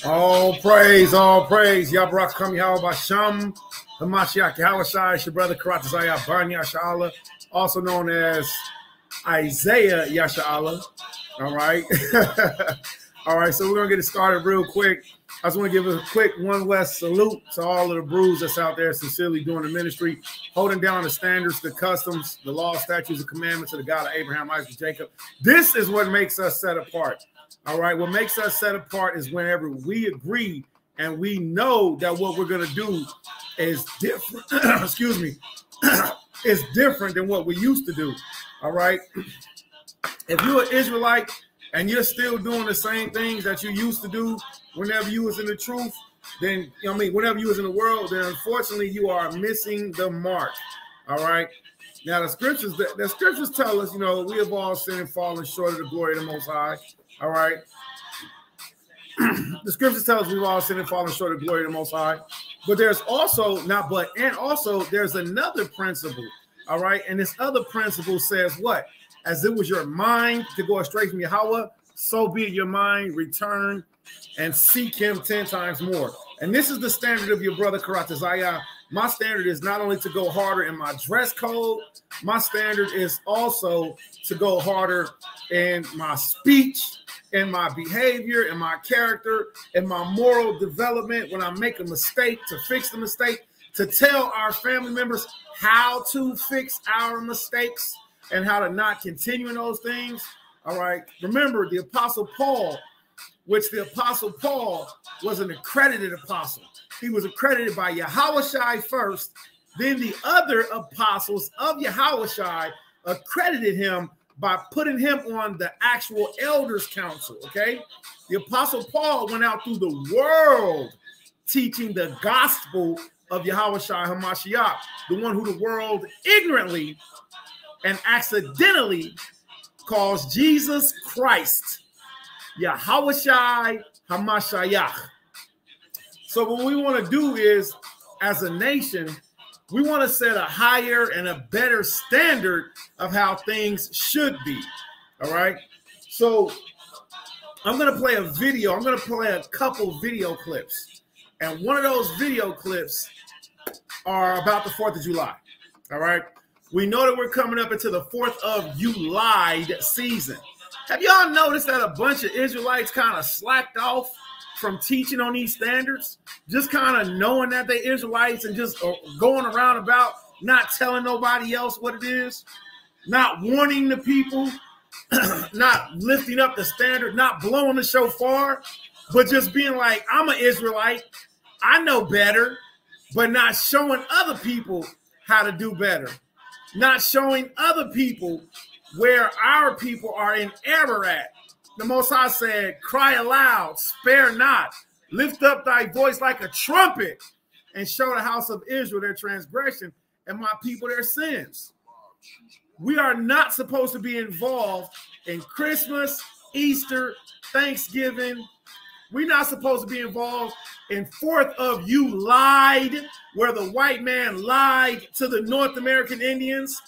All praise, all praise. Yabrak Kam Yahweh Hamashiach Yahushai, it's your brother Karat Zayah Ban Yasha'Allah, also known as Isaiah Yasha'Allah. All right. All right, so we're going to get it started real quick. I just want to give a quick one last salute to all of the brews that's out there sincerely doing the ministry, holding down the standards, the customs, the law, statutes, and commandments of the God of Abraham, Isaac, Jacob. This is what makes us set apart. All right, what makes us set apart is whenever we agree and we know that what we're going to do is different, excuse me, is different than what we used to do. All right. If you're an Israelite and you're still doing the same things that you used to do whenever you was in the truth, then, whenever you was in the world, then unfortunately you are missing the mark. All right. Now the scriptures tell us, we have all sinned and fallen short of the glory of the Most High. All right. The scriptures tell us we've all sinned and fallen short of the glory of the Most High. But there's also there's another principle. All right. And this other principle says what? As it was your mind to go astray from Yahweh, so be it your mind, return and seek him 10 times more. And this is the standard of your brother Karat Zayah. My standard is not only to go harder in my dress code, my standard is also to go harder in my speech, in my behavior, in my character, in my moral development. When I make a mistake, to fix the mistake, to tell our family members how to fix our mistakes and how to not continue in those things. All right. Remember the Apostle Paul, which the Apostle Paul was an accredited apostle. He was accredited by Yahushai first. Then the other apostles of Yahushai accredited him by putting him on the actual elders council. Okay. The Apostle Paul went out through the world teaching the gospel of Yahushai Hamashiach, the one who the world ignorantly and accidentally calls Jesus Christ, Yahushai Hamashiach. So what we want to do is, as a nation, we want to set a higher and a better standard of how things should be. All right. So I'm going to play a video. I'm going to play a couple video clips. And one of those video clips are about the 4th of July. All right. We know that we're coming up into the 4th of July season. Have y'all noticed that a bunch of Israelites kind of slacked off from teaching on these standards? Just kind of knowing that they're Israelites and just going around about not telling nobody else what it is, not warning the people, not lifting up the standard, not blowing the shofar, but just being like, I'm an Israelite, I know better, but not showing other people how to do better. Not showing other people where our people are in error at. The Most High said, cry aloud, spare not, lift up thy voice like a trumpet, and show the house of Israel their transgression and my people their sins. We are not supposed to be involved in Christmas, Easter, Thanksgiving. We're not supposed to be involved in 4th of July, where the white man lied to the North American Indians.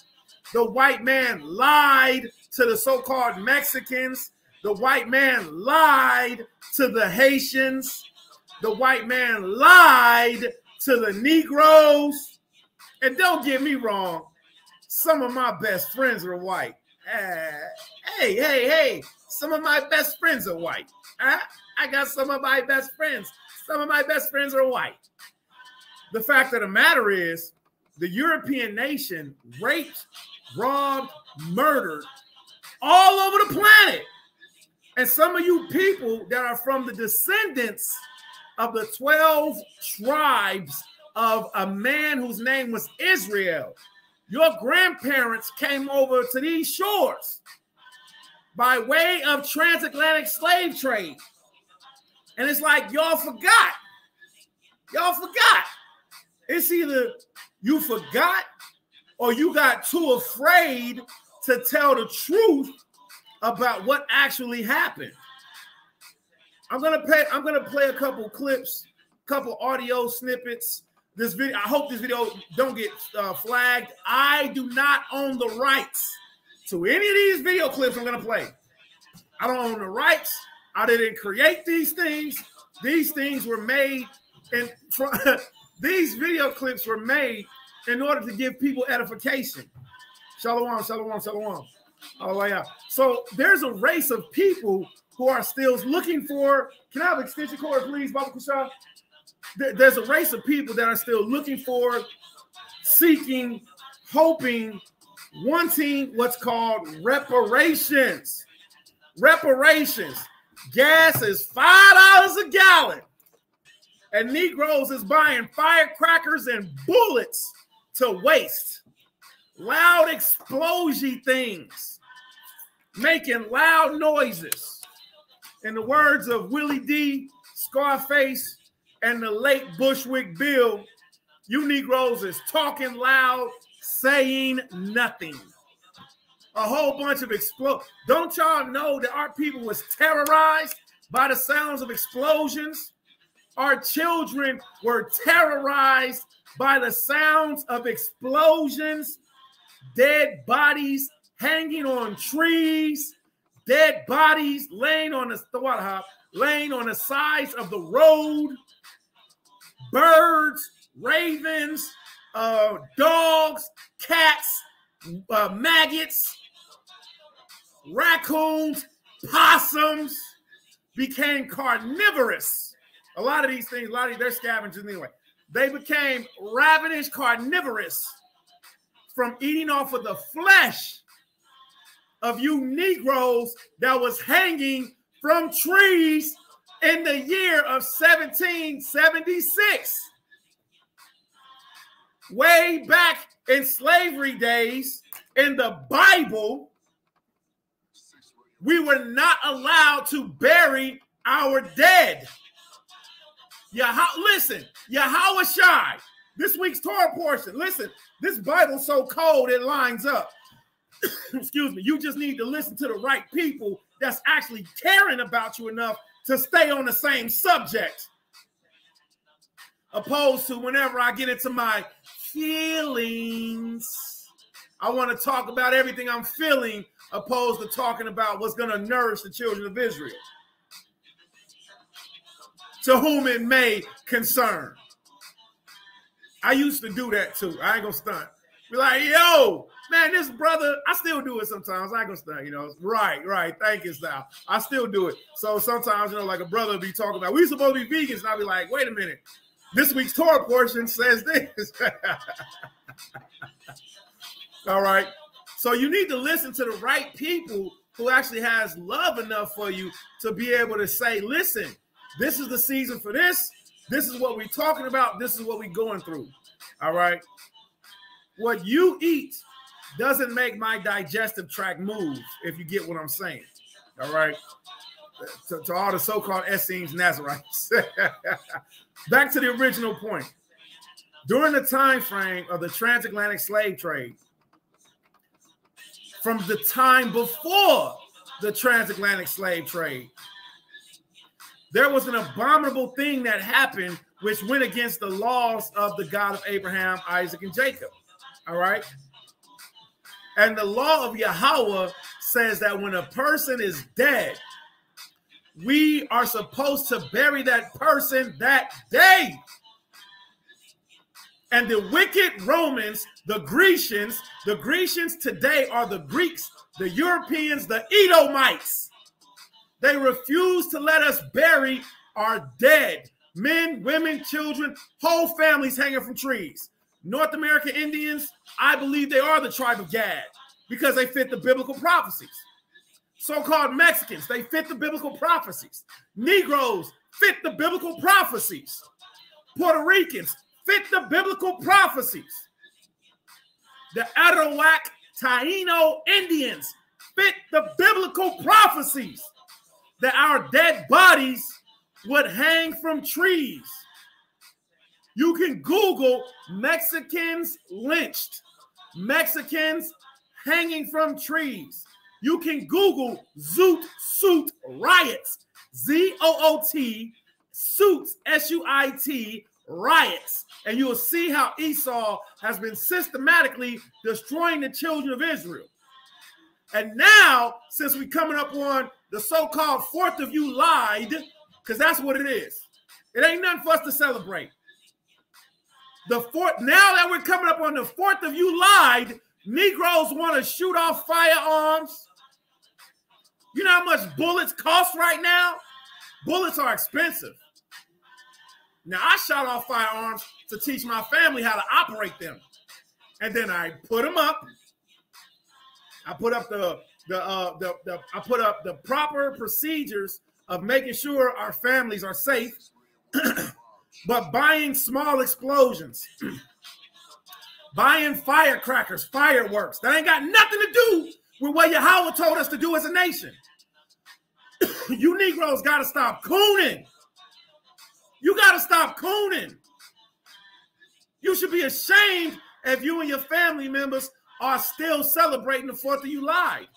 The white man lied to the so-called Mexicans. The white man lied to the Haitians. The white man lied to the Negroes. And don't get me wrong, some of my best friends are white. Hey, some of my best friends are white. I got some of my best friends. Some of my best friends are white. The fact of the matter is, the European nation raped, robbed, murdered all over the planet. And some of you people that are from the descendants of the 12 tribes of a man whose name was Israel, your grandparents came over to these shores by way of transatlantic slave trade. And it's like, y'all forgot. Y'all forgot. It's either you forgot or you got too afraid to tell the truth about what actually happened. I'm gonna play a couple clips, couple audio snippets. This video, I hope this video don't get flagged. I do not own the rights to any of these video clips I'm gonna play. I don't own the rights. I didn't create these things. These things were made, and these video clips were made in order to give people edification. Shalom, shalom, shalom. Oh, yeah. So there's a race of people who are still looking for. Can I have an extension cord, please, Baba Kusha? There's a race of people that are still looking for, seeking, hoping, wanting what's called reparations. Reparations. Gas is $5 a gallon, and Negroes is buying firecrackers and bullets to waste. Loud explosion things, making loud noises. In the words of Willie D, Scarface, and the late Bushwick Bill, you Negroes is talking loud, saying nothing. A whole bunch of Don't y'all know that our people was terrorized by the sounds of explosions? Our children were terrorized by the sounds of explosions, dead bodies hanging on trees, dead bodies laying on the sides of the road, birds, ravens, dogs, cats, maggots, raccoons, possums became carnivorous. A lot of these things, they're scavengers anyway. They became ravenous carnivorous from eating off of the flesh of you Negroes that was hanging from trees in the year of 1776. Way back in slavery days, in the Bible, we were not allowed to bury our dead. Listen, Yahweh Shai, this week's Torah portion. Listen, this Bible's so cold it lines up. Excuse me. You just need to listen to the right people that's actually caring about you enough to stay on the same subject. Opposed to whenever I get into my feelings, I want to talk about everything I'm feeling, opposed to talking about what's going to nourish the children of Israel, to whom it may concern. I used to do that too. I ain't gonna stunt. Be like, yo, man, this brother, I still do it sometimes. I ain't gonna stunt, you know. Right. Thank you, Sal. I still do it. So sometimes, you know, like a brother will be talking about, we supposed to be vegans, and I'll be like, wait a minute. This week's Torah portion says this. All right. So you need to listen to the right people who actually has love enough for you to be able to say, listen, this is the season for this. This is what we're talking about. This is what we're going through. All right. What you eat doesn't make my digestive tract move, if you get what I'm saying. All right. To all the so-called Essenes Nazarites. Back to the original point. During the time frame of the transatlantic slave trade, from the time before the transatlantic slave trade, there was an abominable thing that happened which went against the laws of the God of Abraham, Isaac, and Jacob. All right. And the law of Yahweh says that when a person is dead, we are supposed to bury that person that day. And the wicked Romans, the Grecians today are the Greeks, the Europeans, the Edomites. They refuse to let us bury our dead. Men, women, children, whole families hanging from trees. North American Indians, I believe they are the tribe of Gad because they fit the biblical prophecies. So-called Mexicans, they fit the biblical prophecies. Negroes fit the biblical prophecies. Puerto Ricans fit the biblical prophecies. The Arawak Taino Indians fit the biblical prophecies that our dead bodies would hang from trees. You can Google Mexicans lynched, Mexicans hanging from trees. You can Google Zoot Suit riots, Z-O-O-T, suits, S-U-I-T, riots. And you will see how Esau has been systematically destroying the children of Israel. And now, since we're coming up on the so-called 4th of July, because that's what it is. It ain't nothing for us to celebrate. The 4th, now that we're coming up on the 4th of July, Negroes want to shoot off firearms. You know how much bullets cost right now? Bullets are expensive. Now, I shot off firearms to teach my family how to operate them. And then I put them up. I put up the proper procedures of making sure our families are safe. But buying small explosions, buying firecrackers, fireworks, that ain't got nothing to do with what Yahweh told us to do as a nation. You Negroes got to stop cooning. You got to stop cooning. You should be ashamed if you and your family members are still celebrating the 4th of July.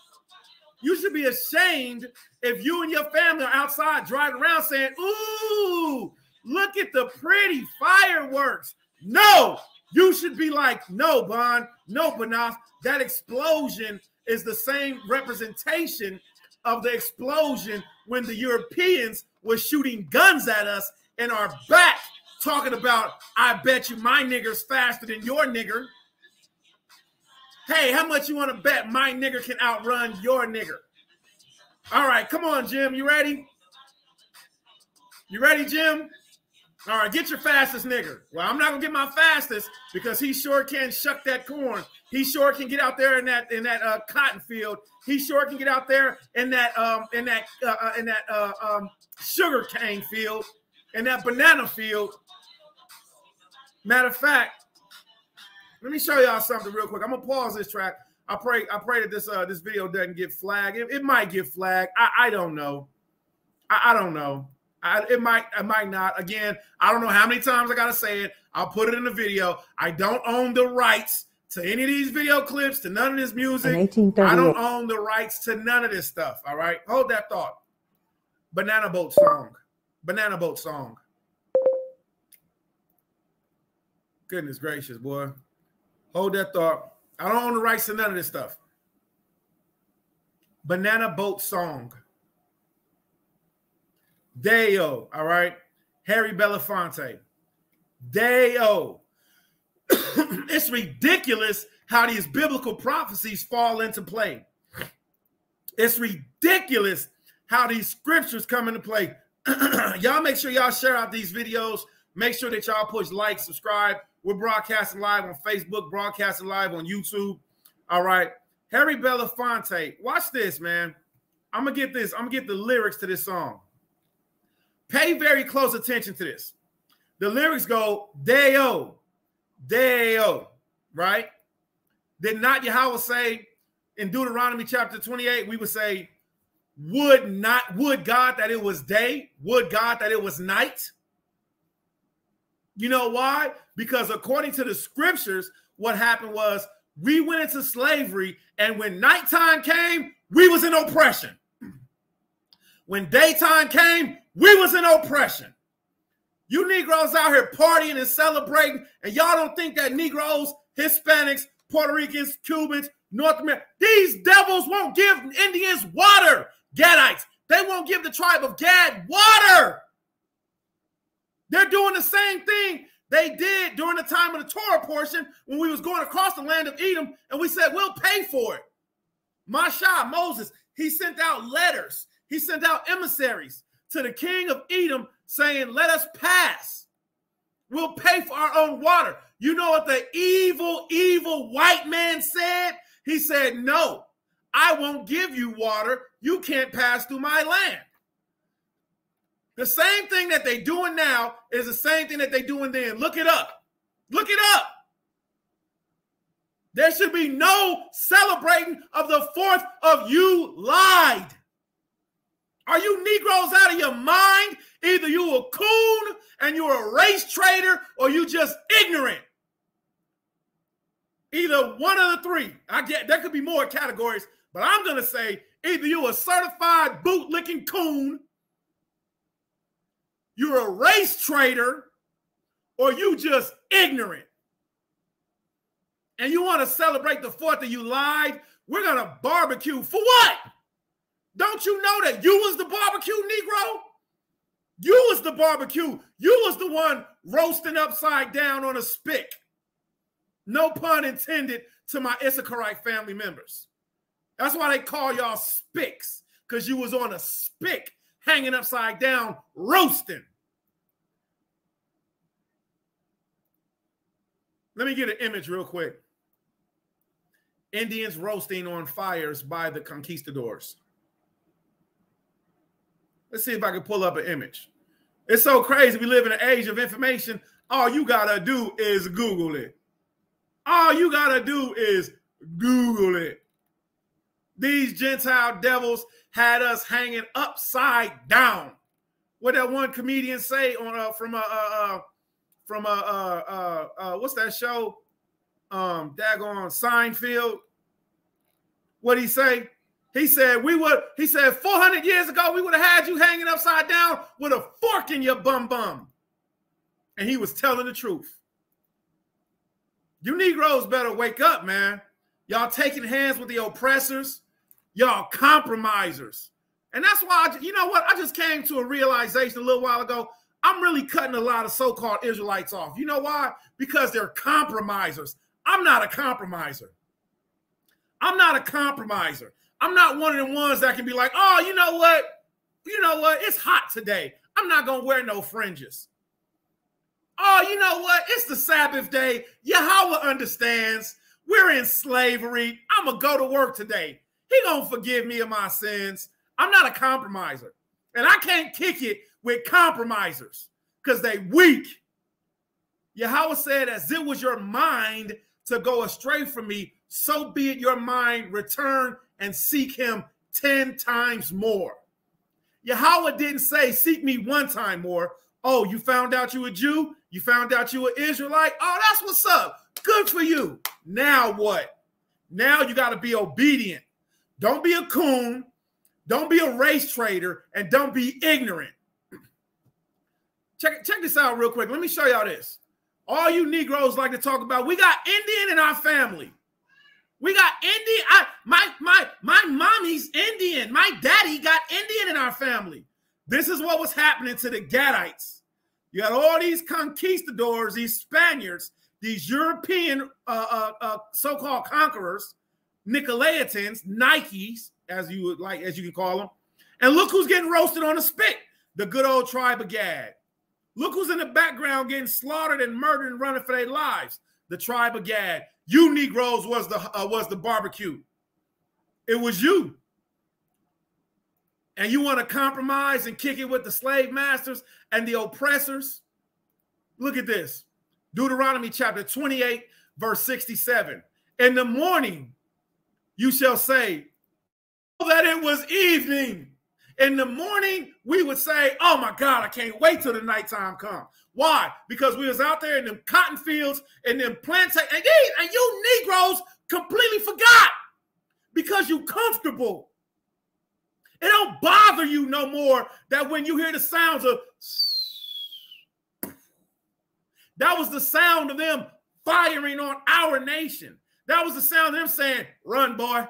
You should be ashamed if you and your family are outside driving around saying, ooh, look at the pretty fireworks. No, you should be like, no, Bon, no, Banaf. That explosion is the same representation of the explosion when the Europeans were shooting guns at us in our back, talking about, I bet you my nigger's faster than your nigger. Hey, how much you want to bet my nigger can outrun your nigger? All right, come on, Jim. You ready? You ready, Jim? All right, get your fastest nigger. Well, I'm not gonna get my fastest because he sure can shuck that corn. He sure can get out there in that cotton field. He sure can get out there in that sugar cane field, in that banana field. Matter of fact, let me show y'all something real quick. I'm gonna pause this track. I pray that this video doesn't get flagged. It might get flagged. I don't know. I don't know. It might not. Again, I don't know how many times I gotta say it. I'll put it in the video. I don't own the rights to any of these video clips, to none of this music. I don't own the rights to none of this stuff. All right, hold that thought. Banana boat song. Banana boat song. Goodness gracious, boy. Hold that thought. I don't own the rights to none of this stuff. Banana boat song. Deo, all right? Harry Belafonte. Deo. It's ridiculous how these biblical prophecies fall into play. It's ridiculous how these scriptures come into play. Y'all make sure y'all share out these videos. Make sure that y'all push like, subscribe. We're broadcasting live on Facebook, broadcasting live on YouTube. All right. Harry Belafonte. Watch this, man. I'm going to get this. I'm going to get the lyrics to this song. Pay very close attention to this. The lyrics go, Deo, Deo, right? Did not Yahweh say in Deuteronomy chapter 28, we would say, would God that it was day? Would God that it was night? You know why? Because according to the scriptures, what happened was we went into slavery, and when nighttime came, we was in oppression. When daytime came, we was in oppression. You Negroes out here partying and celebrating, and y'all don't think that Negroes, Hispanics, Puerto Ricans, Cubans, North America, these devils won't give Indians water. Gadites, they won't give the tribe of Gad water. They're doing the same thing they did during the time of the Torah portion when we was going across the land of Edom, and we said, we'll pay for it. Mashah, Moses, he sent out letters. He sent out emissaries to the king of Edom saying, let us pass. We'll pay for our own water. You know what the evil, evil white man said? He said, no, I won't give you water. You can't pass through my land. The same thing that they're doing now is the same thing that they're doing then. Look it up. Look it up. There should be no celebrating of the 4th of July. Are you Negroes out of your mind? Either you a coon and you're a race traitor, or you just ignorant. Either one of the three. I get there could be more categories, but I'm gonna say either you a certified boot-licking coon, you're a race traitor, or you just ignorant. And you want to celebrate the 4th of July? We're gonna barbecue for what? Don't you know that you was the barbecue Negro? the barbecue. You was the one roasting upside down on a spick. No pun intended to my Issacharite family members. That's why they call y'all spicks, because you was on a spick hanging upside down roasting. Let me get an image real quick. Indians roasting on fires by the conquistadors. Let's see if I can pull up an image. It's so crazy. We live in an age of information. All you got to do is Google it. All you got to do is Google it. These Gentile devils had us hanging upside down. What that one comedian say on from what's that show? Daggone Seinfeld. What'd he say? He said 400 years ago, we would have had you hanging upside down with a fork in your bum. And he was telling the truth. You Negroes better wake up, man. Y'all taking hands with the oppressors. Y'all compromisers. And that's why, you know what? I just came to a realization a little while ago. I'm really cutting a lot of so-called Israelites off. You know why? Because they're compromisers. I'm not a compromiser. I'm not a compromiser. I'm not one of them ones that can be like, oh, you know what? It's hot today. I'm not going to wear no fringes. Oh, you know what? It's the Sabbath day. Yahweh understands. We're in slavery. I'm going to go to work today. He going to forgive me of my sins. I'm not a compromiser. And I can't kick it with compromisers because they weak. Yahweh said, as it was your mind to go astray from me, so be it your mind, return and seek him 10 times more. Yahweh didn't say, seek me 1 time more. Oh, you found out you a Jew? You found out you an Israelite? Oh, that's what's up. Good for you. Now what? Now you got to be obedient. Don't be a coon. Don't be a race trader. And don't be ignorant. Check this out real quick. Let me show y'all this. All you Negroes like to talk about, we got Indian in our family. We got Indian. My mommy's Indian. My daddy got Indian in our family. This is what was happening to the Gadites. You had all these conquistadors, these Spaniards, these European so-called conquerors, Nicolaitans, Nikes, as you can call them. And look who's getting roasted on a spit. The good old tribe of Gad. Look who's in the background getting slaughtered and murdered and running for their lives. The tribe of Gad. You Negroes was the barbecue. It was you. And you want to compromise and kick it with the slave masters and the oppressors? Look at this. Deuteronomy chapter 28, verse 67. In the morning you shall say that it was evening. In the morning, we would say, oh my God, I can't wait till the nighttime comes. Why? Because we was out there in them cotton fields and them plantations, and you Negroes completely forgot because you comfortable. It don't bother you no more that when you hear the sounds of, that was the sound of them firing on our nation. That was the sound of them saying, run, boy,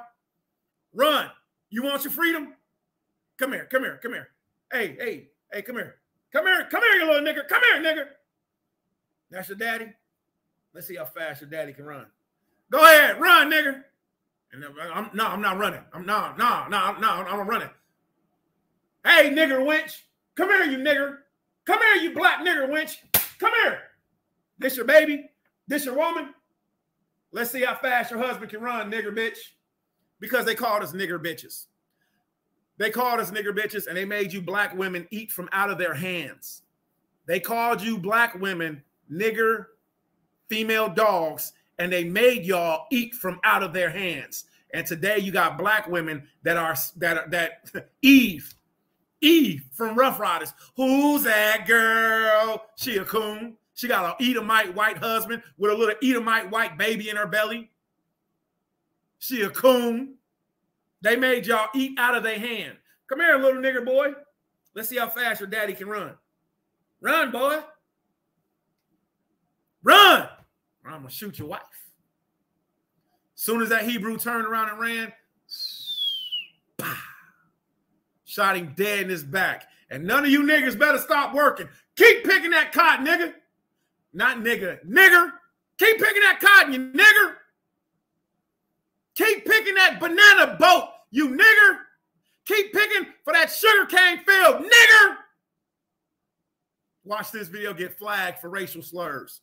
run. You want your freedom? Come here, come here, come here. Hey, come here. Come here, you little nigger. Come here, nigger. That's your daddy? Let's see how fast your daddy can run. Go ahead, run, nigger. And I'm not running. I'm not running. Hey, nigger wench. Come here, you nigger. Come here, you black nigger wench. Come here. This your baby? This your woman? Let's see how fast your husband can run, nigger bitch. Because they called us nigger bitches. They called us nigger bitches, and they made you black women eat from out of their hands. They called you black women nigger female dogs, and they made y'all eat from out of their hands. And today you got black women that Eve from Rough Riders. Who's that girl? She a coon. She got an Edomite white husband with a little Edomite white baby in her belly. She a coon. They made y'all eat out of their hand. Come here, little nigger boy. Let's see how fast your daddy can run. Run, boy. Run. Or I'm going to shoot your wife. Soon as that Hebrew turned around and ran, shot him dead in his back. And none of you niggers better stop working. Keep picking that cotton, nigga. Not nigga, nigger. Keep picking that cotton, you nigger. Keep picking that banana boat, you nigger. Keep picking for that sugarcane field, nigger. Watch this video get flagged for racial slurs.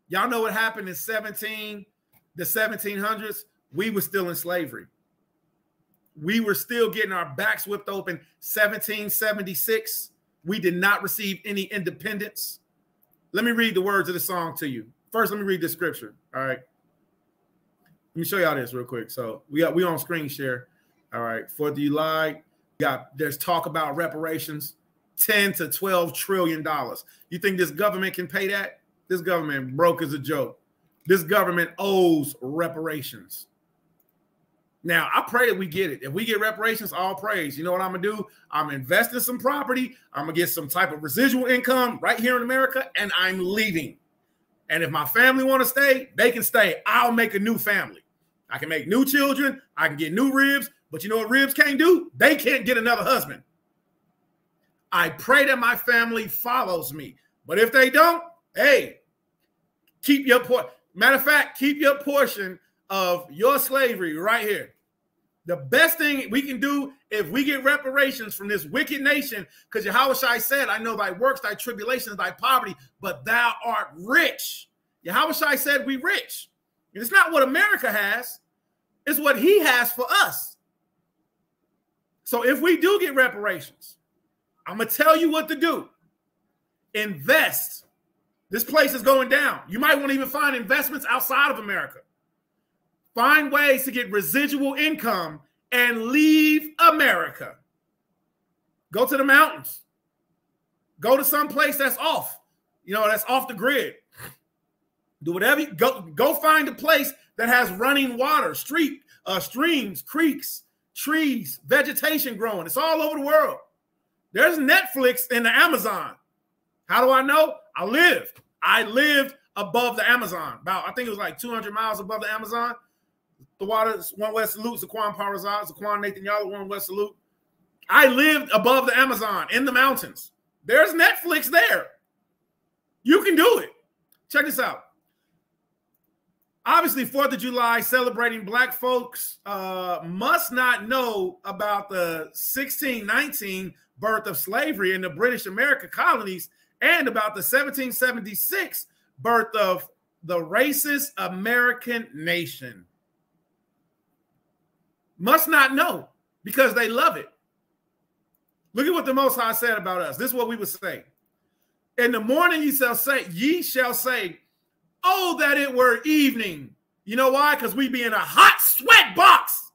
Y'all know what happened in the 1700s? We were still in slavery. We were still getting our backs whipped open. 1776, we did not receive any independence. Let me read the words of the song to you. First, let me read the scripture. All right. Let me show y'all this real quick. So we on screen share. All right. 4th of July. There's talk about reparations. $10 to $12 trillion. You think this government can pay that? This government broke as a joke. This government owes reparations. Now, I pray that we get it. If we get reparations, all praise. You know what I'm going to do? I'm going to invest in some property. I'm going to get some type of residual income right here in America, and I'm leaving. And if my family want to stay, they can stay. I'll make a new family. I can make new children. I can get new ribs. But you know what ribs can't do? They can't get another husband. I pray that my family follows me. But if they don't, hey, keep your portion. Matter of fact, keep your portion of your slavery right here. The best thing we can do if we get reparations from this wicked nation, because Yahushua said, I know thy works, thy tribulations, thy poverty, but thou art rich. Yahushua said we rich. And it's not what America has. It's what he has for us. So if we do get reparations, I'm going to tell you what to do. Invest. This place is going down. You might want to even find investments outside of America. Find ways to get residual income and leave America. Go to the mountains. Go to some place that's off. That's off the grid. Do whatever. Go find a place that has running water, streams, creeks, trees, vegetation growing. It's all over the world. There's Netflix in the Amazon. How do I know? I lived above the Amazon. I think it was like 200 miles above the Amazon. The water, one West Salute, Zaquan Parazad, Zaquan Nathan Yalla, one West Salute. I lived above the Amazon in the mountains. There's Netflix there. You can do it. Check this out. Obviously, 4th of July, celebrating Black folks must not know about the 1619 birth of slavery in the British America colonies and about the 1776 birth of the racist American nation. Must not know because they love it. Look at what the Most High said about us. This is what we would say. In the morning ye shall say, oh, that it were evening. You know why? Because we be in a hot sweat box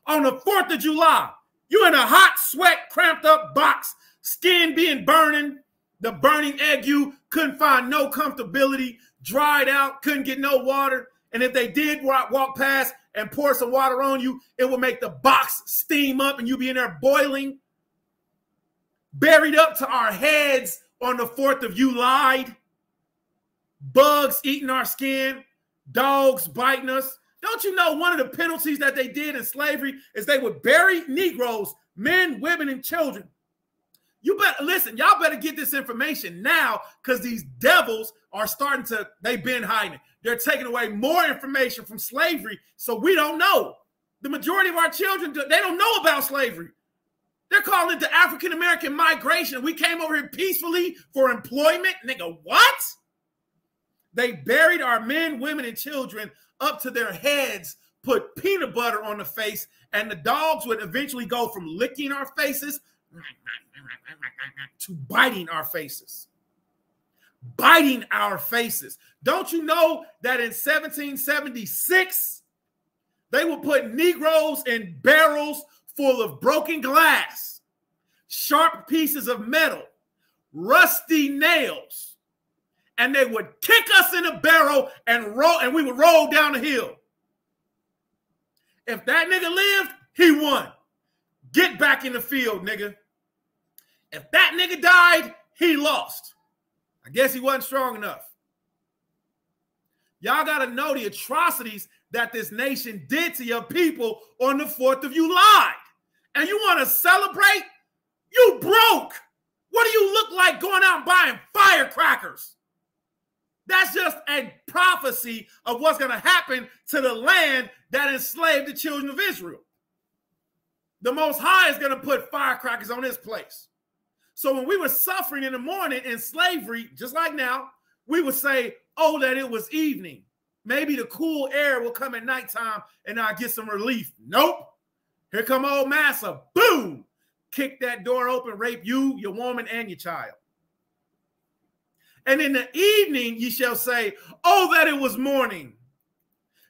on the 4th of July. You in a hot sweat, cramped up box, skin being burning, the burning ague, couldn't find no comfortability, dried out, couldn't get no water. And if they did walk past and pour some water on you, it would make the box steam up and you be in there boiling. Buried up to our heads on the 4th of July. Bugs eating our skin. Dogs biting us. Don't you know one of the penalties that they did in slavery is they would bury Negroes, men, women, and children. You better listen, y'all better get this information now because these devils are starting to, they've been hiding it. They're taking away more information from slavery, so we don't know. The majority of our children, they don't know about slavery. They're calling it the African-American migration. We came over here peacefully for employment. Nigga, what? They buried our men, women, and children up to their heads, put peanut butter on the face, and the dogs would eventually go from licking our faces to biting our faces. Biting our faces. Don't you know that in 1776, they would put Negroes in barrels full of broken glass, sharp pieces of metal, rusty nails, and they would kick us in a barrel and we would roll down the hill. If that nigga lived, he won. Get back in the field, nigga. If that nigga died, he lost. I guess he wasn't strong enough. Y'all got to know the atrocities that this nation did to your people on the 4th of July. And you want to celebrate? You broke. What do you look like going out and buying firecrackers? That's just a prophecy of what's going to happen to the land that enslaved the children of Israel. The Most High is going to put firecrackers on this place. So when we were suffering in the morning in slavery, just like now, we would say, oh, that it was evening. Maybe the cool air will come at nighttime and I'll get some relief. Nope. Here come old massa. Boom. Kick that door open, rape you, your woman, and your child. And in the evening, ye shall say, oh, that it was morning,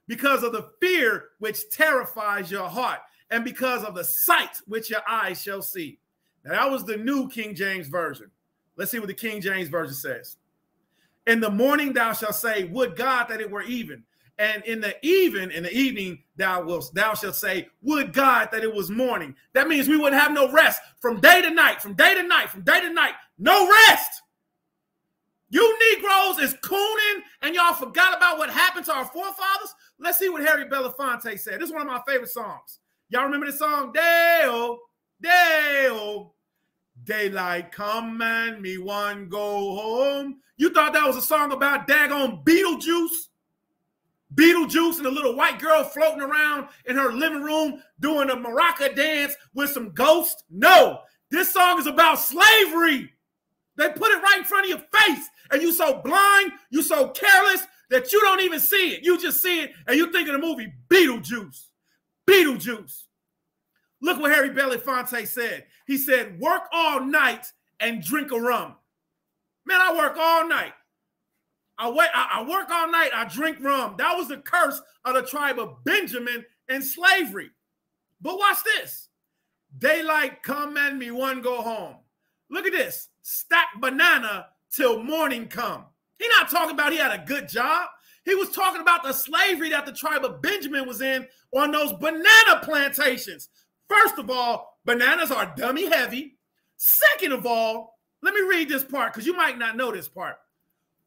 because of the fear which terrifies your heart, and because of the sight which your eyes shall see. Now, that was the New King James Version. Let's see what the King James Version says. In the morning thou shalt say, would God that it were even. And in the evening thou shalt say, would God that it was morning. That means we wouldn't have no rest from day to night, from day to night, from day to night. No rest. You Negroes is cooning and y'all forgot about what happened to our forefathers. Let's see what Harry Belafonte said. This is one of my favorite songs. Y'all remember this song? Deo, Deo, daylight come and me one go home. You thought that was a song about daggone Beetlejuice? Beetlejuice and a little white girl floating around in her living room doing a maraca dance with some ghosts? No, this song is about slavery. They put it right in front of your face, and you so blind, you so careless that you don't even see it. You just see it, and you think of the movie Beetlejuice. Beetlejuice. Look what Harry Belafonte said. He said, work all night and drink a rum. Man, I work all night. I work all night, I drink rum. That was the curse of the tribe of Benjamin in slavery. But watch this. Daylight come and me one go home. Look at this. Stack banana till morning come. He not talking about he had a good job. He was talking about the slavery that the tribe of Benjamin was in on those banana plantations. First of all, bananas are dummy heavy. Second of all, let me read this part because you might not know this part.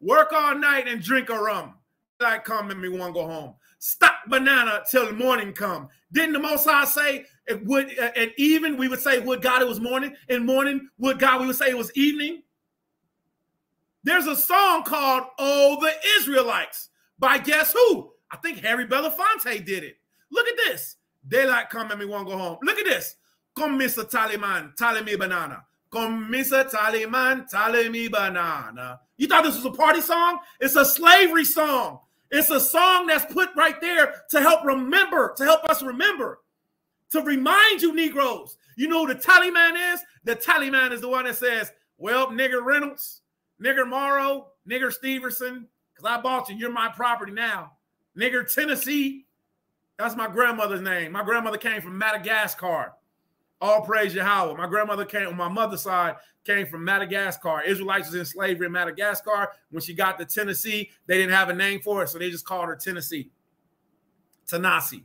Work all night and drink a rum. Daylight come and me one go home. Stop banana till the morning come. Didn't the Most High say it would at even we would say would God it was morning, and morning would God we would say it was evening? There's a song called Oh the Israelites by guess who? I think Harry Belafonte did it. Look at this. Daylight come and me one go home. Look at this. Come Mr. Taliman, tally me banana. Come Mr. Taliman, tally me banana. You thought this was a party song? It's a slavery song. It's a song that's put right there to help us remember, to remind you Negroes. You know who the Tallyman is? The Tallyman is the one that says, well, nigger Reynolds, nigger Morrow, nigger Stevenson, because I bought you, you're my property now. Nigger Tennessee, that's my grandmother's name. My grandmother came from Madagascar. All praise Yahweh. My grandmother came on my mother's side, came from Madagascar. Israelites was in slavery in Madagascar. When she got to Tennessee, they didn't have a name for it, so they just called her Tennessee. Tanasi,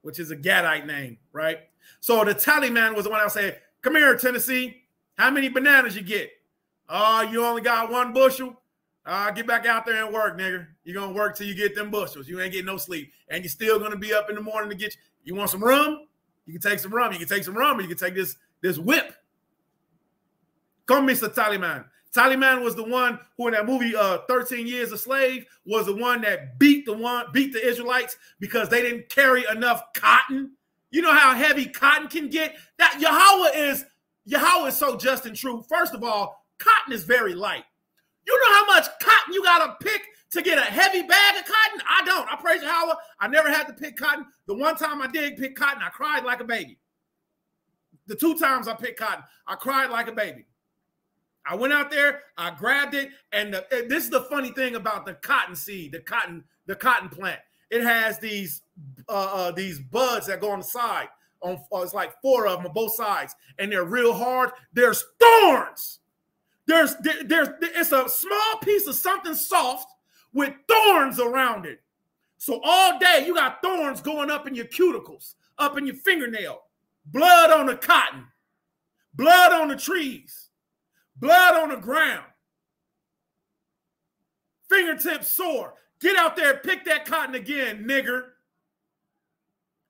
which is a Gadite name, right? So the Tallyman was the one that said, come here, Tennessee. How many bananas you get? Oh, you only got one bushel? Get back out there and work, nigger. You're going to work till you get them bushels. You ain't getting no sleep. And you're still going to be up in the morning to get you want some rum? You can take some rum. You can take some rum, or you can take this whip. Come, Mr. Tallyman. Tallyman was the one who in that movie 13 Years a Slave was the one that beat the Israelites because they didn't carry enough cotton. You know how heavy cotton can get? That Yahweh is so just and true. First of all, cotton is very light. You know how much cotton you got to pick to get a heavy bag of cotton? I don't. I praise Yahweh. I never had to pick cotton. The one time I did pick cotton, I cried like a baby. The two times I picked cotton, I cried like a baby. I went out there, I grabbed it, and this is the funny thing about the cotton seed, the cotton plant. It has these buds that go on the side. It's like 4 of them on both sides, and they're real hard. There's thorns. It's a small piece of something soft with thorns around it. So all day you got thorns going up in your cuticles, up in your fingernail, blood on the cotton, blood on the trees, blood on the ground, fingertips sore. Get out there, pick that cotton again, nigger.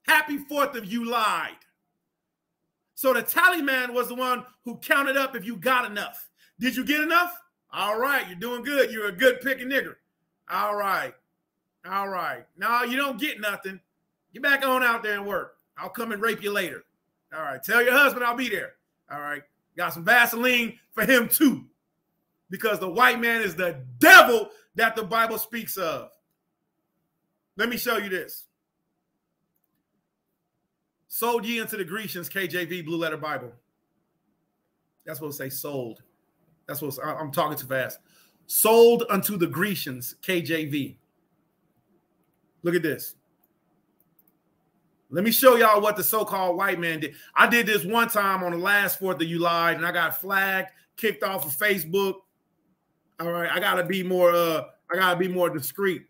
Happy 4th of July. So the tally man was the one who counted up if you got enough. Did you get enough? All right, you're doing good. You're a good picking nigger. All right. All right. No, you don't get nothing. Get back on out there and work. I'll come and rape you later. All right. Tell your husband I'll be there. All right. Got some Vaseline for him too. Because the white man is the devil that the Bible speaks of. Let me show you this. Sold ye unto the Grecians, KJV, Blue Letter Bible. That's what it say, sold. That's what I'm talking too fast. Sold unto the Grecians, KJV. Look at this. Let me show y'all what the so-called white man did. I did this one time on the last 4th of July, and I got flagged, kicked off of Facebook. All right, I gotta be more discreet.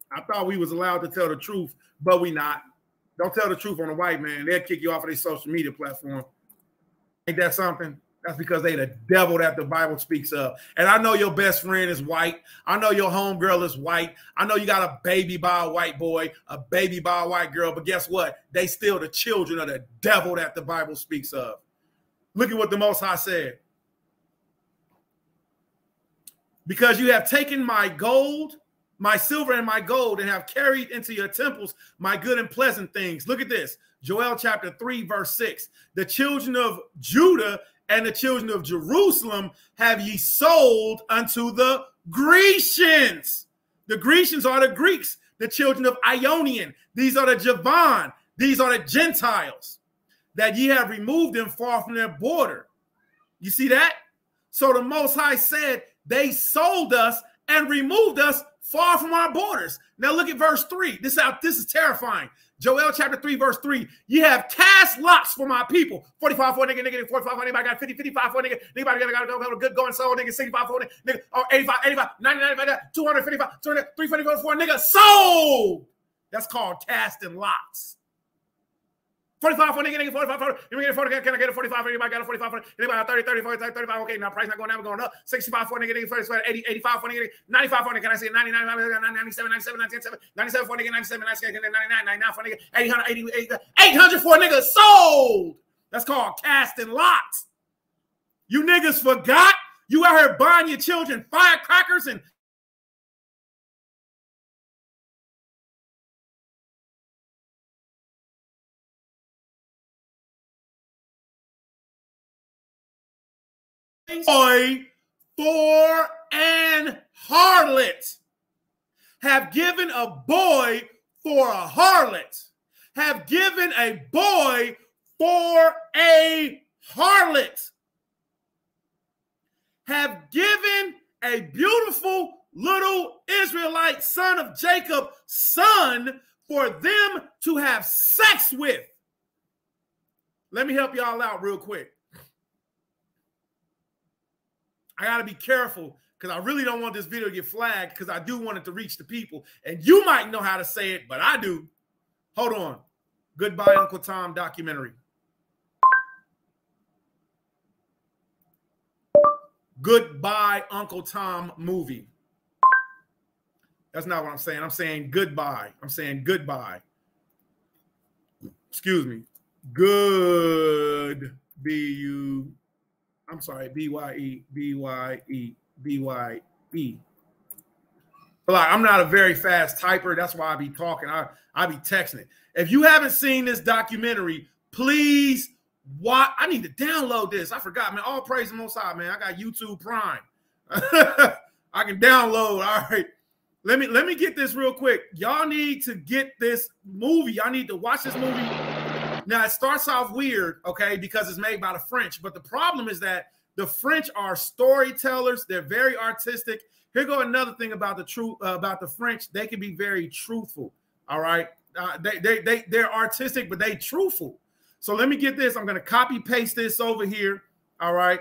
I thought we was allowed to tell the truth, but we not. Don't tell the truth on a white man. They'll kick you off of their social media platform. Ain't that something? That's because they the devil that the Bible speaks of. And I know your best friend is white. I know your homegirl is white. I know you got a baby by a white boy, a baby by a white girl. But guess what? They still the children of the devil that the Bible speaks of. Look at what the Most High said. Because you have taken my gold, my silver and my gold, and have carried into your temples my good and pleasant things. Look at this. Joel chapter 3, verse 6. The children of Judah and the children of Jerusalem have ye sold unto the Grecians. The Grecians are the Greeks, the children of Ionian. These are the Javan. These are the Gentiles. That ye have removed them far from their border. You see that? So the Most High said they sold us and removed us far from our borders. Now look at verse 3. This is terrifying. Joel chapter 3, verse 3. Ye have cast lots for my people. 45 for a nigga, 45 for anybody got 50, 55 for a nigga. Anybody got a good going soul, nigga, 65 for a nigga, or 85, 90, 255, 200, 344 for a nigga. Sold! That's called casting lots. 45 for a nigga, 45 for a 40, can I get a 45 for anybody got a 45 for anybody got 30, 30, 40, 35, okay, now price not going down, we're going up. 65 for a nigga, 80, 85 for a nigga, 95 for a nigga, can I say 99, 97, 97, 97, 97 for a nigga, 97, 97, 99, 99 for a nigga, 800, 800 for a nigga, sold! That's called casting lots. You niggas forgot? You out here buying your children firecrackers and boy for an harlot. Have given a boy for a harlot. Have given a boy for a harlot. Have given a beautiful little Israelite son of Jacob, son for them to have sex with. Let me help y'all out real quick. I got to be careful because I really don't want this video to get flagged because I do want it to reach the people. And you might know how to say it, but I do. Hold on. Goodbye, Uncle Tom documentary. Goodbye, Uncle Tom movie. That's not what I'm saying. I'm saying goodbye. I'm saying goodbye. Excuse me. Good. B-U. I'm sorry, B-Y-E, B-Y-E, B-Y-E. But like, I'm not a very fast typer. That's why I be talking. I be texting it. If you haven't seen this documentary, please watch. I need to download this. I forgot, man. All praise the Most High, man. I got YouTube Prime. I can download. All right. Let me get this real quick. Y'all need to get this movie. Y'all need to watch this movie. Now, it starts off weird, okay, because it's made by the French. But the problem is that the French are storytellers. They're very artistic. Here go another thing about the French. They can be very truthful, all right? They're artistic, but they truthful. So let me get this. I'm going to copy paste this over here, all right?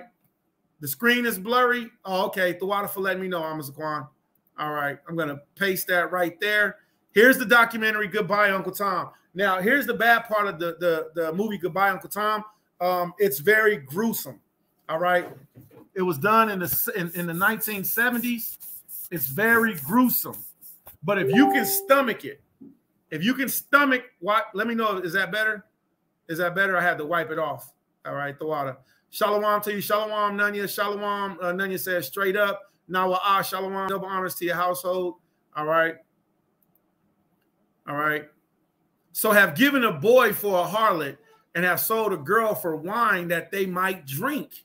The screen is blurry. Oh, okay. Thawada for letting me know, Amazaquan. All right. I'm going to paste that right there. Here's the documentary, Goodbye, Uncle Tom. Now, here's the bad part of the movie Goodbye, Uncle Tom. It's very gruesome. All right. It was done in the 1970s. It's very gruesome. But if you can stomach it, if you can stomach what, let me know. Is that better? Is that better? I had to wipe it off. All right, the water. Shalom to you. Shalom, Nunya. Shalom. Nunya says straight up. Nawa'ah. Shalom. Double honors to your household. All right. All right. So have given a boy for a harlot and have sold a girl for wine that they might drink.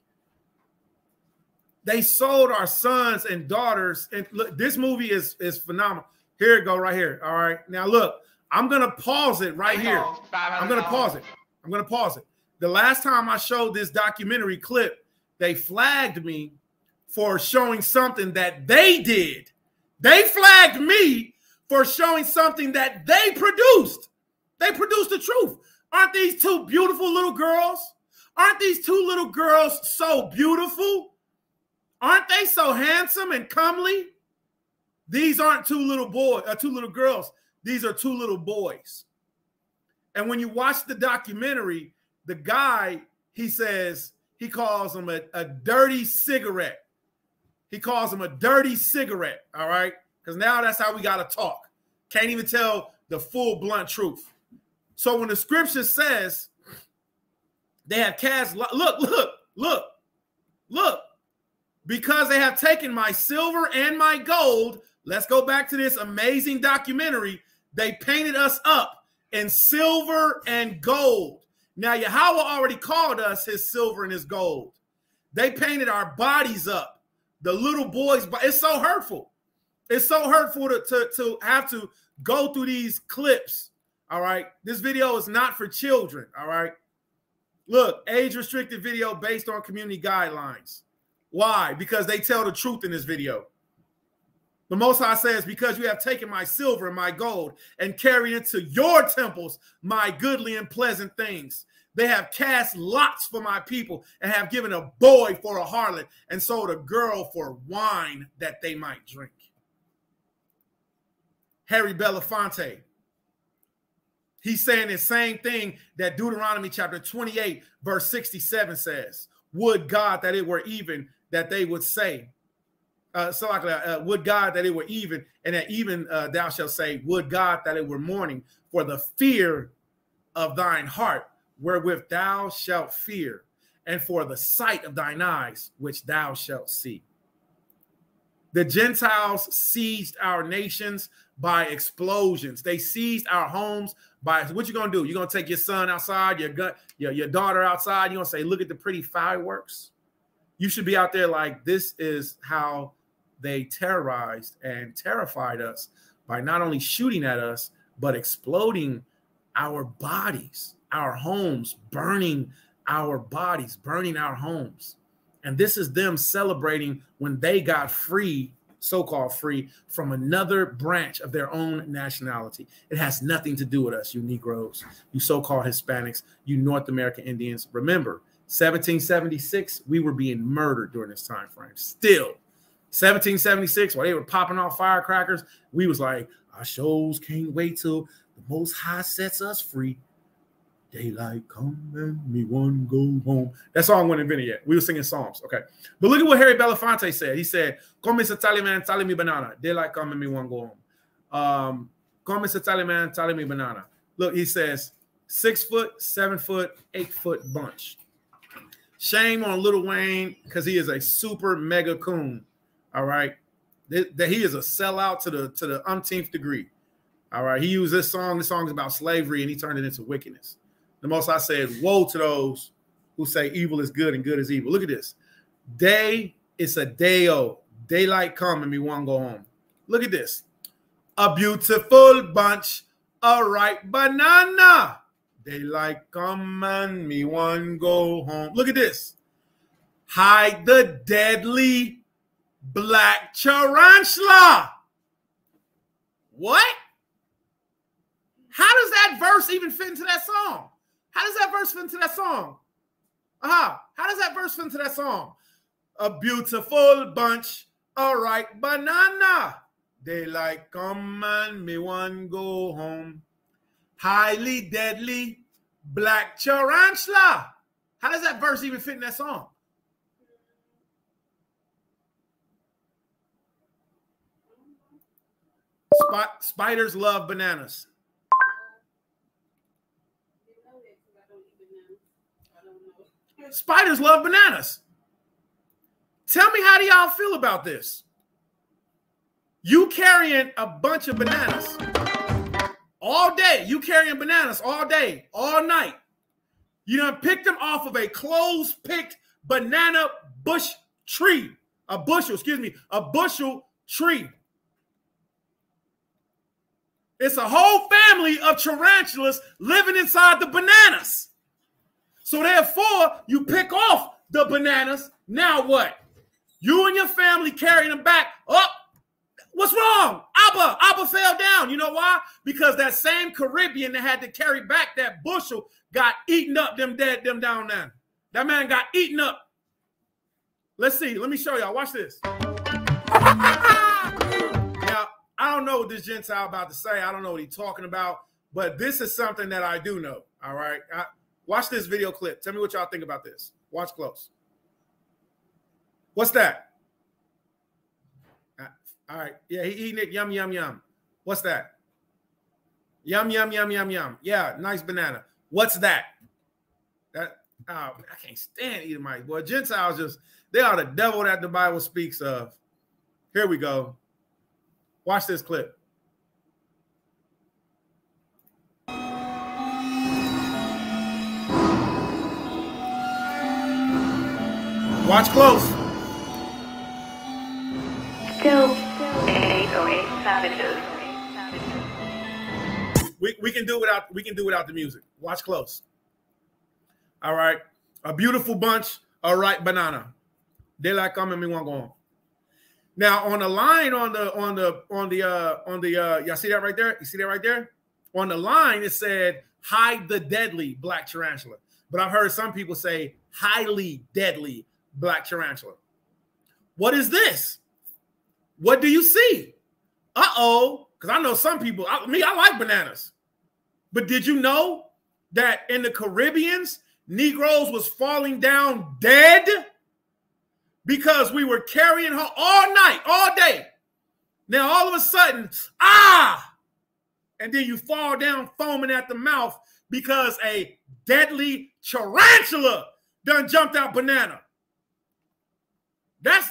They sold our sons and daughters. And look, this movie is phenomenal. Here it go right here. All right. Now, look, I'm going to pause it right here. I'm going to pause it. I'm going to pause it. The last time I showed this documentary clip, they flagged me for showing something that they did. They flagged me for showing something that they produced. They produced the truth. Aren't these two beautiful little girls? Aren't these two little girls so beautiful? Aren't they so handsome and comely? These aren't two little girls. These are two little boys. And when you watch the documentary, the guy, he says, he calls them a dirty cigarette. He calls them a dirty cigarette, all right? Because now that's how we got to talk. Can't even tell the full blunt truth. So when the scripture says they have cast, look, because they have taken my silver and my gold, let's go back to this amazing documentary. They painted us up in silver and gold. Now, Yahweh already called us his silver and his gold. They painted our bodies up. The little boys, it's so hurtful. It's so hurtful to have to go through these clips, all right? This video is not for children, all right? Look, age-restricted video based on community guidelines. Why? Because they tell the truth in this video. The Most High says, because you have taken my silver and my gold and carried into your temples my goodly and pleasant things. They have cast lots for my people and have given a boy for a harlot and sold a girl for wine that they might drink. Harry Belafonte, he's saying the same thing that Deuteronomy chapter 28, verse 67 says. Would God that it were even, that they would say, would God that it were even, and that even thou shalt say, would God that it were morning, for the fear of thine heart, wherewith thou shalt fear, and for the sight of thine eyes, which thou shalt see. The Gentiles seized our nations by explosions. They seized our homes by, what you gonna do? You're gonna take your son outside, your daughter outside, you're gonna say, look at the pretty fireworks. You should be out there like, this is how they terrorized and terrified us by not only shooting at us, but exploding our bodies, our homes, burning our bodies, burning our homes. And this is them celebrating when they got free, so-called free, from another branch of their own nationality. It has nothing to do with us, you Negroes, you so-called Hispanics, you North American Indians. Remember, 1776, we were being murdered during this time frame. Still, 1776, while they were popping off firecrackers, we was like, our shows can't wait till the Most High sets us free. Daylight come and me one go home. That song wasn't invented yet. We were singing psalms. Okay. But look at what Harry Belafonte said. He said, come Mr. Tallyman, tally me banana. Daylight come and me one go home. Come Mr. Tallyman, tally me banana. Look, he says 6 foot, 7 foot, 8 foot bunch. Shame on Lil Wayne because he is a super mega coon. All right. That he is a sellout to the umpteenth degree. All right. He used this song. This song is about slavery and he turned it into wickedness. The Most High said, woe to those who say evil is good and good is evil. Look at this. Day is a day-o. Daylight come and me one go home. Look at this. A beautiful bunch, a ripe banana. Daylight come and me one go home. Look at this. Hide the deadly black tarantula. What? How does that verse even fit into that song? How does that verse fit into that song? How does that verse fit into that song? A beautiful bunch, a ripe banana. Daylight come and me one go home. Highly deadly black tarantula. How does that verse even fit in that song? Spiders love bananas. Spiders love bananas. Tell me, how do y'all feel about this? You carrying a bunch of bananas all day. You carrying bananas all day, all night. You done picked them off of a closed-picked banana bush tree. A bushel tree. It's a whole family of tarantulas living inside the bananas. So therefore, you pick off the bananas. Now what? You and your family carrying them back up. What's wrong? Abba fell down. You know why? Because that same Caribbean that had to carry back that bushel got eaten up, them down there. That man got eaten up. Let's see. Let me show y'all. Watch this. Now, I don't know what this Gentile about to say. I don't know what he's talking about, but this is something that I do know. All right. Watch this video clip. Tell me what y'all think about this. Watch close. What's that? All right. Yeah, he eating it. Yum, yum, yum. What's that? Yum, yum, yum, yum, yum. Yeah, nice banana. What's that? I can't stand eating mice. Boy, Gentiles just, they are the devil that the Bible speaks of. Here we go. Watch this clip. Watch close. Still 808 savages. We can do without the music. Watch close. All right. A beautiful bunch of ripe banana. They like come and me want go on. Now on the line y'all see that right there? You see that right there? On the line it said hide the deadly black tarantula. But I've heard some people say highly deadly black tarantula. What is this? What do you see? Uh-oh. Because I know some people, I like bananas. But did you know that in the Caribbeans, Negroes was falling down dead because we were carrying her all night, all day. Now, all of a sudden, and then you fall down foaming at the mouth because a deadly tarantula done jumped out banana.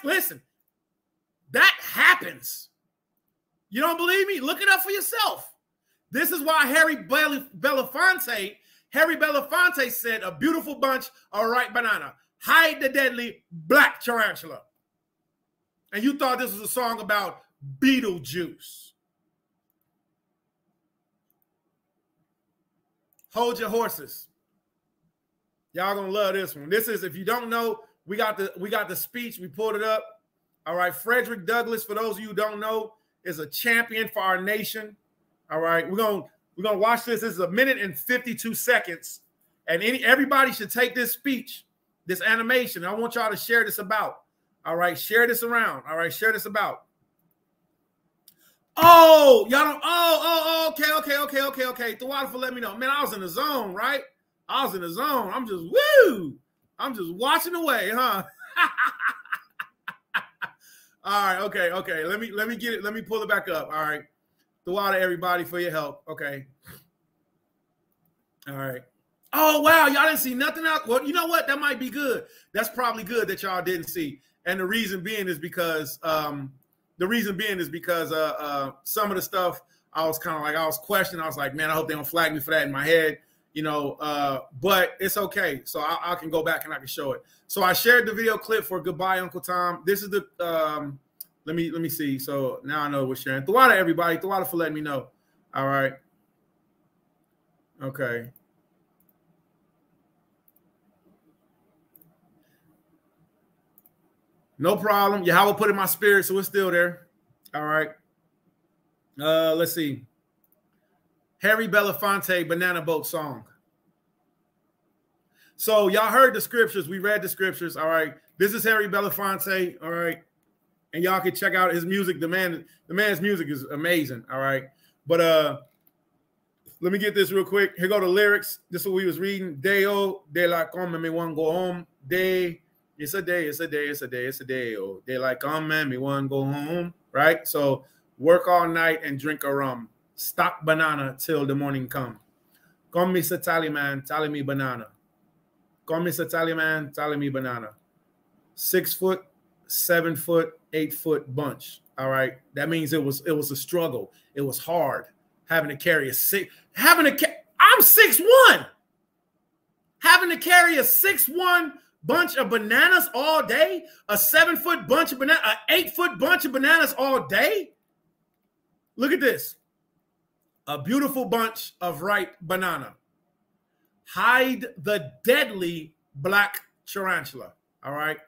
Listen, that happens. You don't believe me? Look it up for yourself. This is why Harry Belafonte said a beautiful bunch of ripe banana. Hide the deadly black tarantula. And you thought this was a song about Beetlejuice. Hold your horses. Y'all gonna love this one. This is, if you don't know, we got the speech. We pulled it up. All right, Frederick Douglass, for those of you who don't know, is a champion for our nation. All right, we're gonna watch this. This is 1 minute and 52 seconds, and everybody should take this speech, this animation. I want y'all to share this about. All right, share this around. All right, share this about. Oh, y'all don't. Oh, okay. Tawada for let me know. Man, I was in the zone, right? I was in the zone. I'm just I'm just watching away, huh? All right, okay. Let me get it. Let me pull it back up. All right. Tawada, everybody, for your help. Okay. All right. Oh, wow. Y'all didn't see nothing else. Well, you know what? That might be good. That's probably good that y'all didn't see. And the reason being is because some of the stuff I was kind of like, I was questioning. I was like, man, I hope they don't flag me for that in my head, you know, but it's okay. So I can go back and I can show it. So I shared the video clip for Goodbye, Uncle Tom. This is the, let me see. So now I know we're sharing. Tawada, everybody. Tawada for letting me know. All right. Okay. No problem. Yahweh put in my spirit, so it's still there. All right. Let's see. Harry Belafonte, Banana Boat Song. So y'all heard the scriptures. We read the scriptures. All right. This is Harry Belafonte. All right. And y'all can check out his music. The man's music is amazing. All right. But let me get this real quick. Here go the lyrics. This is what we was reading. Deo de la come me one go home. Day. It's a day. Oh, they like, come man, me want to go home, right? So work all night and drink a rum. Stock banana till the morning come. Come me say tally man, tally me banana. Come Mr. Tallyman, tally me banana. 6 foot, 7 foot, 8 foot bunch. All right. That means it was a struggle. It was hard having to carry I'm 6'1". Having to carry a 6'1" bunch of bananas all day, a 7 foot bunch of bananas, an 8 foot bunch of bananas all day. Look at this. A beautiful bunch of ripe banana. Hide the deadly black tarantula. All right.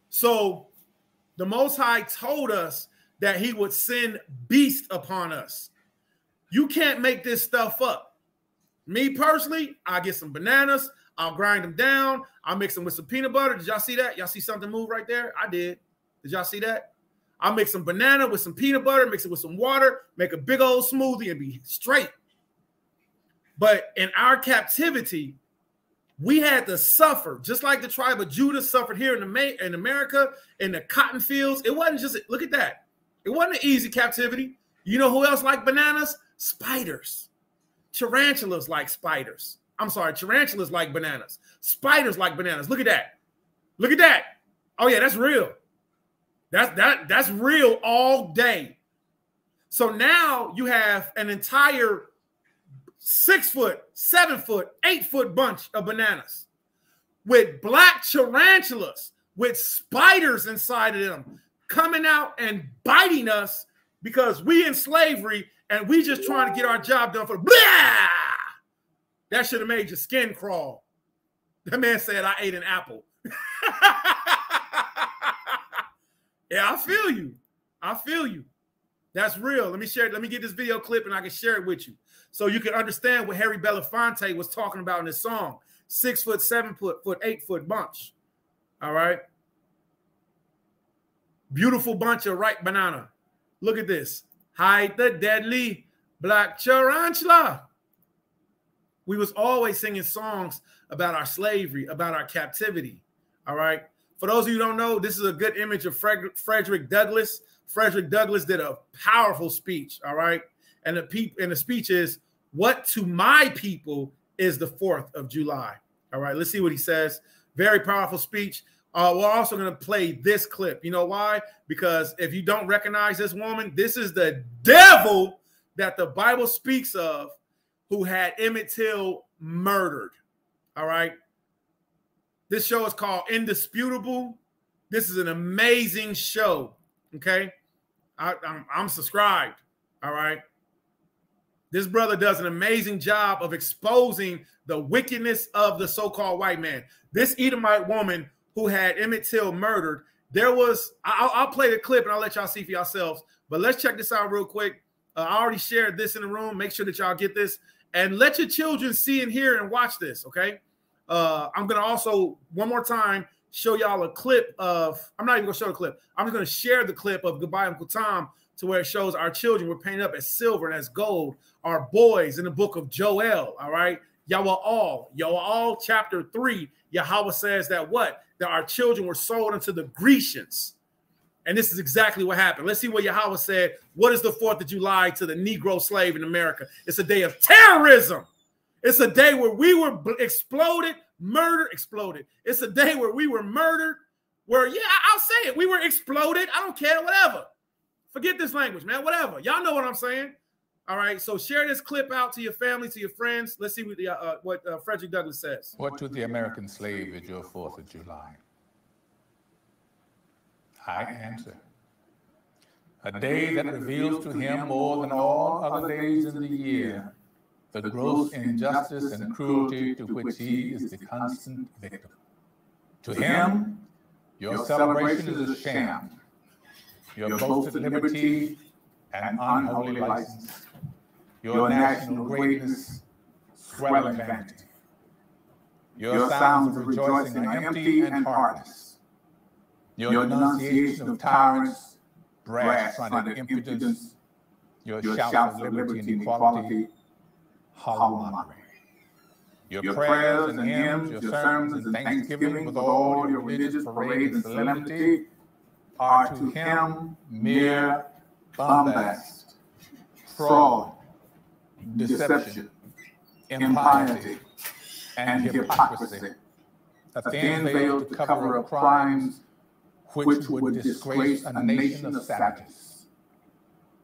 So the Most High told us that he would send beasts upon us. You can't make this stuff up. Me personally, I get some bananas. I'll grind them down. I'll mix them with some peanut butter. Did y'all see that? Y'all see something move right there? I did. Did y'all see that? I'll mix some banana with some peanut butter, mix it with some water, make a big old smoothie and be straight. But in our captivity, we had to suffer, just like the tribe of Judah suffered here in America, in the cotton fields. It wasn't just, look at that. It wasn't an easy captivity. You know who else liked bananas? Spiders. Tarantulas like spiders. I'm sorry, tarantulas like bananas. Spiders like bananas. Look at that. Look at that. Oh yeah, that's real. That's real all day. So now you have an entire 6 foot, 7 foot, 8 foot bunch of bananas with black tarantulas, with spiders inside of them coming out and biting us because we in slavery and we just trying to get our job done for blah! That should have made your skin crawl. That man said, I ate an apple. Yeah, I feel you. I feel you. That's real. Let me share it. Let me get this video clip and I can share it with you so you can understand what Harry Belafonte was talking about in this song. 6 foot, 7 foot, 8 foot bunch. All right. Beautiful bunch of ripe banana. Look at this. Hide the deadly black tarantula. We was always singing songs about our slavery, about our captivity. All right. For those of you who don't know, this is a good image of Frederick Douglass. Frederick Douglass did a powerful speech. All right. And the speech is, what to my people is the 4th of July. All right. Let's see what he says. Very powerful speech. We're also going to play this clip. You know why? Because if you don't recognize this woman, this is the devil that the Bible speaks of who had Emmett Till murdered. All right. This show is called Indisputable. This is an amazing show. Okay. I'm subscribed. All right. This brother does an amazing job of exposing the wickedness of the so-called white man. This Edomite woman who had Emmett Till murdered, there was, I'll play the clip and I'll let y'all see for yourselves. But let's check this out real quick. I already shared this in the room. Make sure that y'all get this and let your children see and hear and watch this. Okay. I'm going to also, one more time, show y'all a clip of, I'm not even going to show the clip. I'm just going to share the clip of Goodbye Uncle Tom to where it shows our children were painted up as silver and as gold. Our boys in the book of Joel, all right? Yoel, chapter 3, Yahweh says that what? That our children were sold unto the Grecians. And this is exactly what happened. Let's see what Yahweh said. What is the 4th of July to the Negro slave in America? It's a day of terrorism. It's a day where we were exploded. It's a day where we were murdered, where, yeah, I'll say it. We were exploded. I don't care, whatever. Forget this language, man, whatever. Y'all know what I'm saying. All right, so share this clip out to your family, to your friends. Let's see what Frederick Douglass says. What to the American slave is your 4th of July? I answer, a day that reveals to him more than all other days in the year the gross injustice and cruelty to which he is the constant victim. To him, your celebration is a sham, your boasted liberty an unholy license, your national greatness swelling vanity. Your sounds of rejoicing are empty and heartless. Your denunciation of tyrants, brass-fronted impudence, your shouts of liberty and equality, hollow mockery. Your prayers and hymns, your sermons and thanksgiving with all your religious parade and solemnity are to him mere bombast, fraud, deception, impiety, and hypocrisy, a thin veil to cover up crimes which would disgrace a nation of savages.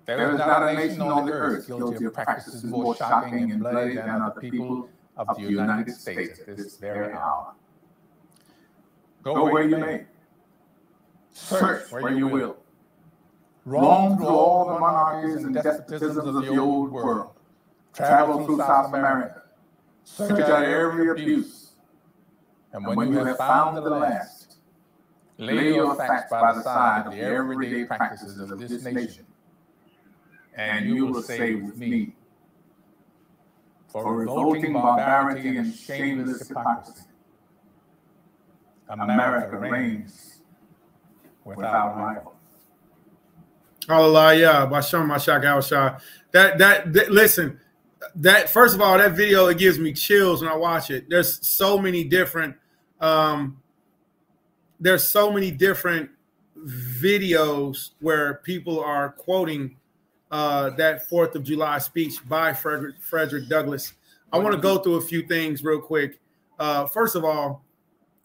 There is not a nation on the earth guilty of practices more shocking and bloody than are the people of the United States at this very hour. Go where you may. Search where you will. Roam through all the monarchies and despotisms of the old world. Travel through South America. Search out every abuse. And when you have found the last, lay your facts by the side of the everyday practices of this nation, and you will say with me, for revolting barbarity and shameless hypocrisy, America reigns without rival. Hallelujah. Basham Mashak Awashah. Listen, that first of all, that video, it gives me chills when I watch it. There's so many different videos where people are quoting that 4th of July speech by Frederick Douglass. I want to go through a few things real quick. First of all,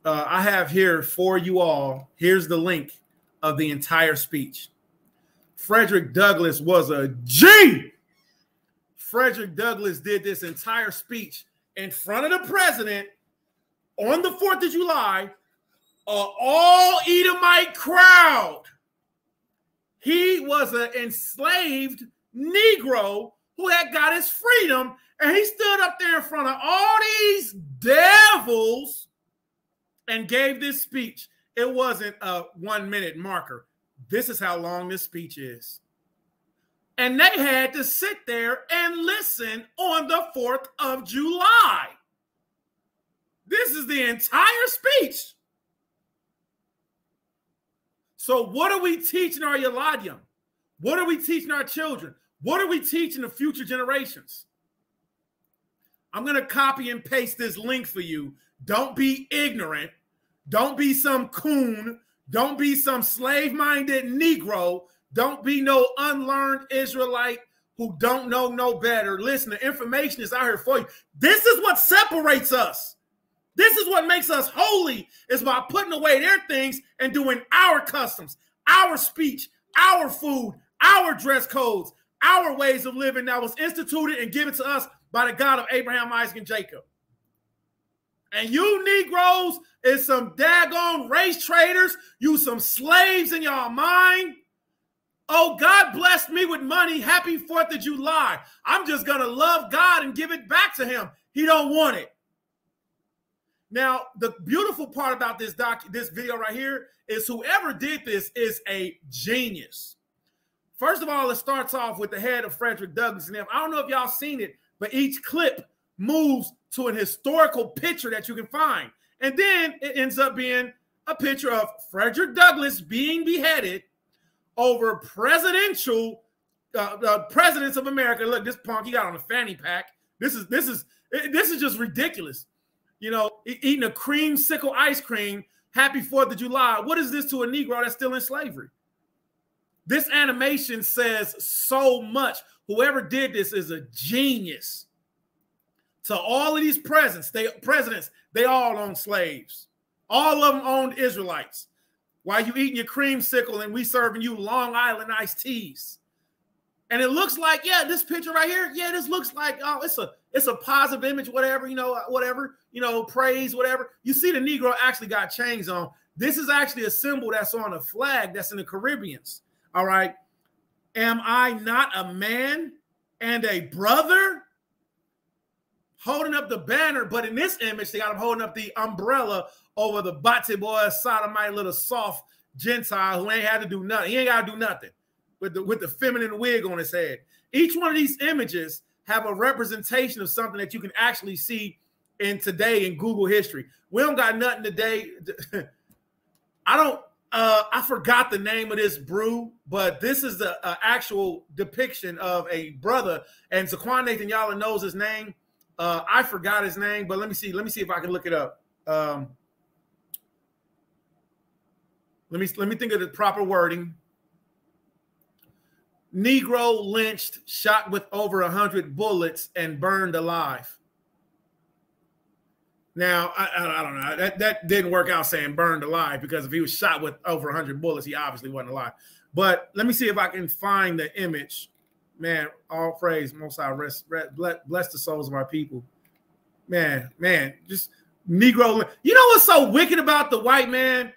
I have here for you all, here's the link of the entire speech. Frederick Douglass was a G. Frederick Douglass did this entire speech in front of the president on the 4th of July, an all Edomite crowd. He was an enslaved Negro who had got his freedom, and he stood up there in front of all these devils and gave this speech. It wasn't a 1-minute marker. This is how long this speech is. And they had to sit there and listen on the 4th of July. This is the entire speech. So what are we teaching our Yaladim? What are we teaching our children? What are we teaching the future generations? I'm going to copy and paste this link for you. Don't be ignorant. Don't be some coon. Don't be some slave-minded Negro. Don't be no unlearned Israelite who don't know no better. Listen, the information is out here for you. This is what separates us. This is what makes us holy, is by putting away their things and doing our customs, our speech, our food, our dress codes, our ways of living that was instituted and given to us by the God of Abraham, Isaac, and Jacob. And you Negroes is some daggone race traders. You some slaves in your mind. Oh, God blessed me with money. Happy 4th of July. I'm just going to love God and give it back to him. He don't want it. Now, the beautiful part about this video right here is whoever did this is a genius. First of all, it starts off with the head of Frederick Douglass. And I don't know if y'all seen it, but each clip moves to an historical picture that you can find. And then it ends up being a picture of Frederick Douglass being beheaded over presidential presidents of America. Look, this punk, he got on a fanny pack. This is just ridiculous. You know, eating a creamsicle ice cream. Happy 4th of July. What is this to a Negro that's still in slavery? This animation says so much. Whoever did this is a genius. To all of these presidents, they all own slaves. All of them owned Israelites. While you eating your creamsicle and we serving you Long Island iced teas. And it looks like, yeah, this picture right here, yeah, this looks like, oh, it's a positive image, whatever, praise, whatever. You see the Negro actually got chains on. This is actually a symbol that's on a flag that's in the Caribbeans. All right. Am I not a man and a brother? Holding up the banner, but in this image, they got him holding up the umbrella over the Bate boy, sodomite, little soft Gentile who ain't had to do nothing. He ain't got to do nothing with the feminine wig on his head. Each one of these images have a representation of something that you can actually see in today in Google history. We don't got nothing today. I forgot the name of this brew, but this is the actual depiction of a brother, and Zaquan Nathan Yalla knows his name. I forgot his name, but let me see if I can look it up. Let me think of the proper wording. Negro lynched, shot with over 100 bullets, and burned alive. Now, I don't know. That didn't work out saying burned alive, because if he was shot with over 100 bullets, he obviously wasn't alive. But let me see if I can find the image. Man, all praise, Most High, bless the souls of our people. Man, just Negro. You know what's so wicked about the white man?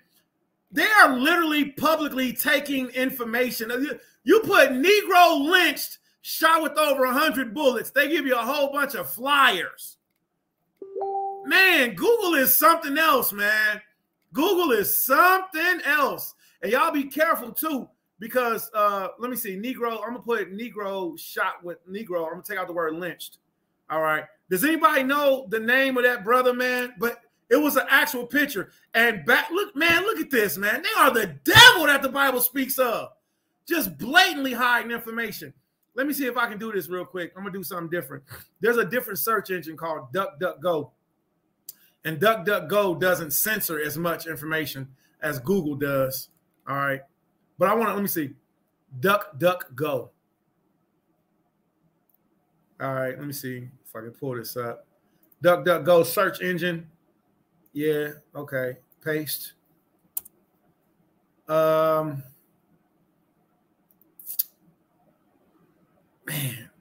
They are literally publicly taking information. You put Negro lynched, shot with over 100 bullets. They give you a whole bunch of flyers. Man, Google is something else, man. Google is something else. And y'all be careful, too, because let me see. Negro, I'm going to put Negro shot with Negro. I'm going to take out the word lynched. All right. Does anybody know the name of that brother, man? But it was an actual picture. And look, man, look at this, man. They are the devil that the Bible speaks of. Just blatantly hiding information. Let me see if I can do this real quick. I'm going to do something different. There's a different search engine called DuckDuckGo. And DuckDuckGo doesn't censor as much information as Google does. All right. But I want to, let me see. DuckDuckGo. All right. Let me see if I can pull this up. DuckDuckGo search engine. Yeah. Okay. Paste. Man,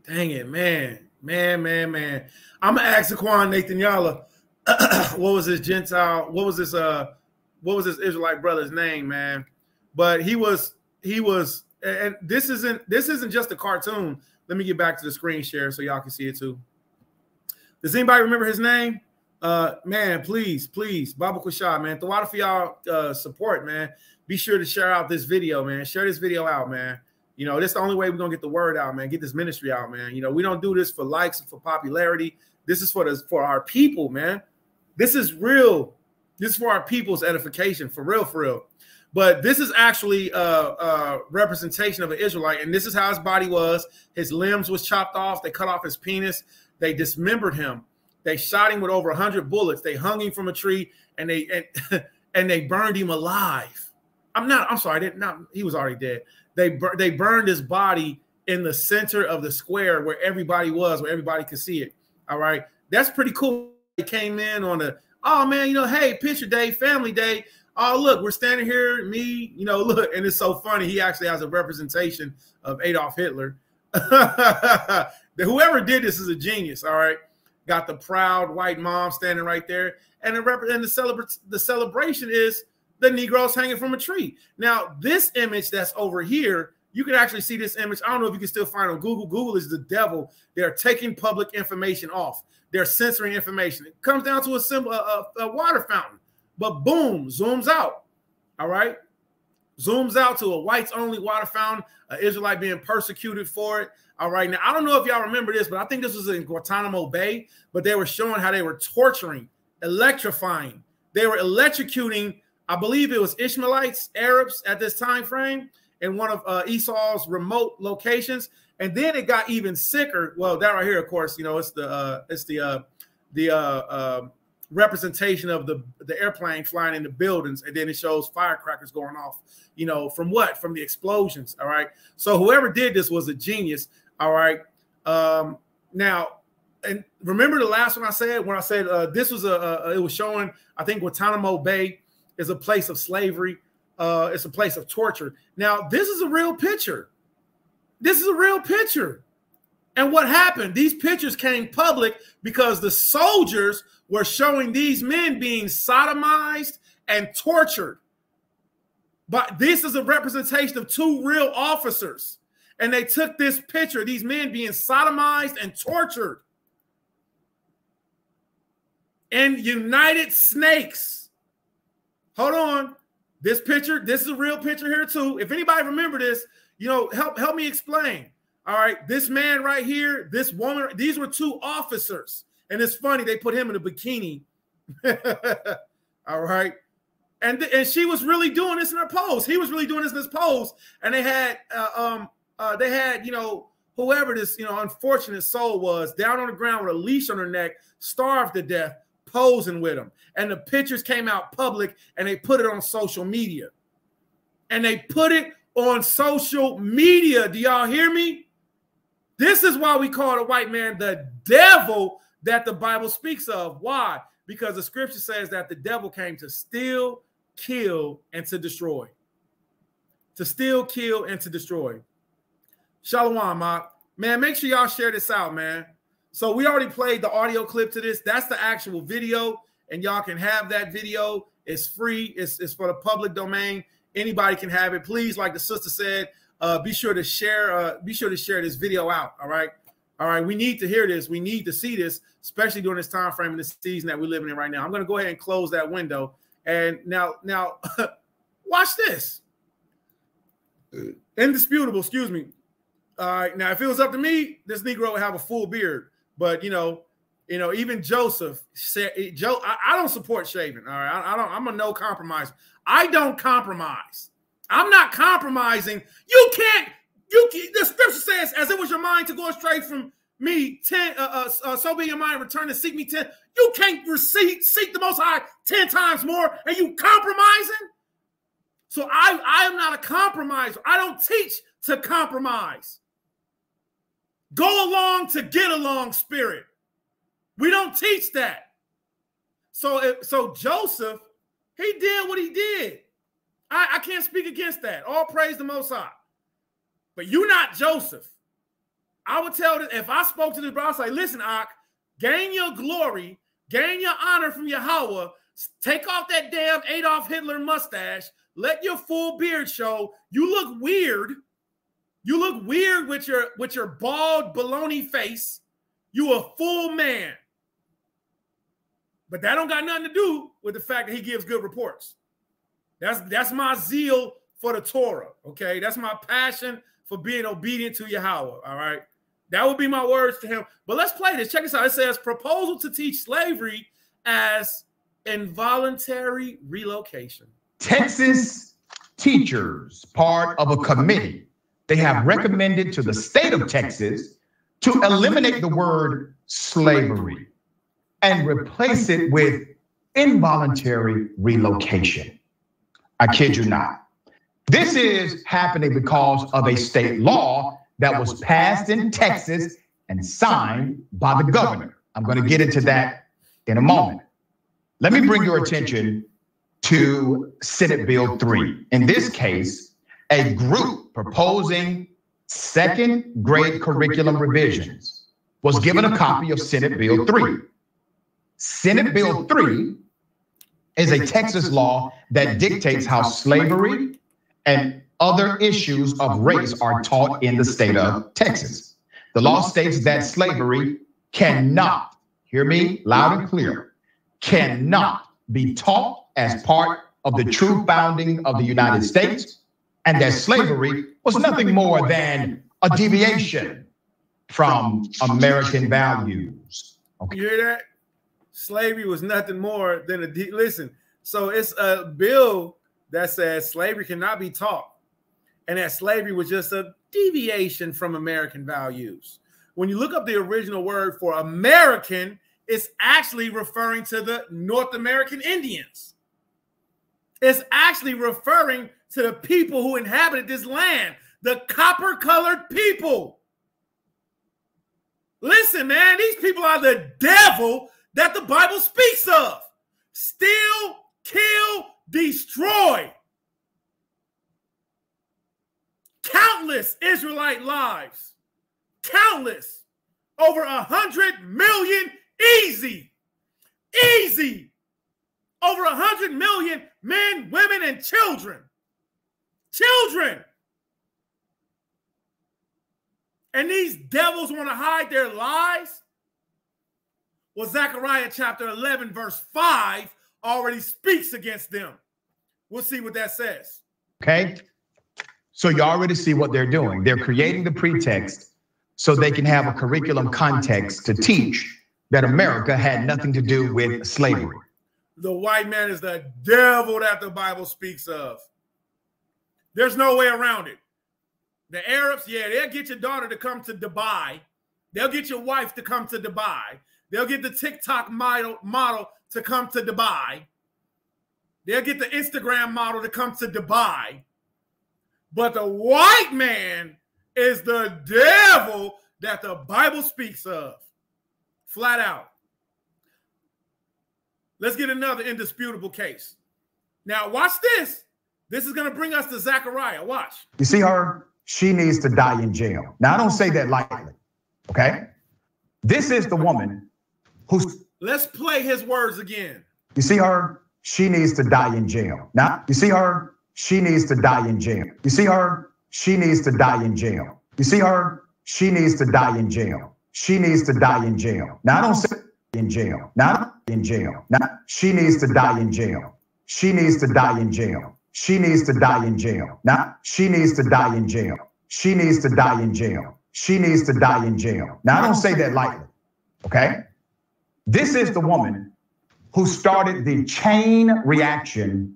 dang it, man. I'm gonna ask Zaquan Nathan Yala, what was this Gentile? What was this Israelite brother's name, man? But he was, and this isn't just a cartoon. Let me get back to the screen share so y'all can see it too. Does anybody remember his name? Man, please, Baba Kushah, man. Thawada for y'all support, man. Be sure to share out this video, man. Share this video out, man. You know, that's the only way we're gonna get the word out, man. Get this ministry out, man. You know, we don't do this for likes and for popularity. This is for our people, man. This is real. This is for our people's edification, for real. But this is actually a representation of an Israelite, and this is how his body was. His limbs was chopped off. They cut off his penis. They dismembered him. They shot him with over 100 bullets. They hung him from a tree, and they burned him alive. I'm sorry. He was already dead. They burned his body in the center of the square where everybody was, where everybody could see it. All right. That's pretty cool. They came in on the, oh man, you know, hey, picture day, family day. Oh, look, we're standing here, me, you know, look, and it's so funny. He actually has a representation of Adolf Hitler. Whoever did this is a genius. All right. Got the proud white mom standing right there. And the celebration is the Negroes hanging from a tree. Now, this image that's over here, you can actually see this image. I don't know if you can still find it on Google. Google is the devil. They're taking public information off. They're censoring information. It comes down to a simple a water fountain, but boom, zooms out. All right. Zooms out to a whites only water fountain, an Israelite being persecuted for it. All right. Now, I don't know if y'all remember this, but I think this was in Guantanamo Bay, but they were showing how they were torturing, electrifying. They were electrocuting, I believe it was Ishmaelites, Arabs at this time frame in one of Esau's remote locations. And then it got even sicker. Well, that right here, of course, you know, it's the representation of the airplane flying into buildings, and then it shows firecrackers going off, you know, from what? From the explosions. All right. So whoever did this was a genius. All right. Now, and remember the last one I said, when I said this was it was showing, I think Guantanamo Bay is a place of slavery. It's a place of torture. Now, this is a real picture. This is a real picture. And what happened? These pictures came public because the soldiers were showing these men being sodomized and tortured. But this is a representation of two real officers. And they took this picture, these men being sodomized and tortured. And United Snakes. Hold on. This picture, this is a real picture here too. If anybody remember this, you know, help me explain. All right, this man right here, this woman, these were two officers. And it's funny, they put him in a bikini. All right. And she was really doing this in her pose. He was really doing this in his pose. And they had, you know, whoever this, you know, unfortunate soul was down on the ground with a leash on her neck, starved to death, posing with him. And the pictures came out public and they put it on social media. And they put it on social media. Do y'all hear me? This is why we call the white man the devil that the Bible speaks of. Why? Because the scripture says that the devil came to steal, kill, and to destroy. To steal, kill, and to destroy. Shalom, man. Make sure y'all share this out, man. So we already played the audio clip to this. That's the actual video, and y'all can have that video. It's free. It's for the public domain. Anybody can have it. Please, like the sister said, be sure to share. Be sure to share this video out. All right. All right. We need to hear this. We need to see this, especially during this time frame in the season that we're living in right now. I'm going to go ahead and close that window. And now, watch this. Indisputable. Excuse me. All right. Now, if it was up to me, this Negro would have a full beard. But even Joseph said, I don't support shaving. All right. I'm a no compromise. I don't compromise. I'm not compromising. You can't. The scripture says, as it was your mind to go astray from me, 10, so be your mind, return to seek me 10. You can't seek the Most High 10 times more, and you compromising? So I am not a compromiser. I don't teach to compromise. Go along to get along spirit. We don't teach that. So Joseph, he did what he did. I can't speak against that. All praise the Most High. But you're not Joseph. I would tell this, if I spoke to this brother, I'd say, listen, Ak, gain your glory, gain your honor from Yahweh, take off that damn Adolf Hitler mustache, let your full beard show. You look weird. You look weird with your bald baloney face. You a full man. But that don't got nothing to do with the fact that he gives good reports. That's my zeal for the Torah, okay? That's my passion for being obedient to Yahweh, all right? That would be my words to him. But let's play this. Check this out. It says, proposal to teach slavery as involuntary relocation. Texas teachers, part of a committee, they have recommended to the state of Texas to eliminate the word slavery and replace it with involuntary relocation. I kid you not. This is happening because of a state law that was passed in Texas and signed by the governor. I'm going to get into that in a moment. Let me bring your attention to Senate Bill 3. In this case, a group proposing second grade curriculum revisions was given a copy of Senate Bill 3. Senate Bill 3 is a Texas law that dictates how slavery and other issues of race are taught in the state of Texas. The law states that slavery cannot, hear me loud and clear, cannot be taught as part of the true founding of the United States, and that slavery was nothing more than a deviation from American values. Okay. You hear that? Slavery was nothing more than listen. So it's a bill that says slavery cannot be taught, and that slavery was just a deviation from American values. When you look up the original word for American, it's actually referring to the North American Indians. It's actually referring to the people who inhabited this land, the copper-colored people. Listen, man, these people are the devil that the Bible speaks of. Steal, kill, destroy. Countless Israelite lives. Countless. Over 100 million. Easy. Easy. Over 100 million men, women, and children. Children. And these devils want to hide their lies? Well, Zechariah chapter 11, verse 5 already speaks against them. We'll see what that says. Okay. So you already see what they're doing. They're creating the pretext so they can have a curriculum context to teach that America had nothing to do with slavery. The white man is the devil that the Bible speaks of. There's no way around it. The Arabs, yeah, they'll get your daughter to come to Dubai. They'll get your wife to come to Dubai. They'll get the TikTok model to come to Dubai. They'll get the Instagram model to come to Dubai. But the white man is the devil that the Bible speaks of. Flat out. Let's get another indisputable case. Now, watch this. This is going to bring us to Zechariah. Watch. You see her? She needs to die in jail. Now, I don't say that lightly, okay? This is the woman who's... Let's play his words again. You see her? She needs to die in jail. Now, you see her? She needs to die in jail. You see her? She needs to die in jail. You see her? She needs to die in jail. She needs to die in jail. Now, I don't say in jail. Not in jail. Now, she needs to die in jail. She needs to die in jail. She needs to die in jail. Now, she needs to die in jail. She needs to die in jail. She needs to die in jail. Now, I don't say that lightly, okay? This is the woman who started the chain reaction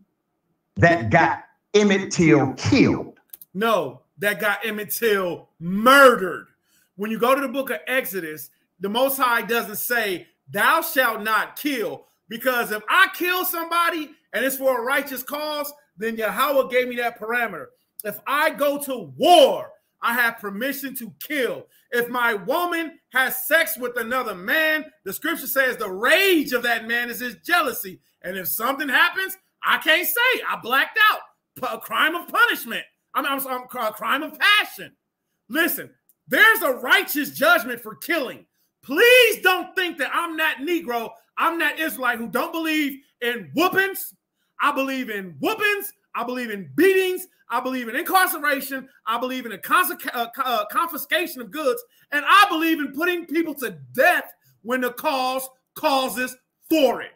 that got Emmett Till killed. No, that got Emmett Till murdered. When you go to the book of Exodus, the Most High doesn't say, thou shalt not kill. Because if I kill somebody and it's for a righteous cause, then Yahweh gave me that parameter. If I go to war, I have permission to kill. If my woman has sex with another man, the scripture says the rage of that man is his jealousy. And if something happens, I can't say. I blacked out. A crime of punishment. I'm a crime of passion. Listen, there's a righteous judgment for killing. Please don't think that I'm that Negro, I'm that Israelite who don't believe in whoopings. I believe in whoopings. I believe in beatings. I believe in incarceration. I believe in a confiscation of goods. And I believe in putting people to death when the cause causes for it.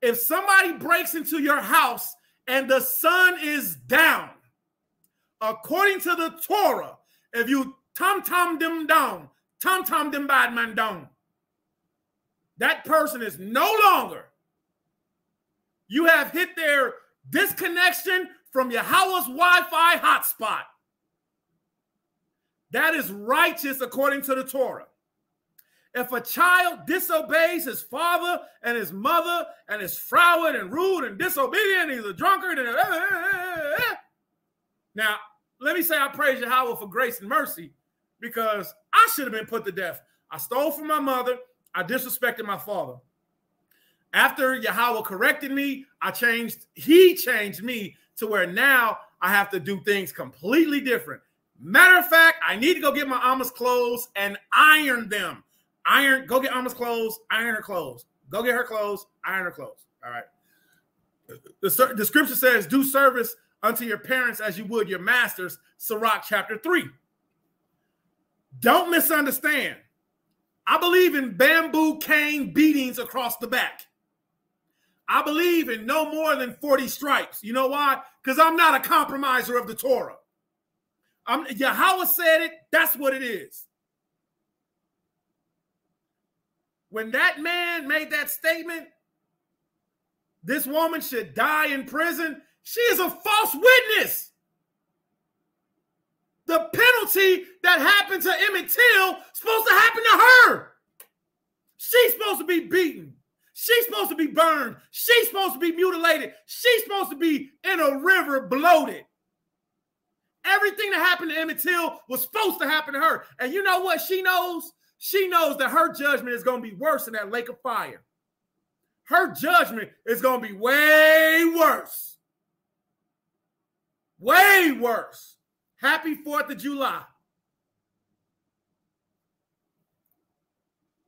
If somebody breaks into your house and the sun is down, according to the Torah, if you tom-tom them down, tom-tom them bad man down, that person is no longer. You have hit their disconnection from Yahweh's Wi-Fi hotspot. That is righteous according to the Torah. If a child disobeys his father and his mother and is froward and rude and disobedient, he's a drunkard. And now, let me say I praise Yahweh for grace and mercy because I should have been put to death. I stole from my mother. I disrespected my father. After Yahweh corrected me, he changed me to where now I have to do things completely different. Matter of fact, I need to go get my mama's clothes and iron them. Go get Alma's clothes, iron her clothes. Go get her clothes, iron her clothes. All right. The scripture says, do service unto your parents as you would your masters, Sirach chapter 3. Don't misunderstand. I believe in bamboo cane beatings across the back. I believe in no more than 40 stripes. You know why? Because I'm not a compromiser of the Torah. Yahweh said it, that's what it is. When that man made that statement, this woman should die in prison, she is a false witness. The penalty that happened to Emmett Till is supposed to happen to her. She's supposed to be beaten. She's supposed to be burned. She's supposed to be mutilated. She's supposed to be in a river bloated. Everything that happened to Emmett Till was supposed to happen to her. And you know what she knows? She knows that her judgment is going to be worse than that lake of fire. Her judgment is going to be way worse. Way worse. Happy 4th of July.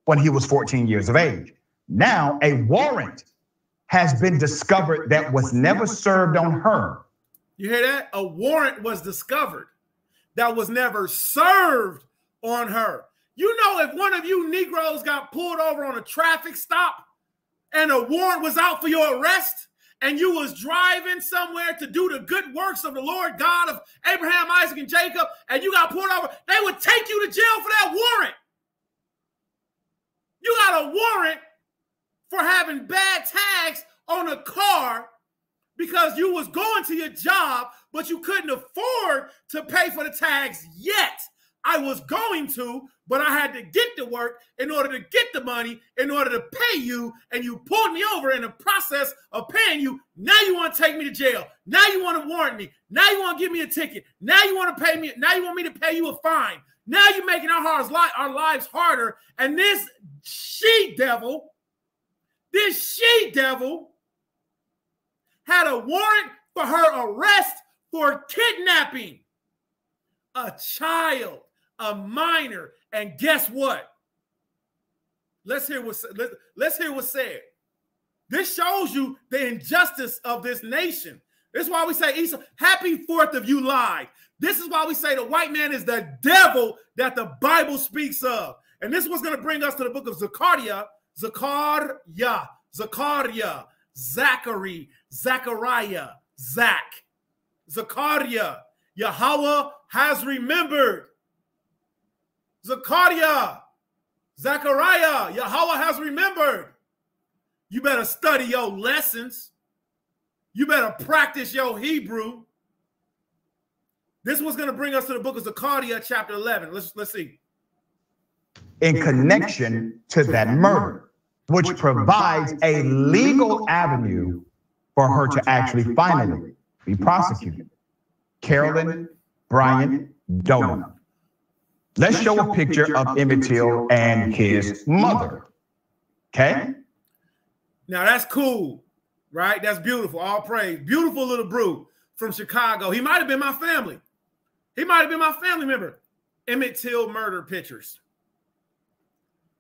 When he was 14 years of age. Now a warrant has been discovered that was never served on her. You hear that? A warrant was discovered that was never served on her. You know, if one of you Negroes got pulled over on a traffic stop and a warrant was out for your arrest and you was driving somewhere to do the good works of the Lord God of Abraham, Isaac, and Jacob, and you got pulled over, they would take you to jail for that warrant. You got a warrant for having bad tags on a car because you was going to your job, but you couldn't afford to pay for the tags yet. I was going to, but I had to get to work in order to get the money, in order to pay you, and you pulled me over in the process of paying you. Now you want to take me to jail. Now you want to warrant me. Now you want to give me a ticket. Now you want to pay me. Now you want me to pay you a fine. Now you're making our lives harder. And this she-devil had a warrant for her arrest for kidnapping a child, a minor. And guess what? Let's hear what's said. This shows you the injustice of this nation. This is why we say, Esau, happy 4th of July. This is why we say the white man is the devil that the Bible speaks of. And this was going to bring us to the book of Zechariah, Zachary, Zechariah, Zach, Zechariah. Yahweh has remembered. Zechariah, Zechariah, Yahweh has remembered. You better study your lessons. You better practice your Hebrew. This was going to bring us to the book of Zechariah, chapter 11. Let's see. In connection to that murder, which provides a legal avenue for her to actually finally be prosecuted. Carolyn Bryant Donut. Let's show a picture of Emmett Till and his mother. Okay? Now that's cool, right? That's beautiful. All praise. Beautiful little brew from Chicago. He might have been my family. He might have been my family member. Emmett Till murder pictures.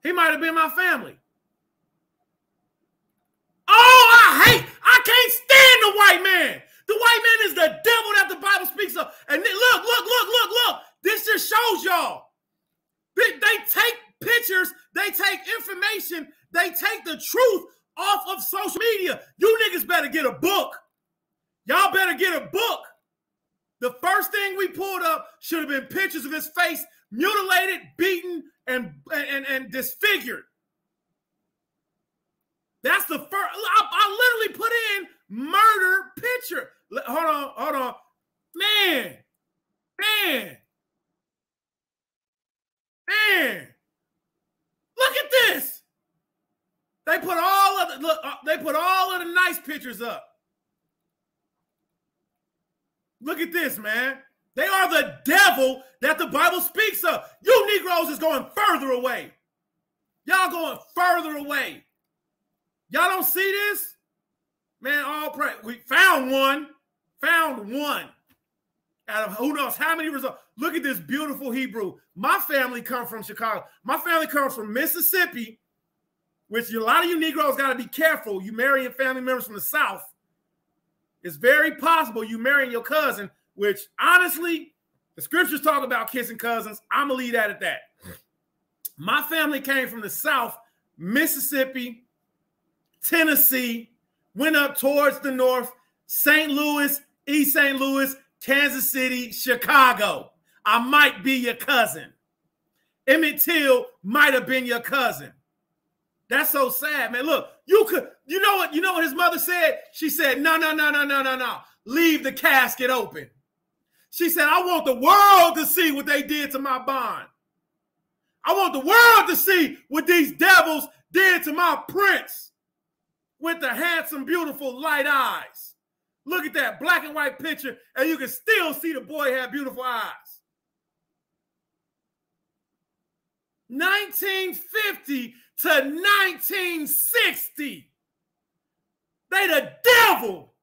He might have been my family. Oh, I can't stand the white man. The white man is the devil that the Bible speaks of. And look. This just shows y'all. They take pictures, they take information, they take the truth off of social media. You niggas better get a book. Y'all better get a book. The first thing we pulled up should have been pictures of his face, mutilated, beaten, and disfigured. That's the first. I literally put in murder picture. Hold on. Man. Look at this. They put all of the nice pictures up. Look at this, man. They are the devil that the Bible speaks of. You Negroes is going further away. Y'all going further away. Y'all don't see this? Man, all praise. We found one. Out of who knows how many results. Look at this beautiful Hebrew. My family comes from Chicago. My family comes from Mississippi, which a lot of you Negroes got to be careful. You marrying family members from the South. It's very possible you marrying your cousin, which honestly, the scriptures talk about kissing cousins. I'm going to leave that at that. My family came from the South, Mississippi, Tennessee, went up towards the north, St. Louis, East St. Louis, Kansas City, Chicago. I might be your cousin. Emmett Till might have been your cousin. That's so sad, man. Look, you know what his mother said? She said, no. Leave the casket open. She said, I want the world to see what they did to my bond. I want the world to see what these devils did to my prince with the handsome, beautiful, light eyes. Look at that black and white picture, and you can still see the boy had beautiful eyes. 1950 to 1960. They the devil.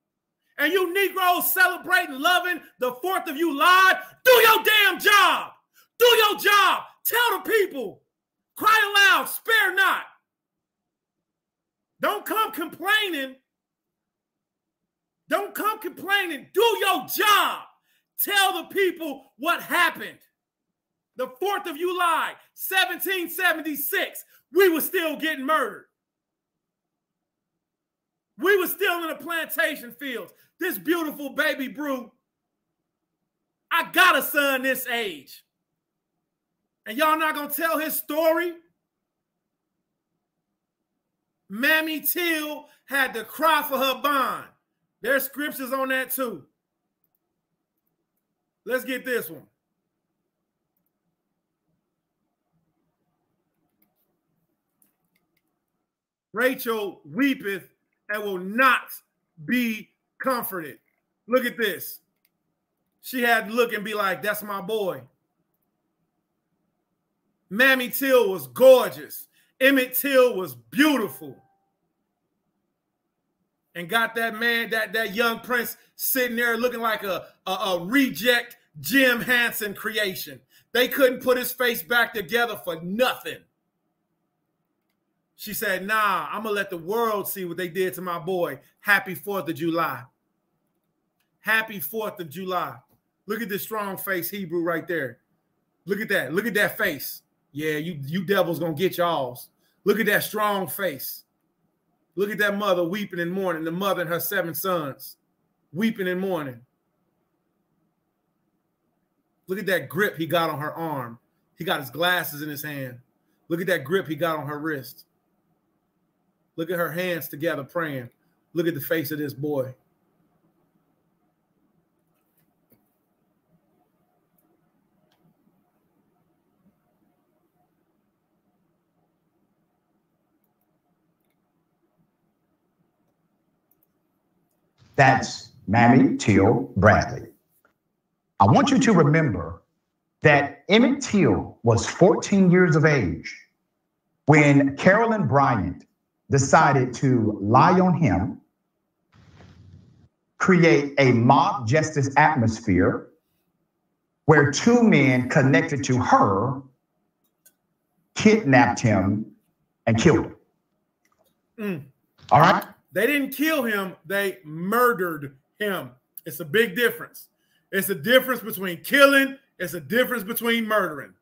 And you Negroes celebrating, loving the 4th of July. Do your damn job. Do your job. Tell the people. Cry aloud. Spare not. Don't come complaining. Don't come complaining. Do your job. Tell the people what happened. The 4th of July, 1776, we were still getting murdered. We were still in the plantation fields. This beautiful baby brew. I got a son this age. And y'all not going to tell his story? Mammy Till had to cry for her bond. There's scriptures on that too. Let's get this one. Rachel weepeth and will not be comforted. Look at this. She had to look and be like, that's my boy. Mammy Till was gorgeous. Emmett Till was beautiful. And got that man, that young prince sitting there looking like a reject Jim Henson creation. They couldn't put his face back together for nothing. She said, nah, I'm going to let the world see what they did to my boy. Happy 4th of July. Happy 4th of July. Look at this strong face Hebrew right there. Look at that. Look at that face. Yeah, you devils going to get y'alls. Look at that strong face. Look at that mother weeping and mourning, the mother and her 7 sons weeping and mourning. Look at that grip he got on her arm. He got his glasses in his hand. Look at that grip he got on her wrist. Look at her hands together praying. Look at the face of this boy. That's Mammy Till Bradley. I want you to remember that Emmett Till was 14 years of age when Carolyn Bryant decided to lie on him, create a mob justice atmosphere where 2 men connected to her kidnapped him and killed him. All right? They didn't kill him. They murdered him. It's a big difference. It's a difference between killing. It's a difference between murdering.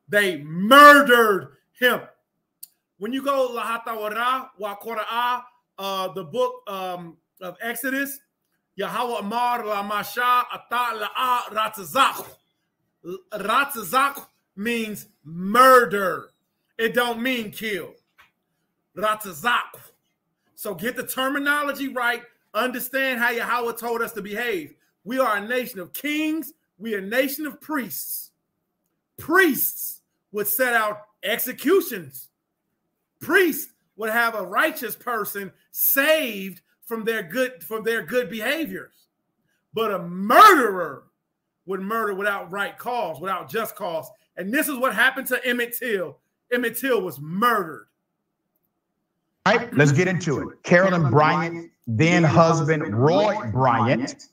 They murdered him. When you go HAFTARAH, the book of Exodus, Yahweh Amar La Masha Ata La Ratzazak. Ratzazak means murder. It don't mean kill. Ratzazak. So get the terminology right. Understand how Yahweh told us to behave. We are a nation of kings. We are a nation of priests. Priests would set out executions. Priests would have a righteous person saved from their good behaviors. But a murderer would murder without right cause, without just cause. And this is what happened to Emmett Till. Emmett Till was murdered. All right, let's get into it. Carolyn Bryant, then husband Roy Bryant,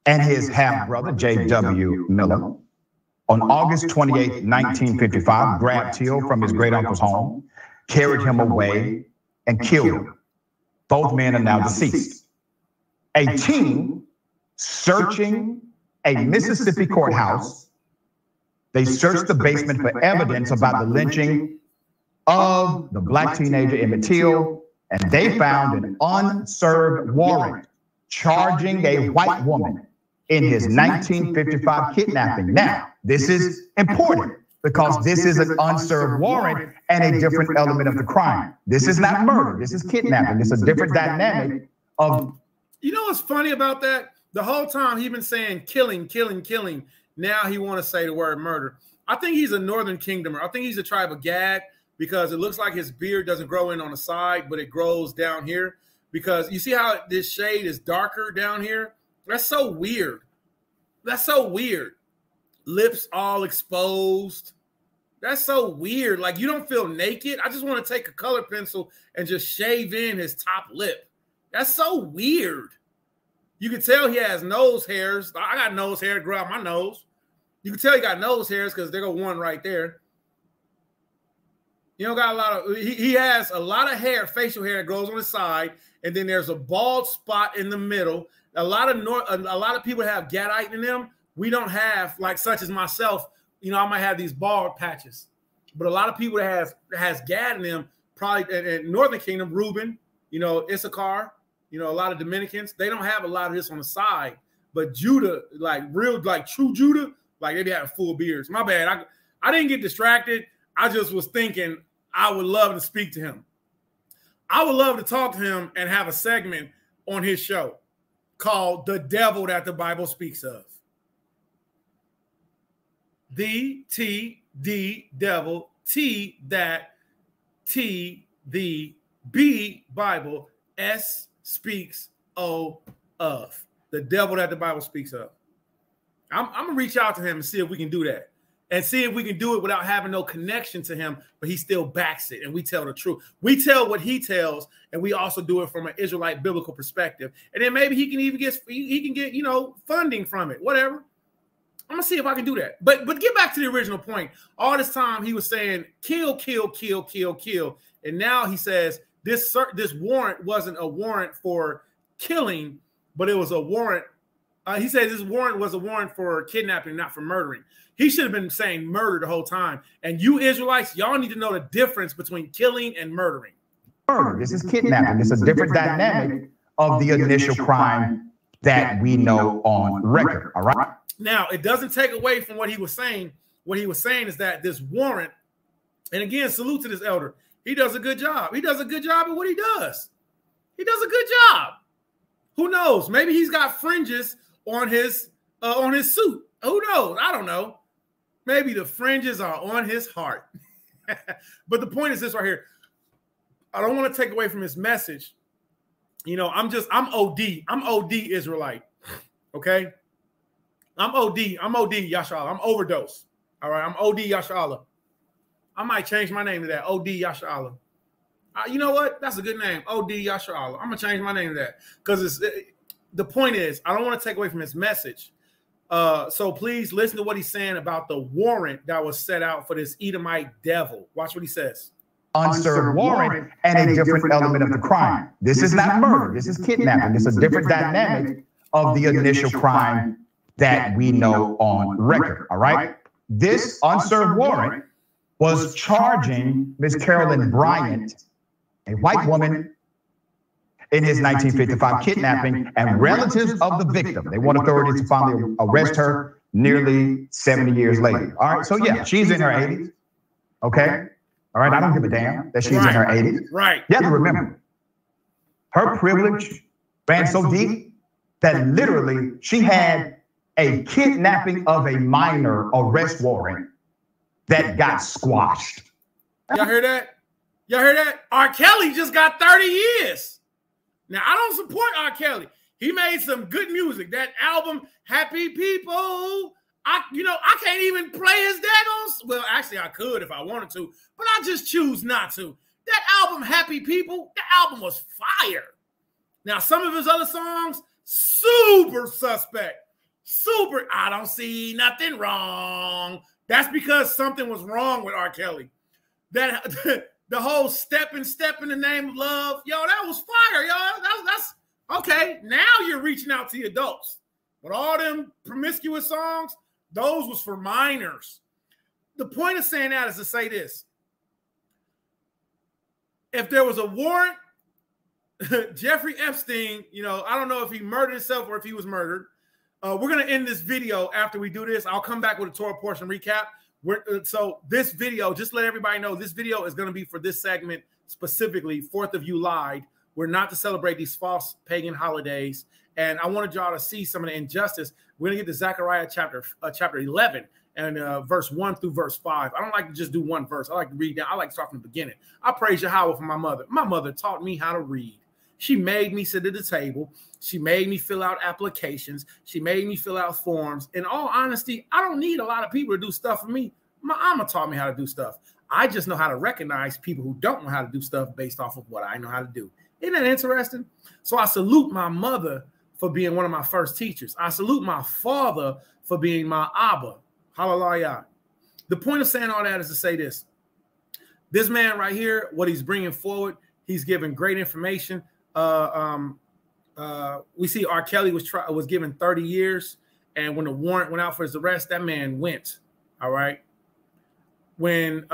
and his half-brother, J.W. Miller, on August 28, 1955, grabbed Till from his great-uncle's home, carried him away, and killed him. Both men are now deceased. A team searching a Mississippi courthouse, they searched the basement for evidence about the lynching of the black teenager Emmett Till, and they found an unserved warrant charging a white woman in his 1955 kidnapping. Now, this is important because this is an unserved warrant and a different element of the crime. This is not murder. This is kidnapping. It's a different dynamic of... You know what's funny about that? The whole time he's been saying killing, killing, killing. Now he want to say the word murder. I think he's a Northern Kingdomer. I think he's a tribe of Gad, because it looks like his beard doesn't grow in on the side, but it grows down here. Because you see how this shade is darker down here? That's so weird. That's so weird. Lips all exposed. That's so weird. Like, you don't feel naked. I just want to take a color pencil and just shave in his top lip. That's so weird. You can tell he has nose hairs. I got nose hair to grow out my nose. You can tell he got nose hairs because there go one right there. You know, got a lot of, he has a lot of hair, facial hair that grows on the side, and then there's a bald spot in the middle. A lot of people have Gadite in them. We don't have, like such as myself, you know, I might have these bald patches. But a lot of people that has Gad in them, probably in Northern Kingdom, Reuben, you know, Issachar, you know, a lot of Dominicans, they don't have a lot of this on the side. But Judah, like true Judah, like they be having full beards. My bad. I didn't get distracted. I just was thinking I would love to speak to him. I would love to talk to him and have a segment on his show called The Devil That the Bible Speaks Of. The devil, T that, T the B, Bible, S, speaks, O, of. The devil that the Bible speaks of. I'm going to reach out to him and see if we can do that. And see if we can do it without having no connection to him, but he still backs it, and we tell the truth. We tell what he tells, and we also do it from an Israelite biblical perspective. And then maybe he can even get you know, funding from it, whatever. I'm gonna see if I can do that. But get back to the original point. All this time he was saying kill, kill, kill, kill, kill, and now he says this warrant wasn't a warrant for killing, but it was a warrant. He said this warrant was a warrant for kidnapping, not for murdering. He should have been saying murder the whole time. And you Israelites, y'all need to know the difference between killing and murdering. Murder. This is kidnapping. It's a different dynamic of the initial crime that we know on record. All right. Now, it doesn't take away from what he was saying. What he was saying is that this warrant, and again, salute to this elder. He does a good job. He does a good job at what he does. He does a good job. Who knows? Maybe he's got fringes on his suit. Who knows? I don't know. Maybe the fringes are on his heart. But the point is this right here. I don't want to take away from his message. You know, I'm OD. I'm OD Israelite. Okay? I'm OD Yashala. I'm overdose. All right? I'm OD Yashala. I might change my name to that. OD Yashala. You know what? That's a good name. OD Yashala. I'm going to change my name to that. Because the point is, I don't want to take away from his message. So please listen to what he's saying about the warrant that was set out for this Edomite devil. Watch what he says. Unserved warrant and a different element of the crime. This is not murder. This is kidnapping. It's a different dynamic of the initial crime that we know on record. All right. This unserved warrant was charging Miss Carolyn Bryant, a white woman, in his 1955 kidnapping, and relatives of the victim. They want authorities to finally arrest her nearly 70 years later. All right, so yeah, she's in her 80s. Okay, all right, I don't give a damn that she's in her 80s. Right. You have to remember, her privilege ran so deep that literally she had a kidnapping of a minor arrest warrant that got squashed. Y'all hear that? Y'all hear that? R. Kelly just got 30 years. Now, I don't support R. Kelly. He made some good music. That album, Happy People, I can't even play his daggone. Well, actually, I could if I wanted to, but I just choose not to. That album, Happy People, that album was fire. Now, some of his other songs, super suspect. Super, I don't see nothing wrong. That's because something was wrong with R. Kelly. That the whole step in the name of love, yo, that was fire, y'all. That's okay. Now you're reaching out to the adults. But all them promiscuous songs, those was for minors. The point of saying that is to say this. If there was a warrant, Jeffrey Epstein, you know, I don't know if he murdered himself or if he was murdered. We're going to end this video after we do this. I'll come back with a Torah portion recap. So this video, just let everybody know, this video is going to be for this segment specifically. 4th of July. We're not to celebrate these false pagan holidays. And I wanted y'all to see some of the injustice. We're going to get to Zechariah chapter 11 and verse 1 through verse 5. I don't like to just do one verse. I like to read down. I like to start from the beginning. I praise Yahweh for my mother. My mother taught me how to read. She made me sit at the table. She made me fill out applications. She made me fill out forms. In all honesty, I don't need a lot of people to do stuff for me. My mama taught me how to do stuff. I just know how to recognize people who don't know how to do stuff based off of what I know how to do. Isn't that interesting? So I salute my mother for being one of my first teachers. I salute my father for being my Abba. Hallelujah. The point of saying all that is to say this. This man right here, what he's bringing forward, he's giving great information. We see R. Kelly was given 30 years, and when the warrant went out for his arrest, that man went. All right. When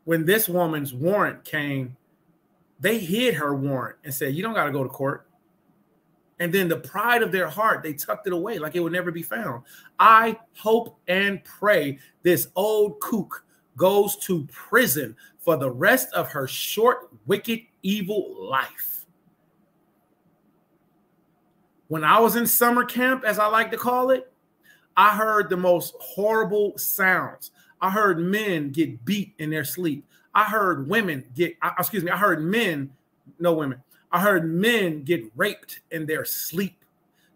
this woman's warrant came, they hid her warrant and said, "You don't got to go to court." And then the pride of their heart, they tucked it away like it would never be found. I hope and pray this old kook goes to prison for the rest of her short, wicked, evil life. When I was in summer camp, as I like to call it, I heard the most horrible sounds. I heard men get beat in their sleep. I heard women get, excuse me, I heard men, no women. I heard men get raped in their sleep.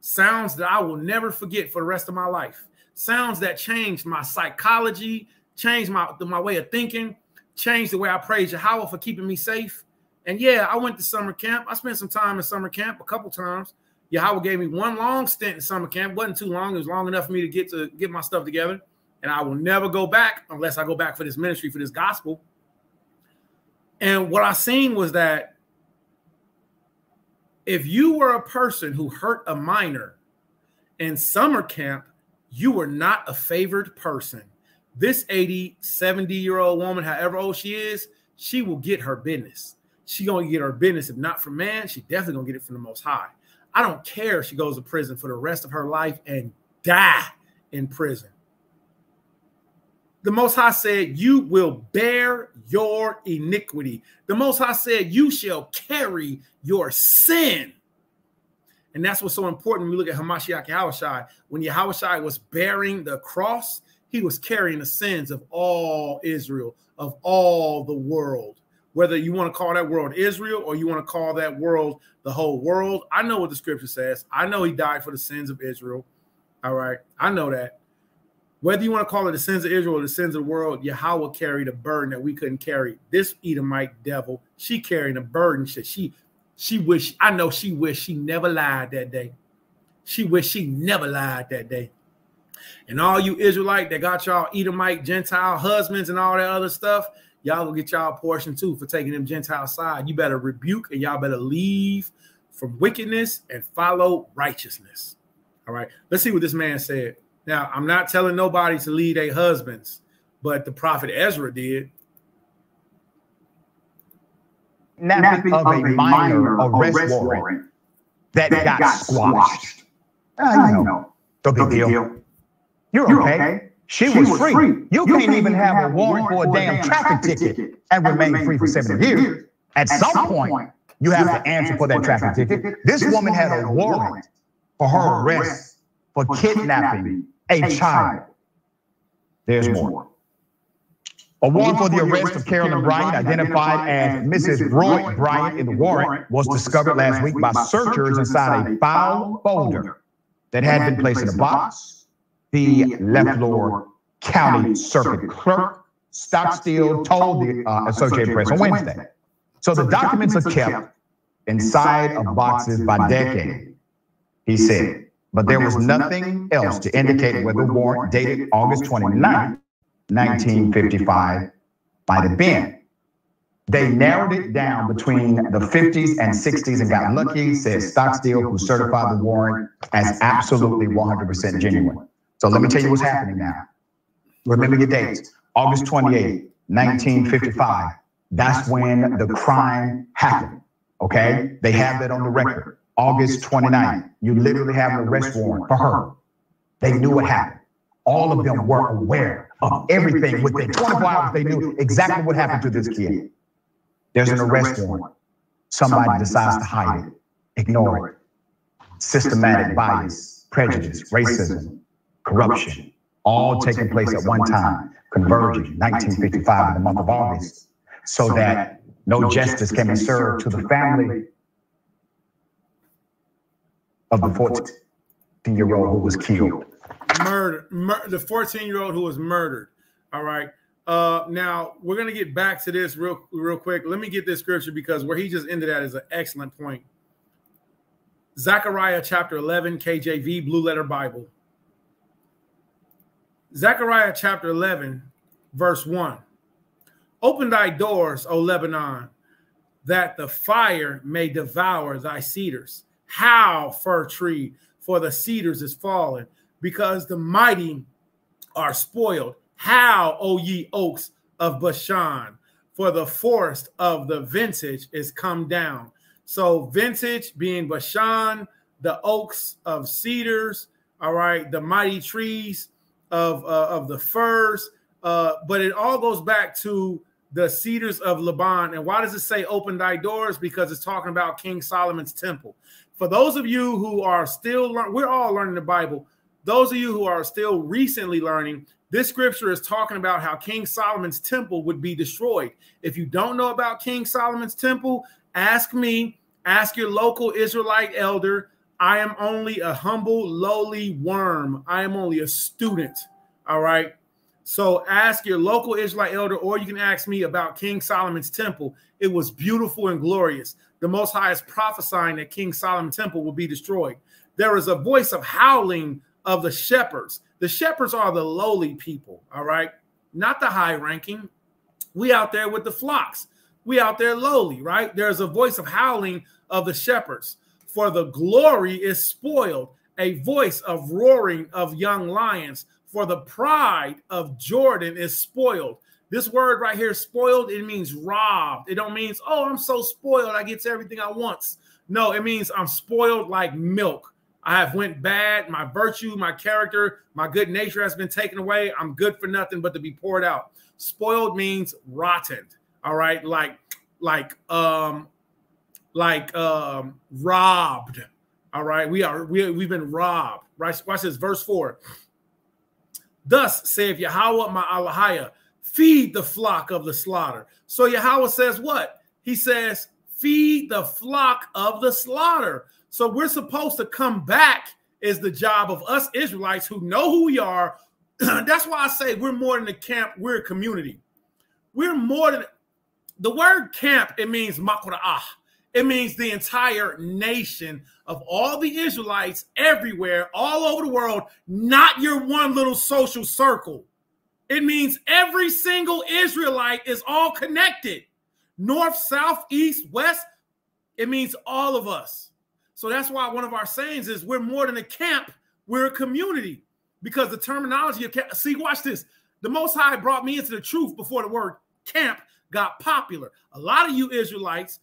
Sounds that I will never forget for the rest of my life. Sounds that changed my psychology, changed my way of thinking, changed the way I praise Yahweh for keeping me safe. And yeah, I went to summer camp. I spent some time in summer camp a couple times. Yahweh gave me one long stint in summer camp. Wasn't too long. It was long enough for me to get my stuff together. And I will never go back unless I go back for this ministry, for this gospel. And what I seen was that if you were a person who hurt a minor in summer camp, you were not a favored person. This 80, 70-year-old woman, however old she is, she will get her business. She gonna get her business. If not from man, she definitely gonna get it from the Most High. I don't care if she goes to prison for the rest of her life and die in prison. The Most High said, you will bear your iniquity. The Most High said, you shall carry your sin. And that's what's so important when we look at Hamashiach Yahushai. When Yahushai was bearing the cross, he was carrying the sins of all Israel, of all the world. Whether you want to call that world Israel or you want to call that world the whole world, I know what the scripture says. I know he died for the sins of Israel. All right, I know that. Whether you want to call it the sins of Israel or the sins of the world, Yahweh carried a burden that we couldn't carry. This Edomite devil, she carrying a burden. She wished, I know she wished she never lied that day. She wished she never lied that day. And all you Israelite that got y'all Edomite, Gentile husbands and all that other stuff, y'all gonna get y'all portion too for taking them Gentile side. You better rebuke and y'all better leave from wickedness and follow righteousness. All right, let's see what this man said. Now, I'm not telling nobody to lead their husbands, but the prophet Ezra did. Nothing of a minor arrest warrant that got squashed. You know, no big deal. You're okay. She was free. You can't even have a warrant for a damn traffic ticket and remain free for 7 years. At some point, you have to answer for that traffic ticket. This woman had a warrant for her arrest for kidnapping a child. There's more. A warrant for the arrest of Carolyn Bryant, identified as Mrs. Roy Bryant in the warrant, was discovered last week by searchers inside a file folder that had been placed in a box. The Leflore County Circuit Clerk Stockstill told the Associated Press on Wednesday. So the documents are kept inside of boxes by decade, he said. But there was nothing else to indicate whether the warrant dated August 29, 1955 might have been. They narrowed it down between the 50s and 60s and got lucky, said Stockstill, who certified the warrant as absolutely 100% genuine. So let me tell you what's happening now. Remember your dates. August 28, 1955. That's when the crime happened, okay? They have that on the record. August 29th, you literally have an arrest warrant for her. They knew what happened. All of them were aware of everything. Within 24 hours, they knew exactly what happened to this kid. There's an arrest warrant. Somebody decides to hide it, ignore it. Systematic bias, prejudice, racism, corruption, all taking place at one time, converging 1955 in the month of August, so that no justice can be served to the family of the 14-year-old who was killed. The 14-year-old who was murdered. All right. Now, we're going to get back to this real quick. Let me get this scripture because where he just ended at is an excellent point. Zechariah chapter 11, KJV, Blue Letter Bible. Zechariah chapter 11, verse 1. Open thy doors, O Lebanon, that the fire may devour thy cedars. Howl, fir tree, for the cedars is fallen, because the mighty are spoiled. Howl, O ye oaks of Bashan, for the forest of the vintage is come down. So vintage being Bashan, the oaks of cedars, all right, the mighty trees of the firs, but it all goes back to the cedars of Lebanon. And why does it say open thy doors? Because it's talking about King Solomon's temple. For those of you who are still learning, we're all learning the Bible. Those of you who are still recently learning, This scripture is talking about how King Solomon's temple would be destroyed. If you don't know about King Solomon's temple, ask me, ask your local Israelite elder. I am only a humble, lowly worm. I am only a student. All right. So ask your local Israelite elder, or you can ask me about King Solomon's temple. It was beautiful and glorious. The Most High is prophesying that King Solomon's temple will be destroyed. There is a voice of howling of the shepherds. The shepherds are the lowly people, all right? Not the high ranking. We out there with the flocks. We out there lowly, right? There's a voice of howling of the shepherds. For the glory is spoiled, a voice of roaring of young lions. For the pride of Jordan is spoiled. This word right here, spoiled, it means robbed. It don't mean, oh, I'm so spoiled, I get everything I want. No, it means I'm spoiled like milk. I have went bad. My virtue, my character, my good nature has been taken away. I'm good for nothing but to be poured out. Spoiled means rotten. All right, like robbed. All right, we've been robbed. Right. Watch this, verse 4. Thus saith Yahweh my Elohim, feed the flock of the slaughter. So Yahweh says what? He says, feed the flock of the slaughter. So we're supposed to come back is the job of us Israelites who know who we are. That's why I say we're more than a camp. We're a community. We're more than the word camp. It means makra'ah. It means the entire nation of all the Israelites everywhere, all over the world, not your one little social circle. It means every single Israelite is all connected. North, south, east, west. It means all of us. So that's why one of our sayings is we're more than a camp, we're a community. Because the terminology of camp, see, watch this. The Most High brought me into the truth before the word camp got popular. A lot of you Israelites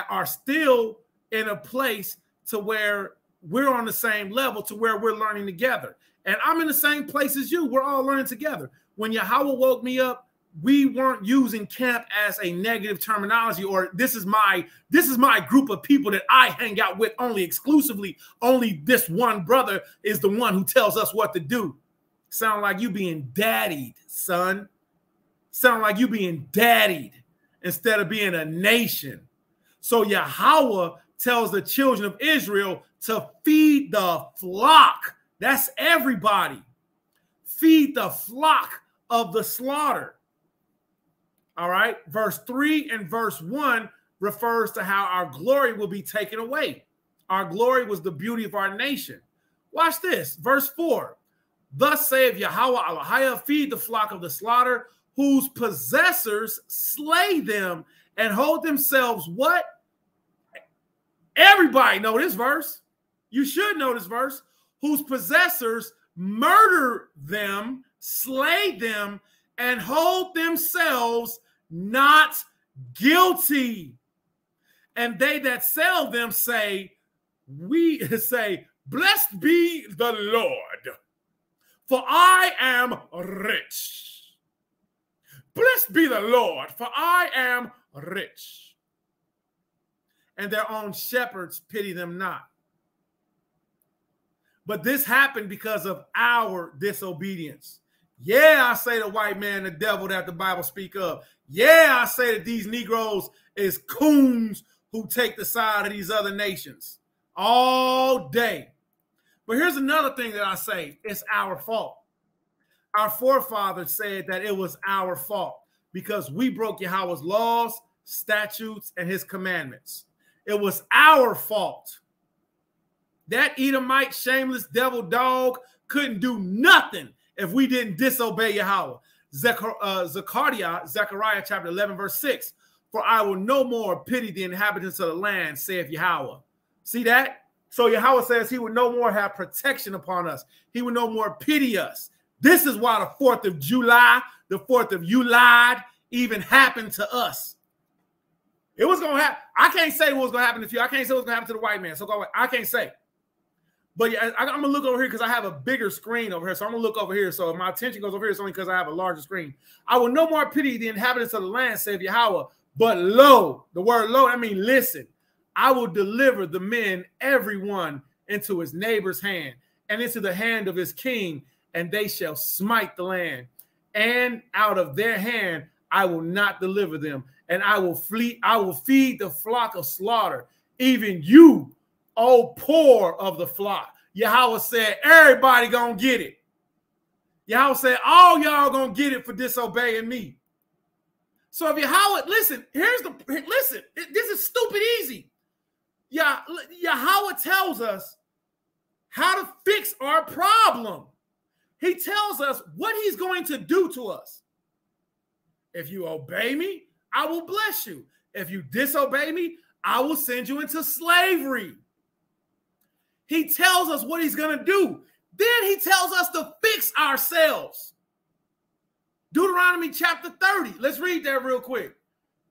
are still in a place to where we're on the same level, to where we're learning together. And I'm in the same place as you. We're all learning together. When Yahweh woke me up, we weren't using camp as a negative terminology, or this is my group of people that I hang out with only exclusively. Only this one brother is the one who tells us what to do. Sound like you being daddied, son. Sound like you being daddied instead of being a nation. So Yahweh tells the children of Israel to feed the flock. That's everybody. Feed the flock of the slaughter. All right. Verse 3 and verse 1 refers to how our glory will be taken away. Our glory was the beauty of our nation. Watch this. Verse 4. Thus saith Yahweh Elohim, feed the flock of the slaughter, whose possessors slay them and hold themselves what? Everybody know this verse. You should know this verse. Whose possessors murder them, slay them, and hold themselves not guilty. And they that sell them say, blessed be the Lord, for I am rich. Blessed be the Lord, for I am rich. And their own shepherds pity them not. But this happened because of our disobedience. Yeah, I say the white man, the devil that the Bible speak of. Yeah, I say that these Negroes is coons who take the side of these other nations all day. But here's another thing that I say. It's our fault. Our forefathers said that it was our fault because we broke Yahweh's laws, statutes, and his commandments. It was our fault. That Edomite, shameless devil dog couldn't do nothing if we didn't disobey Yahweh. Zechariah chapter 11, verse 6. For I will no more pity the inhabitants of the land, saith Yahweh. See that? So Yahweh says he would no more have protection upon us. He would no more pity us. This is why the 4th of July, the 4th of Yulad even happened to us. It was going to happen. I can't say what was going to happen to you. I can't say what's going to happen to the white man. So go away. I can't say. But yeah, I'm going to look over here because I have a bigger screen over here. So I'm going to look over here. So if my attention goes over here, it's only because I have a larger screen. I will no more pity the inhabitants of the land, saith Yahweh. But lo, the word lo, I mean listen. I will deliver the men, everyone, into his neighbor's hand and into the hand of his king and they shall smite the land. And out of their hand I will not deliver them. And I will feed the flock of slaughter, even you, O poor of the flock. Yahweh said, everybody gonna get it. Yahweh said, all y'all gonna get it for disobeying me. So if Yahweh, listen, this is stupid easy. Yahweh tells us how to fix our problem. He tells us what he's going to do to us. If you obey me, I will bless you. If you disobey me, I will send you into slavery. He tells us what he's going to do. Then he tells us to fix ourselves. Deuteronomy chapter 30. Let's read that real quick.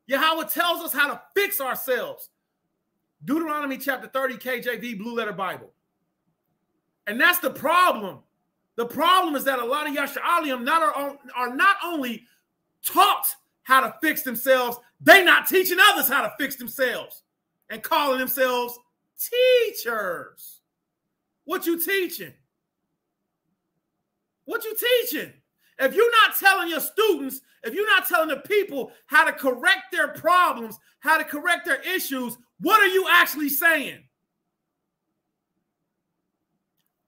Yahweh tells us how to fix ourselves. Deuteronomy chapter 30, KJV, Blue Letter Bible. And that's the problem. The problem is that a lot of Yasha'alim are not only taught how to fix themselves, they're not teaching others how to fix themselves and calling themselves teachers. What you teaching? What you teaching? If you're not telling your students, if you're not telling the people how to correct their problems, how to correct their issues, what are you actually saying?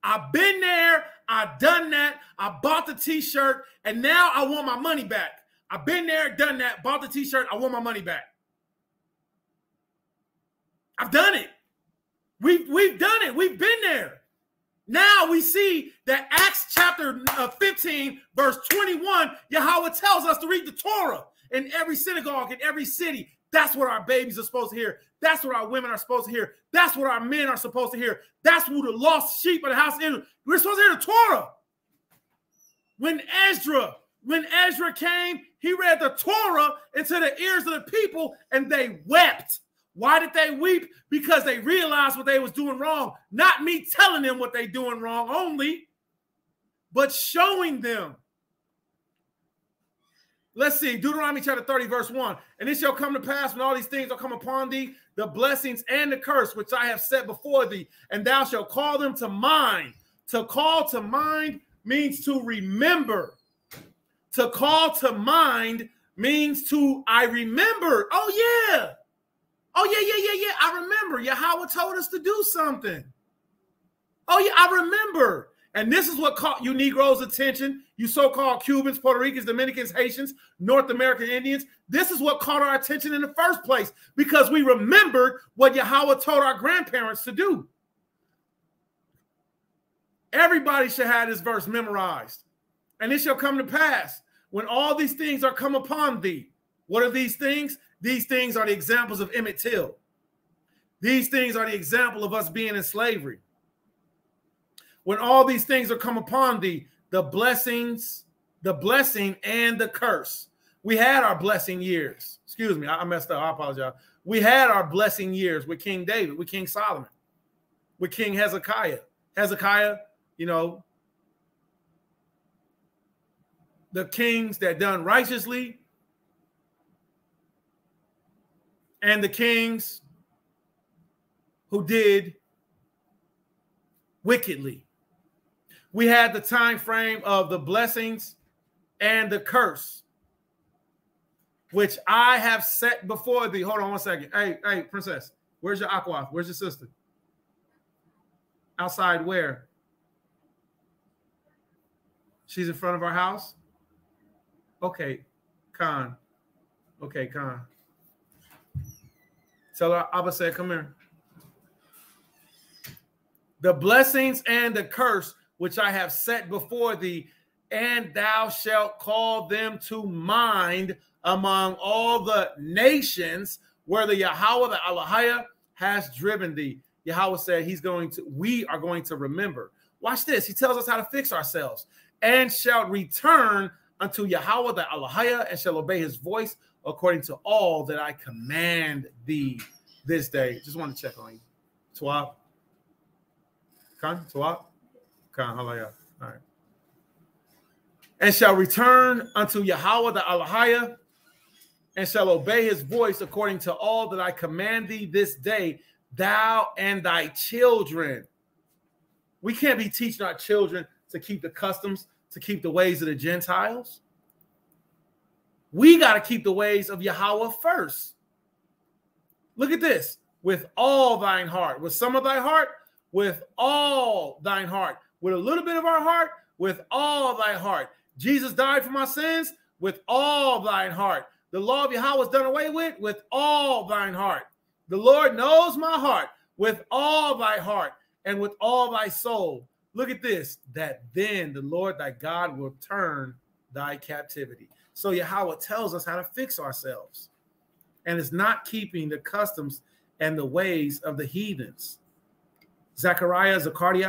I've been there, I've done that, I bought the t-shirt, and now I want my money back. I've been there, done that, bought the t-shirt, I want my money back. I've done it. We've done it. We've been there. Now we see that Acts chapter 15, verse 21, Yahweh tells us to read the Torah in every synagogue, in every city. That's what our babies are supposed to hear. That's what our women are supposed to hear. That's what our men are supposed to hear. That's who the lost sheep of the house is. We're supposed to hear the Torah. When Ezra came, he read the Torah into the ears of the people, and they wept. Why did they weep? Because they realized what they was doing wrong. Not me telling them what they doing wrong only, but showing them. Let's see, Deuteronomy chapter 30, verse 1. And it shall come to pass when all these things will come upon thee, the blessings and the curse which I have set before thee, and thou shalt call them to mind. To call to mind means to remember. To call to mind means to, I remember. Oh, yeah. Oh, yeah. I remember. Yahweh told us to do something. Oh, yeah, I remember. And this is what caught you Negroes' attention, you so-called Cubans, Puerto Ricans, Dominicans, Haitians, North American Indians. This is what caught our attention in the first place, because we remembered what Yahweh told our grandparents to do. Everybody should have this verse memorized. And it shall come to pass when all these things are come upon thee. What are these things? These things are the examples of Emmett Till. These things are the example of us being in slavery. When all these things are come upon thee, the blessing and the curse. We had our blessing years. Excuse me, I messed up. I apologize. We had our blessing years with King David, with King Solomon, with King Hezekiah. Hezekiah, you know, the kings that done righteously and the kings who did wickedly. We had the time frame of the blessings and the curse, which I have set before thee. Hold on 1 second. Hey, princess, where's your aqua? Where's your sister? Outside where? She's in front of our house? Okay, Khan. Okay, Khan. Tell her Abba said, come here. The blessings and the curse which I have set before thee, and thou shalt call them to mind among all the nations where the Yahweh, the Elohim, has driven thee. Yahweh said we are going to remember. Watch this. He tells us how to fix ourselves. And shall return unto Yahweh, the Elohim, and shall obey his voice according to all that I command thee this day. Just want to check on you. Twab. Khan? Twab? Khan, halaya. All right. And shall return unto Yahweh, the Elohim, and shall obey his voice according to all that I command thee this day, thou and thy children. We can't be teaching our children to keep the customs, to keep the ways of the Gentiles. We got to keep the ways of Yahweh first. Look at this. With all thine heart, with some of thy heart, with all thine heart, with a little bit of our heart, with all thy heart. Jesus died for my sins with all thine heart. The law of Yahweh is done away with all thine heart. The Lord knows my heart with all thy heart and with all thy soul. Look at this, that then the Lord thy God will turn thy captivity. So Yahweh tells us how to fix ourselves. And it's not keeping the customs and the ways of the heathens. Zechariah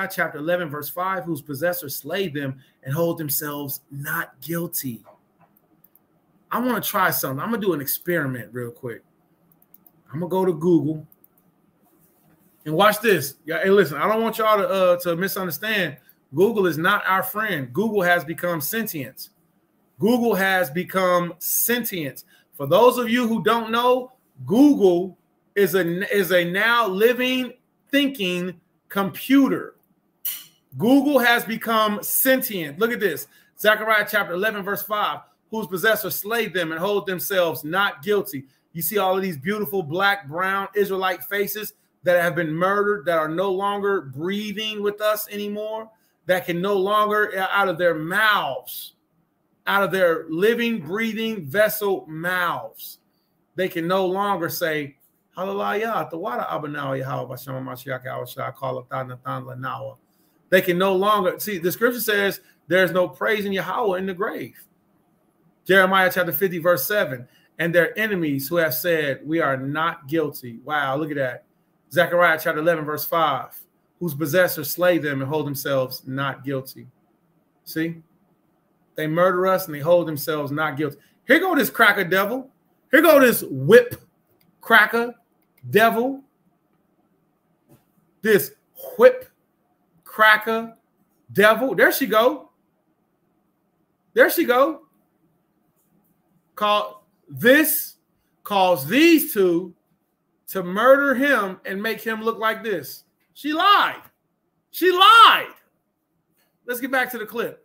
chapter 11, verse 5, whose possessors slay them and hold themselves not guilty. I want to try something. I'm going to do an experiment real quick. I'm going to go to Google and watch this. Yeah, hey, listen, I don't want y'all to misunderstand. Google is not our friend. Google has become sentient. Google has become sentient. For those of you who don't know, Google is a now living, thinking computer. Google has become sentient. Look at this. Zechariah chapter 11, verse 5, whose possessors slay them and hold themselves not guilty. You see all of these beautiful black, brown Israelite faces that have been murdered, that are no longer breathing with us anymore, that can no longer, out of their mouths, out of their living, breathing vessel mouths, they can no longer say, Hallelujah. They can no longer see. The scripture says there's no praise in Yahweh in the grave. Jeremiah chapter 50, verse 7. And their enemies who have said, we are not guilty. Wow, look at that. Zechariah chapter 11, verse 5. Whose possessors slay them and hold themselves not guilty. See? They murder us and they hold themselves not guilty. Here go this cracker devil. Here go this whip cracker devil. This whip cracker devil. There she go. There she go. Calls these two to murder him and make him look like this. She lied. She lied. Let's get back to the clip.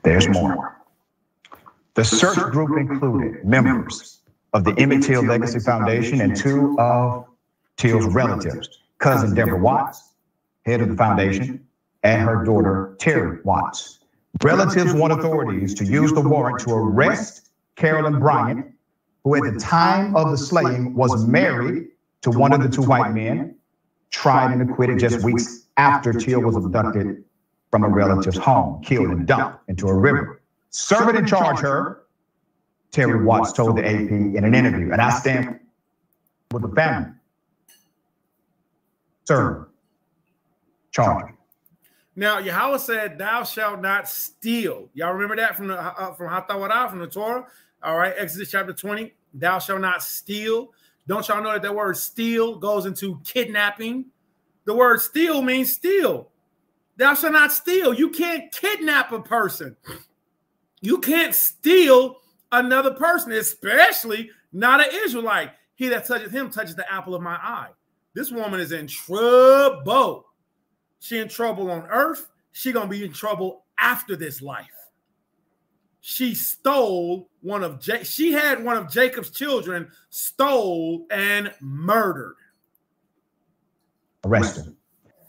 There's more. The search group included members of the Emmett Till Legacy Foundation and two of Till's relatives, cousin Deborah Watts, head of the foundation, and her daughter, Terry Watts. Relatives want authorities to use the warrant to arrest Carolyn Bryant, who at the time of the slaying was married to one of the two white men, tried and acquitted just weeks after Till was abducted from a relative's home, killed and dumped into a river. Serve it and charge her, Terry Watts told the AP in an interview, and I stand with the family. Serve, charge her. Now, Yahweh said, thou shalt not steal. Y'all remember that from HAFTARAH, from the Torah? All right, Exodus chapter 20, thou shalt not steal. Don't y'all know that that word steal goes into kidnapping? The word steal means steal. Thou shalt not steal. You can't kidnap a person. You can't steal another person, especially not an Israelite. He that touches him touches the apple of my eye. This woman is in trouble. She in trouble on earth. She gonna be in trouble after this life. She stole she had one of Jacob's children stole and murdered. Arrested.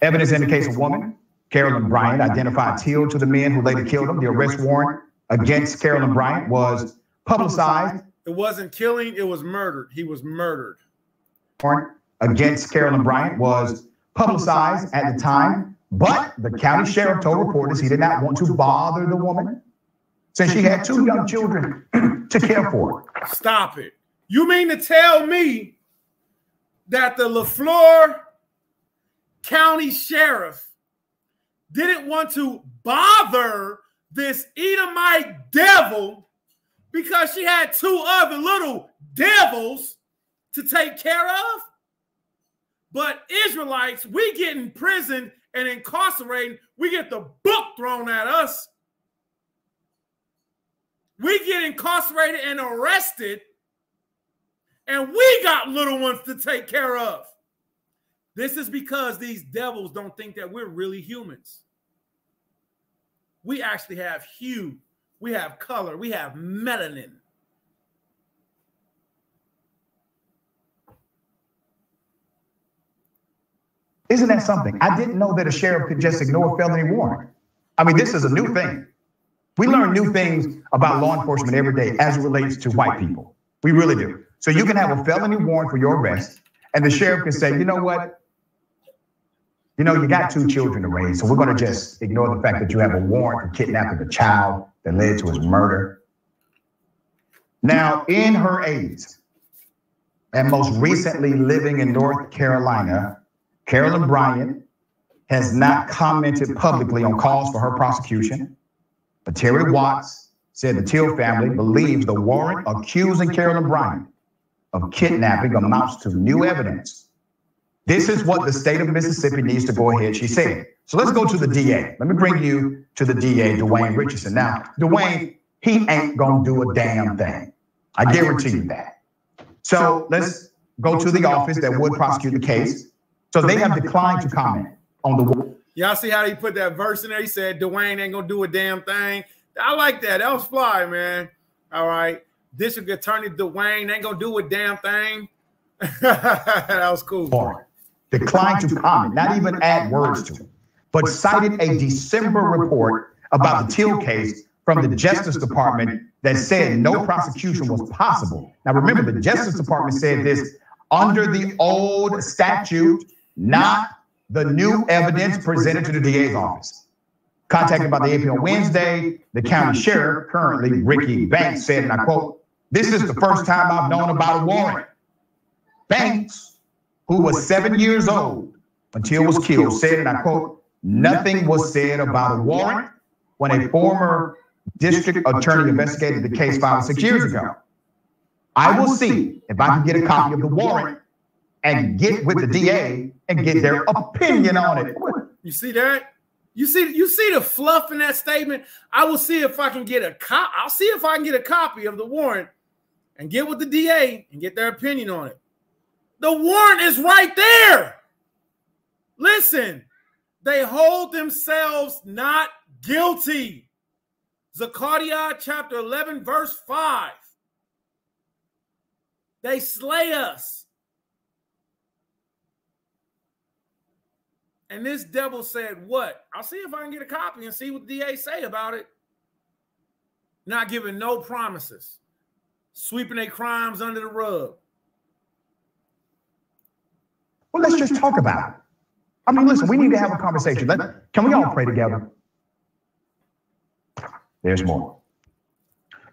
Evidence indicates a woman, Carolyn Bryant, identified Till to the men who later killed him. The arrest warrant against Carolyn Bryant was publicized. It wasn't killing, it was murdered. He was murdered. Warrant against Carolyn Bryant was publicized at the time, but the county sheriff told reporters he did not want to bother the woman since she had two young children to care for. Stop it. You mean to tell me that the LaFleur County Sheriff didn't want to bother this Edomite devil because she had two other little devils to take care of? But Israelites, we get in prison and incarcerated, we get the book thrown at us. We get incarcerated and arrested, And we got little ones to take care of. This is because these devils don't think that we're really humans. We actually have hue. We have color. We have melanin. Isn't that something? I didn't know that a sheriff could just ignore a felony warrant. I mean, this is a new thing. We learn new things about law enforcement every day as it relates to white people. We really do. So you can have a felony warrant for your arrest, and the sheriff can say, you know what? You know, you got 2 children to raise, so we're going to just ignore the fact that you have a warrant for kidnapping a child that led to his murder. Now, in her 80s, and most recently living in North Carolina, Carolyn Bryant has not commented publicly on calls for her prosecution, but Terry Watts said the Till family believes the warrant accusing Carolyn Bryant of kidnapping amounts to new evidence. This is what the state of Mississippi needs to go ahead, she said. So let's go to the DA. Let me bring you to the DA, Dwayne Richardson. Now, Dwayne, he ain't gonna do a damn thing. I guarantee you that. So let's go to the office that would prosecute the case. So they have declined to comment on the warrant. Y'all see how he put that verse in there? He said, Dwayne ain't gonna do a damn thing. I like that. That was fly, man. All right. District Attorney Dwayne ain't gonna do a damn thing. That was cool. Declined to comment, not even add words to it, but cited a December report about the Till case from the Justice Department that said no prosecution was possible. Now remember, the Justice Department said this under the old statute, not the new evidence presented to the DA's office. Contacted by the AP on Wednesday, the county sheriff, currently Ricky Banks, said, and I quote, "This is the first time I've known about a warrant." Banks, who was 7 years old when Till was killed, said, and I quote, "Nothing was said about a warrant when a former district attorney investigated the case filed 6 years ago. I will see if I can get a copy of the warrant and get with the DA and get their opinion on it." You see that? You see the fluff in that statement? I will see if I can get I'll see if I can get a copy of the warrant and get with the DA and get their opinion on it. The warrant is right there. Listen, they hold themselves not guilty. Zechariah chapter 11, verse 5. They slay us. And this devil said, what? I'll see if I can get a copy and see what the DA say about it. Not giving no promises. Sweeping their crimes under the rug. Well, let's just talk about it. I mean, listen, we need to have a conversation. Can we all pray together? There's more.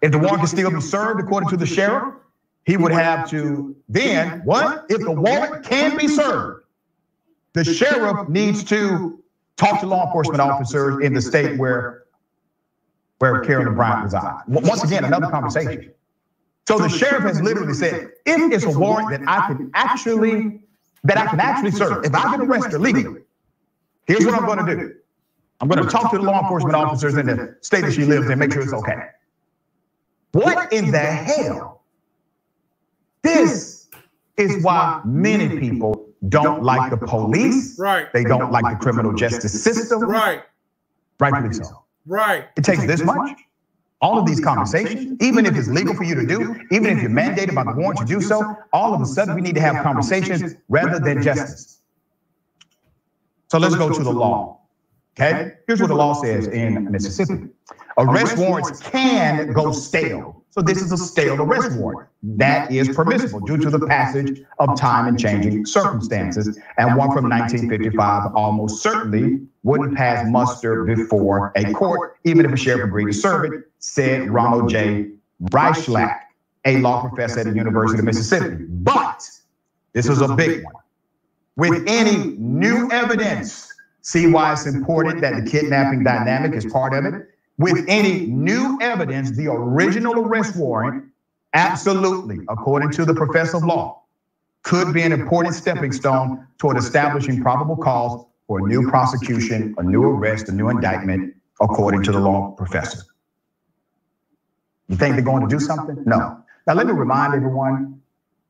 If the warrant can still be served according to the sheriff, he would have to then, what? If the warrant can be served, the sheriff needs to talk to law enforcement officers in the state where Carolyn Bryant resides. Once again, another conversation. So the sheriff has literally said, if it's a warrant that I can actually serve, if I can arrest her legally, here's what I'm going to do. I'm going to talk to the law enforcement officers in the state that she lives in, make sure it's okay. What in the hell? This is why many people don't like the police. Right. They don't like the criminal justice system. Right. Rightfully so. Right. It takes this much. All of these conversations, even if it's legal for you to do, even if you're mandated by the warrant to do so, all of a sudden we need to have conversations rather than justice. So let's go to the law. Okay? Here's what the law says in Mississippi. Arrest warrants can go stale. So this is a stale arrest warrant. That is permissible due to the passage of time and changing circumstances. And one from 1955 almost certainly wouldn't pass muster before a court, even if a sheriff agreed to serve it, said Ronald J. Reichlach, a law professor at the University of Mississippi. But this is a big one. With any new evidence, see why it's important that the kidnapping dynamic is part of it. With any new evidence, the original arrest warrant, absolutely, according to the professor of law, could be an important stepping stone toward establishing probable cause for a new prosecution, a new arrest, a new indictment, according to the law professor. You think they're going to do something? No. Now, let me remind everyone,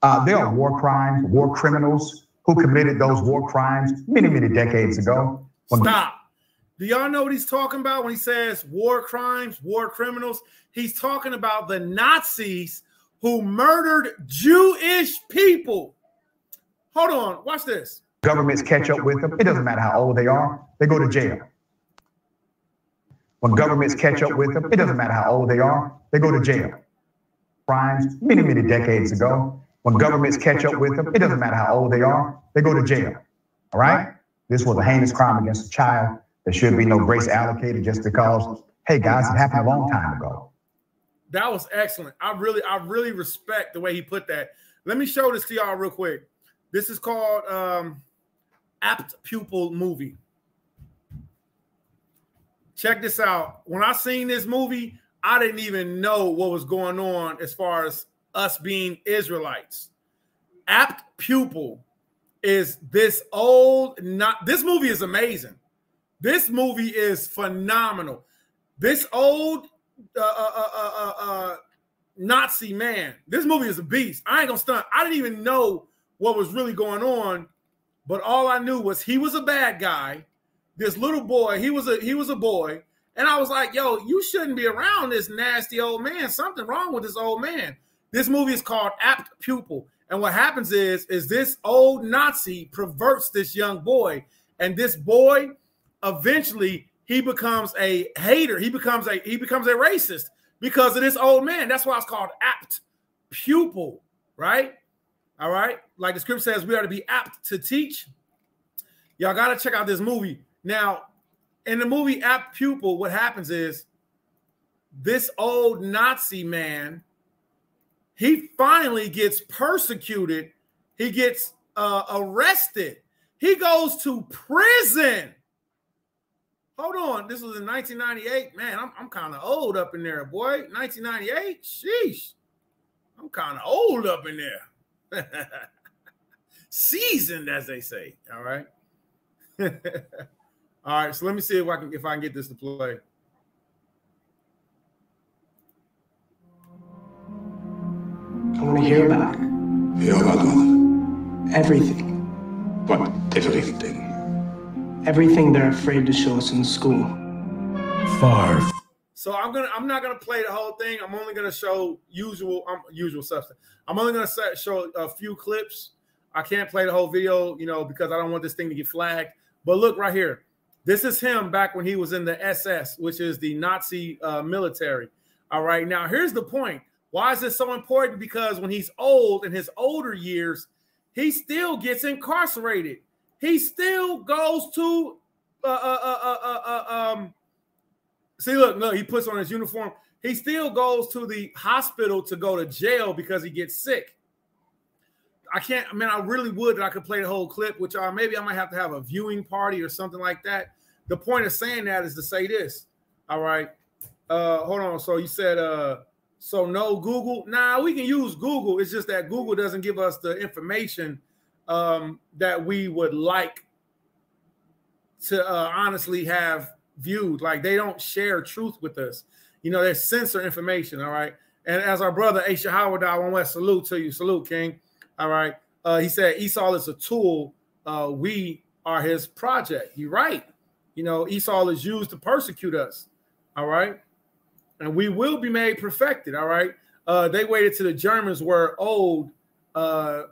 There are war crimes, war criminals who committed those war crimes many, many decades ago. Stop. Do y'all know what he's talking about when he says war crimes, war criminals? He's talking about the Nazis who murdered Jewish people. Hold on, watch this. Governments catch up with them. It doesn't matter how old they are. They go to jail. When governments catch up with them, it doesn't matter how old they are. They go to jail. Crimes many, many decades ago. When governments catch up with them, it doesn't matter how old they are. They go to jail. All right? This was a heinous crime against a child. There should be no grace allocated just because, hey guys, it happened a long time ago. That was excellent. I really respect the way he put that. Let me show this to y'all real quick. This is called Apt Pupil Movie. Check this out. When I seen this movie, I didn't even know what was going on as far as us being Israelites. Apt Pupil is this old, this movie is amazing. This movie is phenomenal. This old Nazi man, this movie is a beast. I ain't gonna stunt. I didn't even know what was really going on, but all I knew was he was a bad guy. This little boy, he was a boy, and I was like, yo, you shouldn't be around this nasty old man. Something wrong with this old man. This movie is called Apt Pupil, and what happens is this old Nazi perverts this young boy, and this boy eventually he becomes a hater. He becomes a racist because of this old man. That's why it's called Apt Pupil, right? All right. Like the scripture says, we are to be apt to teach. Y'all got to check out this movie. Now, in the movie Apt Pupil, what happens is this old Nazi man, he finally gets persecuted. He gets arrested. He goes to prison. Hold on. This was in 1998. Man, I'm kind of old up in there, boy. 1998? Sheesh. I'm kind of old up in there. Seasoned, as they say. All right. All right. So let me see if I can get this to play. I want to hear about it. Hear about what? Everything. What? Everything. Everything they're afraid to show us in school. Far. So I'm not gonna play the whole thing. I'm only gonna show usual substance. I'm only gonna show a few clips. I can't play the whole video, you know, because I don't want this thing to get flagged. But look right here. This is him back when he was in the SS, which is the Nazi military. All right. Now here's the point. Why is this so important? Because when he's old, in his older years, he still gets incarcerated. He still goes to see, look, he puts on his uniform. He still goes to the hospital to go to jail because he gets sick. I can't, I mean, I really would that I could play the whole clip, which maybe I might have to have a viewing party or something like that. The point of saying that is to say this. All right. Hold on. So you said so no Google. Nah, we can use Google. It's just that Google doesn't give us the information that we would like to honestly have viewed. Like they don't share truth with us. You know, they censor information. All right. And as our brother HAFTARAH, I want to salute to you. Salute, King. All right. He said Esau is a tool. We are his project. You're right. You know, Esau is used to persecute us. All right. And we will be made perfected. All right. They waited till the Germans were old. They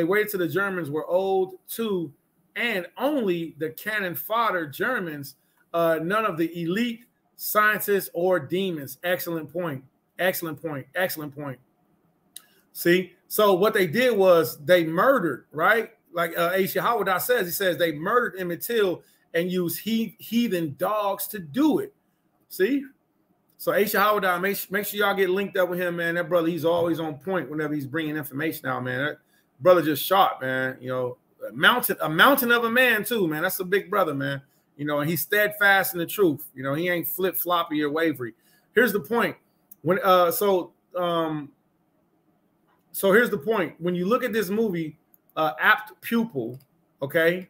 waited till the Germans were old too, and only the cannon fodder Germans, none of the elite scientists or demons. Excellent point. Excellent point. Excellent point. See, so what they did was they murdered, right? Like HAFTARAH says, he says they murdered Emmett Till and used heathen dogs to do it. See? So HAFTARAH, make sure y'all get linked up with him, man. That brother, he's always on point whenever he's bringing information out, man. That brother just sharp, man. You know, a mountain of a man too, man. That's a big brother, man. You know, and he's steadfast in the truth. You know, he ain't flip-floppy or wavery. Here's the point. So here's the point. When you look at this movie, Apt Pupil, okay?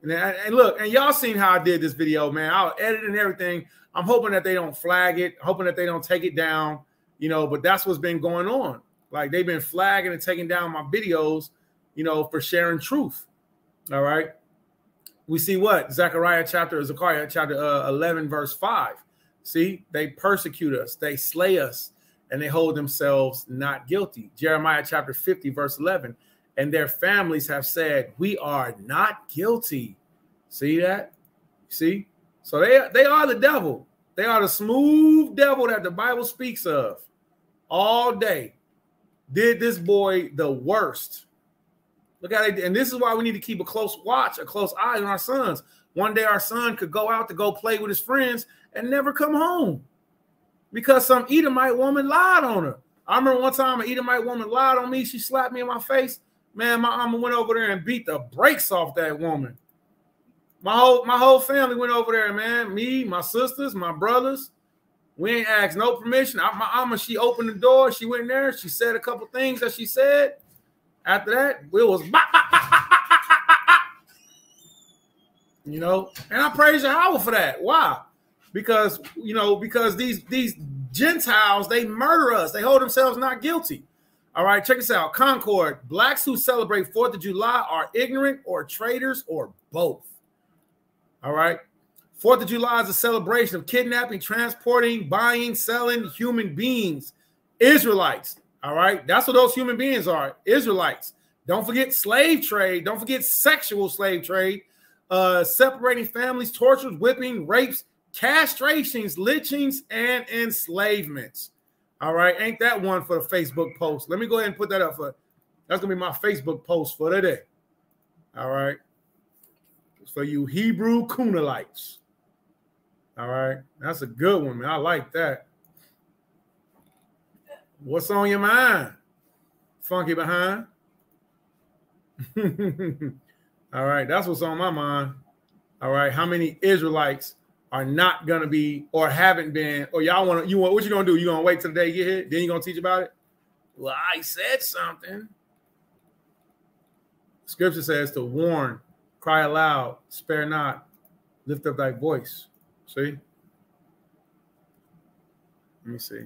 And look, and y'all seen how I did this video, man. I'll edit and everything. I'm hoping that they don't flag it, hoping that they don't take it down, you know, but that's what's been going on. Like they've been flagging and taking down my videos, you know, for sharing truth. All right. We see what? Zechariah chapter 11, verse 5. See, they persecute us, they slay us, and they hold themselves not guilty. Jeremiah chapter 50, verse 11. And their families have said, we are not guilty. See that? See? So they are the devil. They are the smooth devil that the Bible speaks of all day. Did this boy the worst. Look at it. And this is why we need to keep a close watch, a close eye on our sons. One day our son could go out to go play with his friends and never come home because some Edomite woman lied on her. I remember one time an Edomite woman lied on me. She slapped me in my face. Man, my mama went over there and beat the brakes off that woman. My whole family went over there, man. Me, my sisters, my brothers. We ain't asked no permission. My mama, she opened the door. She went in there. She said a couple things that she said. After that, it was you know, and I praise Yahweh for that. Why? Because, you know, because these Gentiles, they murder us. They hold themselves not guilty. All right, check this out. Concord, blacks who celebrate 4th of July are ignorant or traitors or both. All right. 4th of July is a celebration of kidnapping, transporting, buying, selling human beings, Israelites. All right. That's what those human beings are. Israelites. Don't forget slave trade. Don't forget sexual slave trade, separating families, tortures, whipping, rapes, castrations, lynchings, and enslavements. All right. Ain't that one for the Facebook post? Let me go ahead and put that up for, that's going to be my Facebook post for today. All right. For you Hebrew Kunalites. All right. That's a good one, man. I like that. What's on your mind? Funky behind. All right. That's what's on my mind. All right. How many Israelites are not going to be or haven't been, or y'all want to, what you going to do? You going to wait till the day you get here? Then you going to teach about it? Well, I said something. Scripture says to warn, cry aloud, spare not, lift up thy voice. See? Let me see.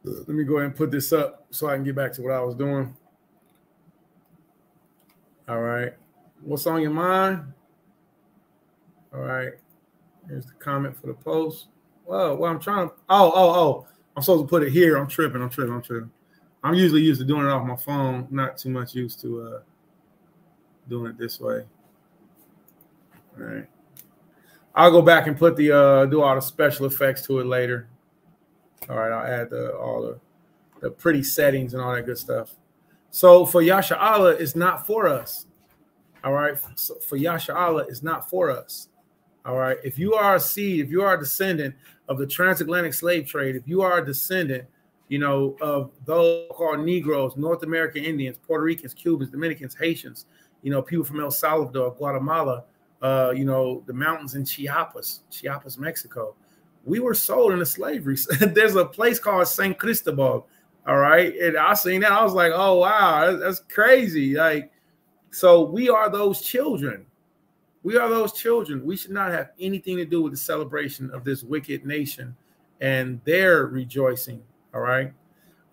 Let me go ahead and put this up so I can get back to what I was doing. All right. What's on your mind? All right. Here's the comment for the post. Well, I'm trying to. Oh. I'm supposed to put it here. I'm tripping. I'm usually used to doing it off my phone. Not too much used to doing it this way. All right. I'll go back and put the do all the special effects to it later. All right, I'll add all the pretty settings and all that good stuff. So for Yasha Allah, it's not for us. All right. So for Yasha Allah, it's not for us. All right. If you are a seed, if you are a descendant of the transatlantic slave trade, if you are a descendant, you know, of those called Negroes, North American Indians, Puerto Ricans, Cubans, Dominicans, Haitians, you know, people from El Salvador, Guatemala, you know, the mountains in Chiapas, Mexico. We were sold into slavery. There's a place called San Cristobal. All right. And I seen that. I was like, oh, wow, that's crazy. Like, so we are those children. We are those children. We should not have anything to do with the celebration of this wicked nation and their rejoicing. All right.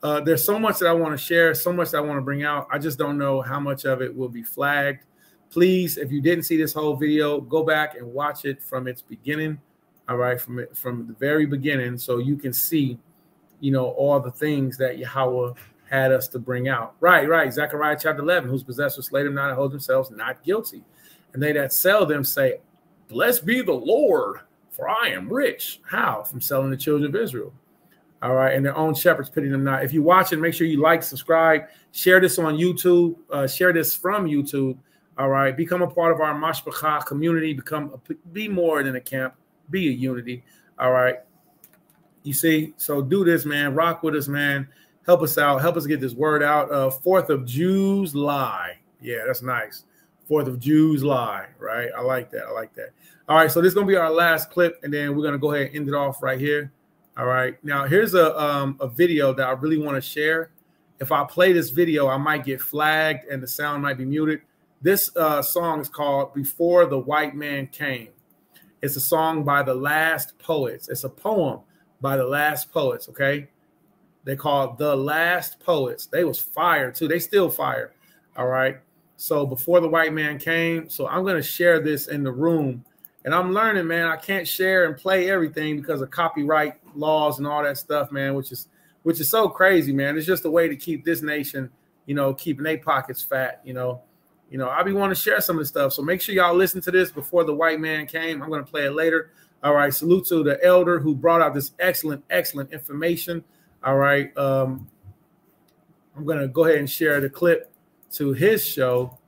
There's so much that I want to share, so much that I want to bring out. I just don't know how much of it will be flagged. Please, if you didn't see this whole video, go back and watch it from its beginning. All right, from the very beginning, so you can see, you know, all the things that Yahweh had us to bring out. Right. Zechariah chapter 11, whose possessors slay them not and hold themselves not guilty. And they that sell them say, blessed be the Lord, for I am rich. How? From selling the children of Israel. All right, and their own shepherds pity them not. If you watch it, make sure you like, subscribe, share this on YouTube, share this from YouTube. All right, become a part of our Mashpachah community. Be more than a camp. Be a unity. All right. You see, so do this, man. Rock with us, man. Help us out. Help us get this word out. 4th of July. Yeah, that's nice. 4th of July, right? I like that. All right, so this is going to be our last clip, and then we're going to go ahead and end it off right here. All right. Now, here's a video that I really want to share. If I play this video, I might get flagged and the sound might be muted. This song is called Before the White Man Came. It's a song by the Last Poets. It's a poem by the Last Poets, okay? They called The Last Poets. They was fire too. They still fire. All right. So before the white man came. So I'm going to share this in the room. And I'm learning, man, I can't share and play everything because of copyright laws and all that stuff, man, which is so crazy, man. It's just a way to keep this nation, you know, keeping their pockets fat, you know. I be wanting to share some of the stuff. So make sure y'all listen to this before the white man came. I'm going to play it later. All right. Salute to the elder who brought out this excellent information. All right. I'm going to go ahead and share the clip to his show.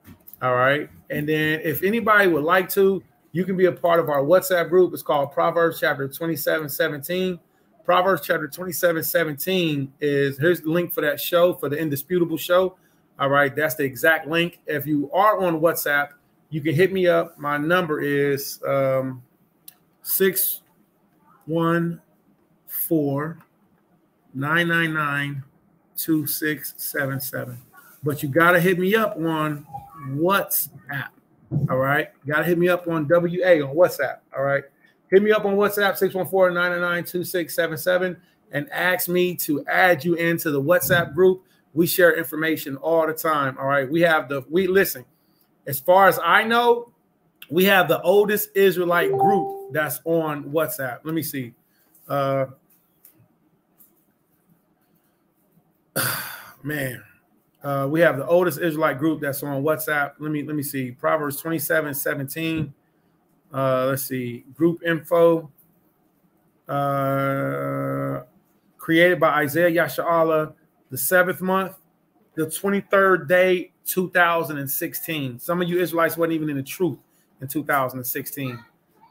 All right. And then if anybody would like to, you can be a part of our WhatsApp group. It's called Proverbs chapter 27:17. Proverbs chapter 27:17 is, here's the link for that show, for the Indisputable show. All right. That's the exact link. If you are on WhatsApp, you can hit me up. My number is 614-999-2677. But you got to hit me up on WhatsApp. All right. Got to hit me up on WA on WhatsApp. All right. Hit me up on WhatsApp, 614-999-2677, and ask me to add you into the WhatsApp group. We share information all the time. All right. Listen, as far as I know, we have the oldest Israelite group that's on WhatsApp. Let me see. Man. We have the oldest Israelite group that's on WhatsApp. Let me see. Proverbs 27:17. Let's see. Group info. Created by Isaiah Yasha'Allah, the 7th month, the 23rd day, 2016. Some of you Israelites wasn't even in the truth in 2016.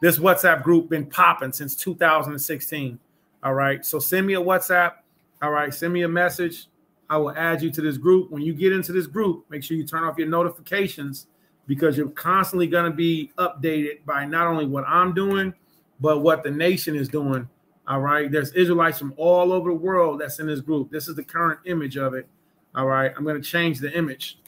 This WhatsApp group been popping since 2016. All right. So send me a WhatsApp. All right. Send me a message. I will add you to this group. When you get into this group, make sure you turn off your notifications because you're constantly going to be updated by not only what I'm doing, but what the nation is doing. All right. There's Israelites from all over the world that's in this group. This is the current image of it. All right. I'm going to change the image.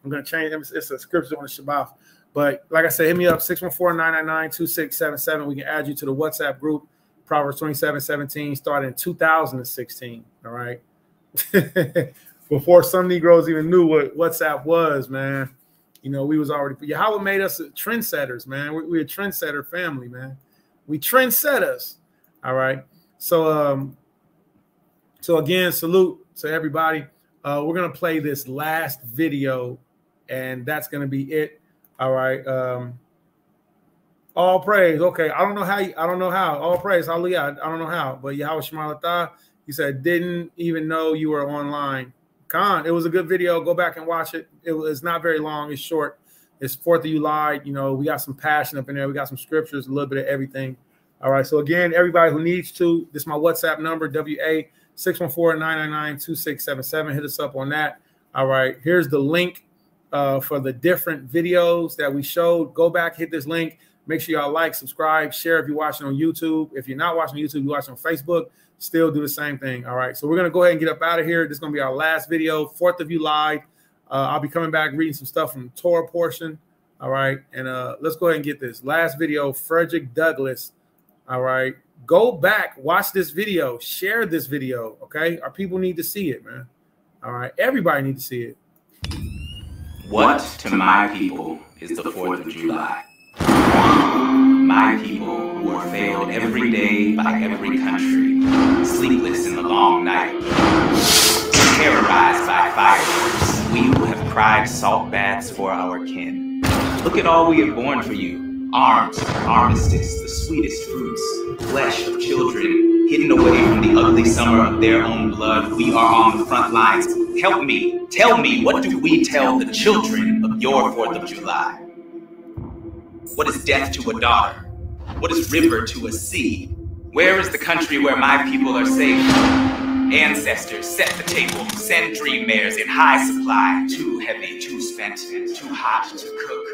I'm going to change it. It's a scripture on the Shabbat. But like I said, hit me up, 614-999-2677. We can add you to the WhatsApp group, Proverbs 27:17, started in 2016. All right. Before some Negroes even knew what WhatsApp was, man. You know, we was already, Yahweh made us trendsetters, man. We're a trendsetter family, man. We trendsetters. All right. So again, salute to everybody. We're going to play this last video, and that's going to be it. All right. All praise. Okay. I don't know how. All praise. Hallelujah. I don't know how. But Yahweh Shema Latah, he said, didn't even know you were online. Khan, it was a good video. Go back and watch it. It's not very long. It's short. It's 4th of July. You know, we got some passion up in there. We got some scriptures, a little bit of everything. All right. So again, everybody who needs to, this is my WhatsApp number, WA 614-999-2677. Hit us up on that. All right. Here's the link for the different videos that we showed. Go back, hit this link. Make sure y'all like, subscribe, share if you're watching on YouTube. If you're not watching YouTube, you're watching on Facebook, still do the same thing. All right. So we're going to go ahead and get up out of here. This is going to be our last video, 4th of July. I'll be coming back reading some stuff from the Torah portion. All right. And let's go ahead and get this last video, Frederick Douglass. All right. Go back, watch this video, share this video. OK, our people need to see it, man. All right. Everybody needs to see it. What to my people is the 4th of July? My people who are failed every day by every country, sleepless in the long night, terrorized by fireworks, we who have cried salt baths for our kin. Look at all we have borne for you: arms, armistice, the sweetest fruits, flesh of children hidden away from the ugly summer of their own blood. We are on the front lines. Help me, tell me, what do we tell the children of your 4th of July? What is death to a daughter? What is river to a sea? Where is the country where my people are safe? Ancestors, set the table, send dream mares in high supply. Too heavy, too spent, too hot to cook.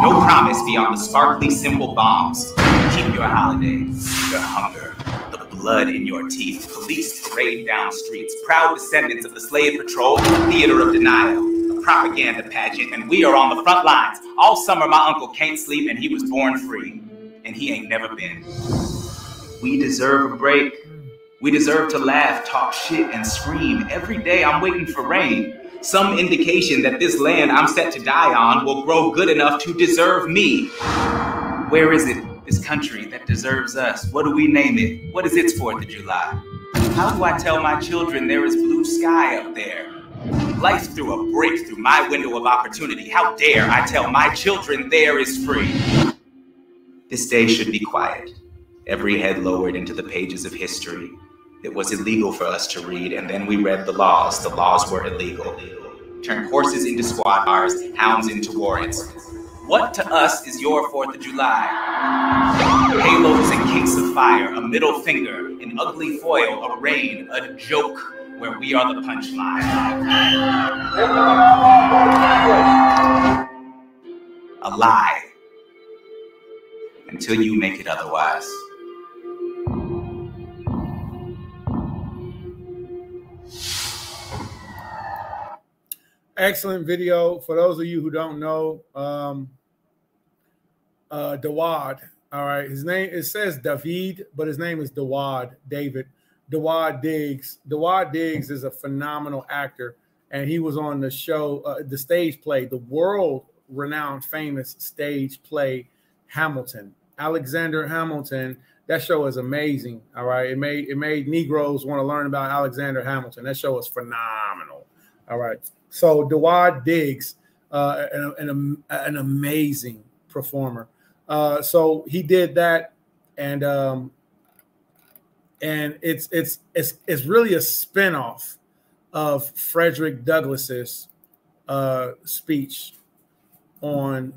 No promise beyond the sparkly, simple bombs. Keep your holiday, your hunger, the blood in your teeth. Police parade down streets, proud descendants of the slave patrol, theater of denial. Propaganda pageant, and we are on the front lines. All summer my uncle can't sleep, and he was born free, and he ain't never been. We deserve a break. We deserve to laugh, talk shit, and scream. Every day I'm waiting for rain. Some indication that this land I'm set to die on will grow good enough to deserve me. Where is it, this country that deserves us? What do we name it? What is its 4th of July? How do I tell my children there is blue sky up there? Life threw a break through my window of opportunity. How dare I tell my children there is free? This day should be quiet. Every head lowered into the pages of history. It was illegal for us to read, and then we read the laws. The laws were illegal. Turned horses into squad cars, hounds into warrants. What to us is your 4th of July? Halos and cakes of fire, a middle finger, an ugly foil, a rain, a joke where we are the punchline. A lie. Until you make it otherwise. Excellent video. For those of you who don't know, Dawad. All right, his name, it says David, but his name is Dawad, David. Dawad Diggs. Dawad Diggs is a phenomenal actor, and he was on the show, the stage play, the world-renowned famous stage play Hamilton. Alexander Hamilton. That show is amazing. All right, it made Negroes want to learn about Alexander Hamilton. That show was phenomenal. All right, so Dawad Diggs, an amazing performer. So he did that, and it's really a spinoff of Frederick Douglass's speech on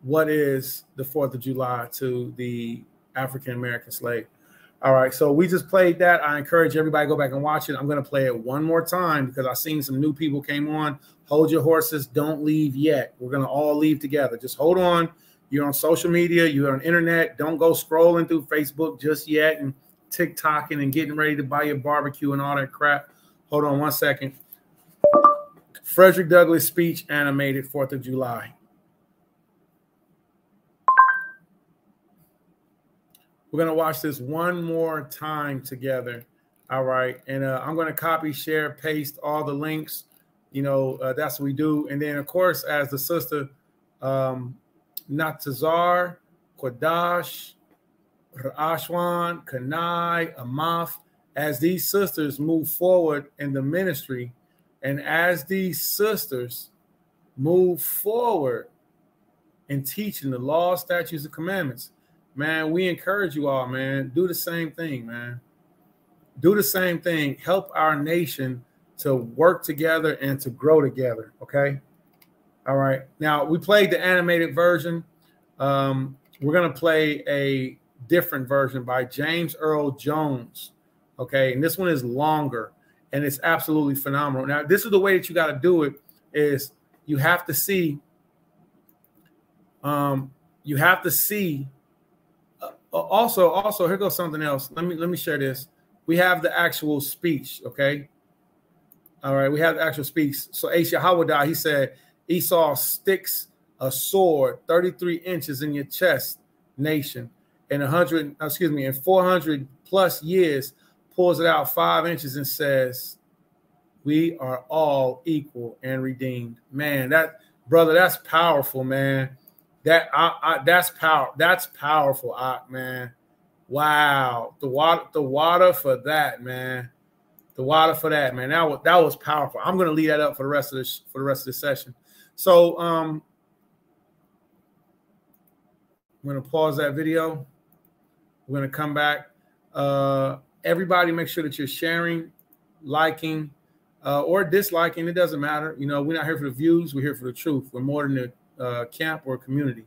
what is the 4th of July to the African-American slave. All right, so we just played that. I encourage everybody to go back and watch it. I'm going to play it one more time because I've seen some new people came on. Hold your horses. Don't leave yet. We're going to all leave together. Just hold on. You're on social media. You're on internet. Don't go scrolling through Facebook just yet and TikToking and getting ready to buy your barbecue and all that crap. Hold on one second. Frederick Douglass speech animated 4th of July. We're going to watch this one more time together. All right. And I'm going to copy, share, paste all the links. You know, that's what we do. And then, of course, as the sister, Natazar, Kodash, Ashwan, Kanai, Amaf, as these sisters move forward in the ministry, and as these sisters move forward in teaching the law, statutes, and commandments, man, we encourage you all, man, do the same thing, man. Do the same thing. Help our nation to work together and to grow together, okay? All right. Now, we played the animated version. We're going to play a different version by James Earl Jones, okay? And this one is longer, and it's absolutely phenomenal. Now, this is the way that you got to do it is you have to see also here goes something else. Let me share this. We have the actual speech, okay? All right, we have the actual speech. So Asha Hawadah, he said, Esau sticks a sword 33 inches in your chest, nation, in 400 plus years, pulls it out 5 inches and says, we are all equal and redeemed. Man, that brother, that's powerful, man. That's powerful, man. Wow, the water for that, man. The water for that, man. That was powerful. I'm gonna leave that up for the rest of the session. So I'm gonna pause that video. We're gonna come back. Everybody, make sure that you're sharing, liking, or disliking. It doesn't matter. You know, we're not here for the views. We're here for the truth. We're more than a camp or a community.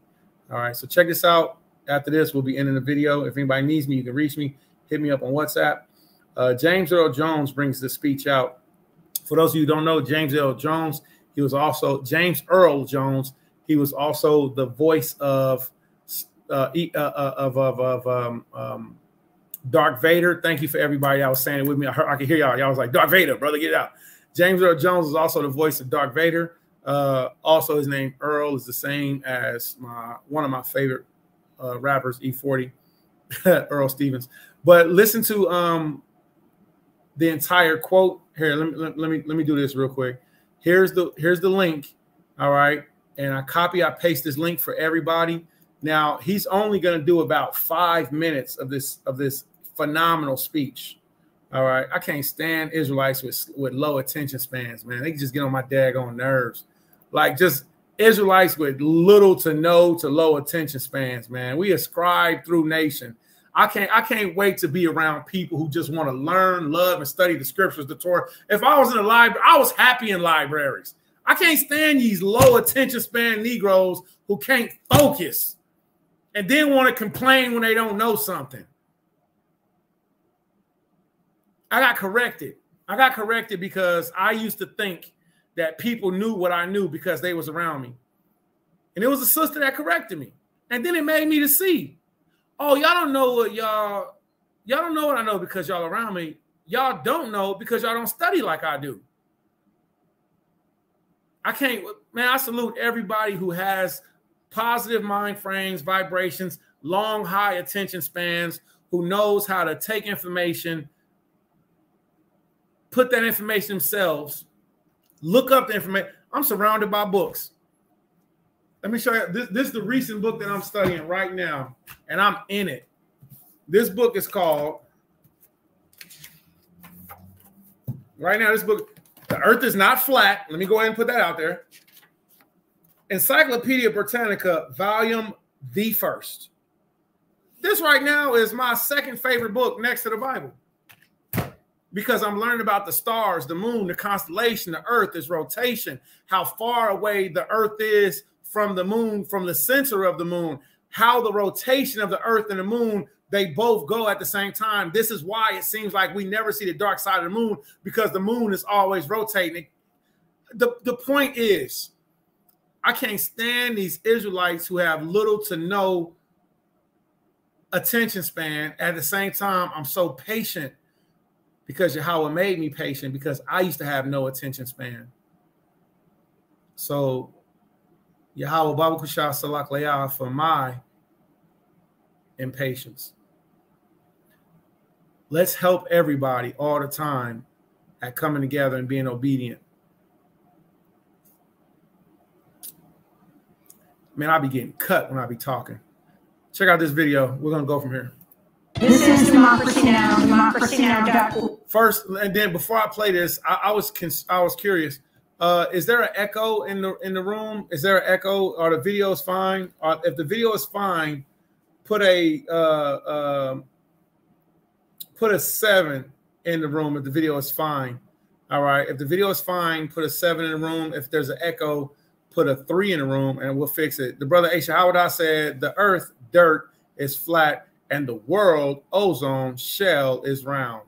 All right. So check this out. After this, we'll be ending the video. If anybody needs me, you can reach me. Hit me up on WhatsApp. James Earl Jones brings the speech out. For those of you who don't know, James Earl Jones, he was also He was also the voice of Darth Vader. Thank you for everybody that was saying it with me. I could hear y'all. Y'all was like, Darth Vader, brother, get it out. James Earl Jones is also the voice of Darth Vader. Also, his name Earl is the same as one of my favorite rappers, E40, Earl Stevens. But listen to the entire quote. Here, let me do this real quick. Here's the link. All right. And I paste this link for everybody. Now he's only going to do about 5 minutes of this phenomenal speech. All right. I can't stand Israelites with low attention spans, man. They can just get on my daggone nerves. Like just Israelites with little to no to low attention spans, man. We ascribe through nation. I can't wait to be around people who just want to learn, love, and study the scriptures, the Torah. If I was in a library, I was happy in libraries. I can't stand these low attention span Negroes who can't focus and then want to complain when they don't know something. I got corrected. I got corrected because I used to think that people knew what I knew because they was around me. And it was a sister that corrected me. And then it made me to see, oh, y'all don't know what y'all don't know what I know because y'all around me. Y'all don't know because y'all don't study like I do. I can't, man, I salute everybody who has positive mind frames, vibrations, long, high attention spans, who knows how to take information, put that information themselves, look up the information. I'm surrounded by books. Let me show you. This is the recent book that I'm studying right now, and I'm in it. This book is called, right now, this book, The Earth is Not Flat. Let me go ahead and put that out there. Encyclopedia Britannica, volume the first. This right now is my second favorite book next to the Bible, because I'm learning about the stars, the moon, the constellation, the earth, its rotation, how far away the earth is from the moon, from the center of the moon, how the rotation of the earth and the moon, they both go at the same time. This is why it seems like we never see the dark side of the moon, because the moon is always rotating. The point is, I can't stand these Israelites who have little to no attention span. At the same time, I'm so patient because Yahweh made me patient, because I used to have no attention span. So Yahweh Baruch Shah Salak Leah for my impatience. Let's help everybody all the time at coming together and being obedient. Man, I'll be getting cut when I be talking. Check out this video. We're going to go from here. This is Democracy Now!, democracynow.org. First, and then before I play this, I was curious. Is there an echo in the room? Is there an echo? Are the videos fine? If the video is fine, put a 7 in the room. If the video is fine, all right. If the video is fine, put a 7 in the room. If there's an echo, put a 3 in the room, and we'll fix it. The brother HAFTARAH said the earth, dirt, is flat, and the world, ozone, shell, is round.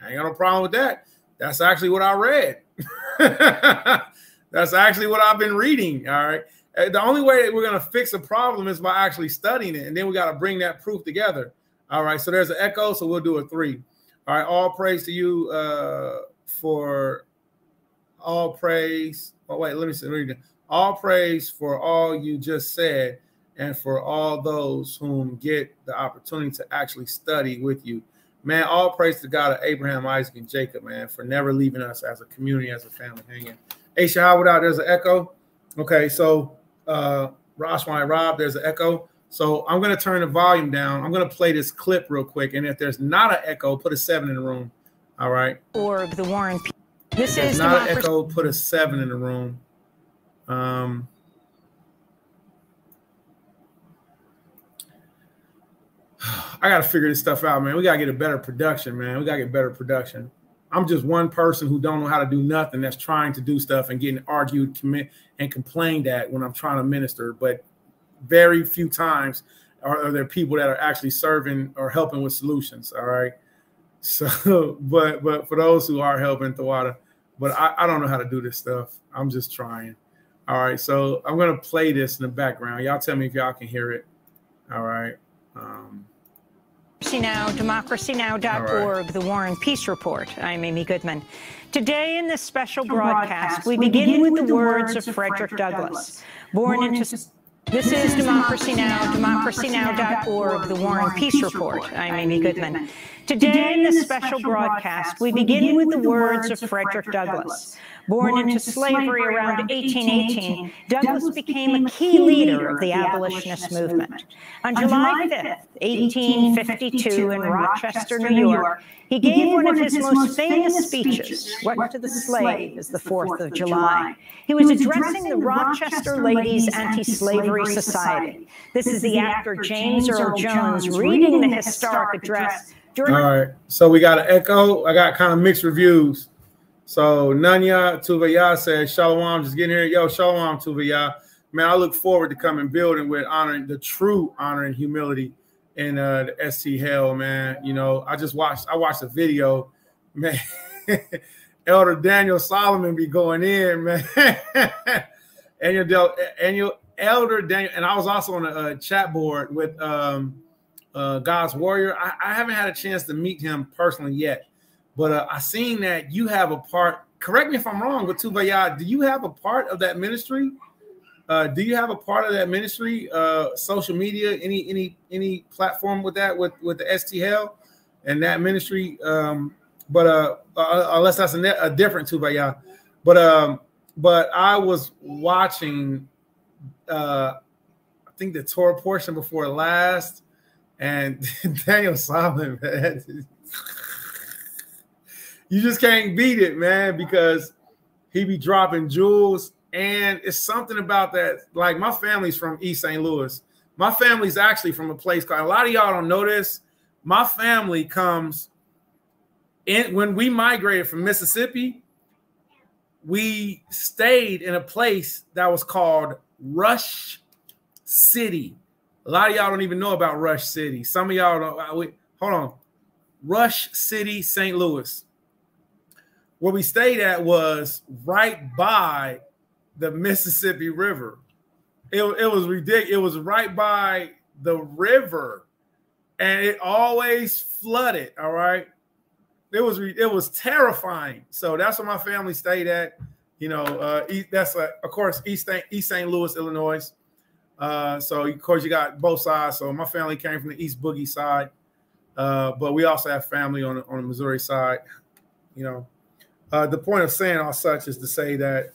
I ain't got no problem with that. That's actually what I read. That's actually what I've been reading. All right. The only way that we're going to fix a problem is by actually studying it. And then we got to bring that proof together. All right. So there's an echo. So we'll do a 3. All right. All praise to you for all praise. Oh, wait, let me see. All praise for all you just said, and for all those whom get the opportunity to actually study with you. Man, all praise to God of Abraham, Isaac, and Jacob, man, for never leaving us as a community, as a family hanging. Hey, Shahawad, there's an echo. Okay, so Rashmai Rob, there's an echo. So I'm going to turn the volume down. I'm going to play this clip real quick. And if there's not an echo, put a 7 in the room. All right. Org, the Warren. This if is not an echo, put a 7 in the room. I got to figure this stuff out, man. We got to get a better production, man. We got to get better production. I'm just one person who don't know how to do nothing, that's trying to do stuff and getting argued, and complained at when I'm trying to minister. But very few times are there people that are actually serving or helping with solutions. All right. So, but for those who are helping, Thawada, but I don't know how to do this stuff. I'm just trying. All right. So I'm going to play this in the background. Y'all tell me if y'all can hear it. All right. Now, democracynow.org, right. The War and Peace Report. I'm Amy Goodman. Today in this special broadcast, we begin with the words of Frederick Douglass. Born into... This is Democracy Now!, democracynow.org, the War and Peace Report. I'm Amy Goodman. Today in this special broadcast, we begin with the words of Frederick Douglass. Born into slavery around 1818, Douglass became a key leader of the abolitionist movement. On July 5th, 1852, in Rochester, New York, he gave one of his most famous speeches, What to the Slave is the 4th of July. He was addressing the Rochester Ladies Anti-Slavery Society. This is the actor James Earl Jones reading the historic address. All right, so we got an echo. I got kind of mixed reviews. So Nanya Tuvaya says, Shalom, just getting here. Yo, Shalom Tuvaya. Man, I look forward to coming building with honoring the true honor and humility in the ST Hell, man. You know, I watched a video, man. Elder Daniel Solomon be going in, man. and Elder Daniel, and I was also on a chat board with God's Warrior. I haven't had a chance to meet him personally yet, but I seen that you have a part. Correct me if I'm wrong, but Tuvaya, do you have a part of that ministry? Do you have a part of that ministry? Social media, any platform with that with the STL and that ministry? Unless that's a different Tuvaya. But I was watching I think the Torah portion before last. And Daniel Solomon, man, you just can't beat it, man, because he be dropping jewels. And it's something about that. Like, my family's from East St. Louis. My family's actually from a place called, a lot of y'all don't know this. My family comes in, when we migrated from Mississippi, we stayed in a place that was called Rush City. A lot of y'all don't even know about Rush City. Some of y'all don't. Hold on. Rush City, St. Louis. Where we stayed at was right by the Mississippi River. It was ridiculous. It was right by the river, and it always flooded. All right. It was terrifying. So that's where my family stayed at. You know, that's of course East St. Louis, Illinois. So of course you got both sides. So my family came from the East Boogie side, but we also have family on the Missouri side. You know, the point of saying all such is to say that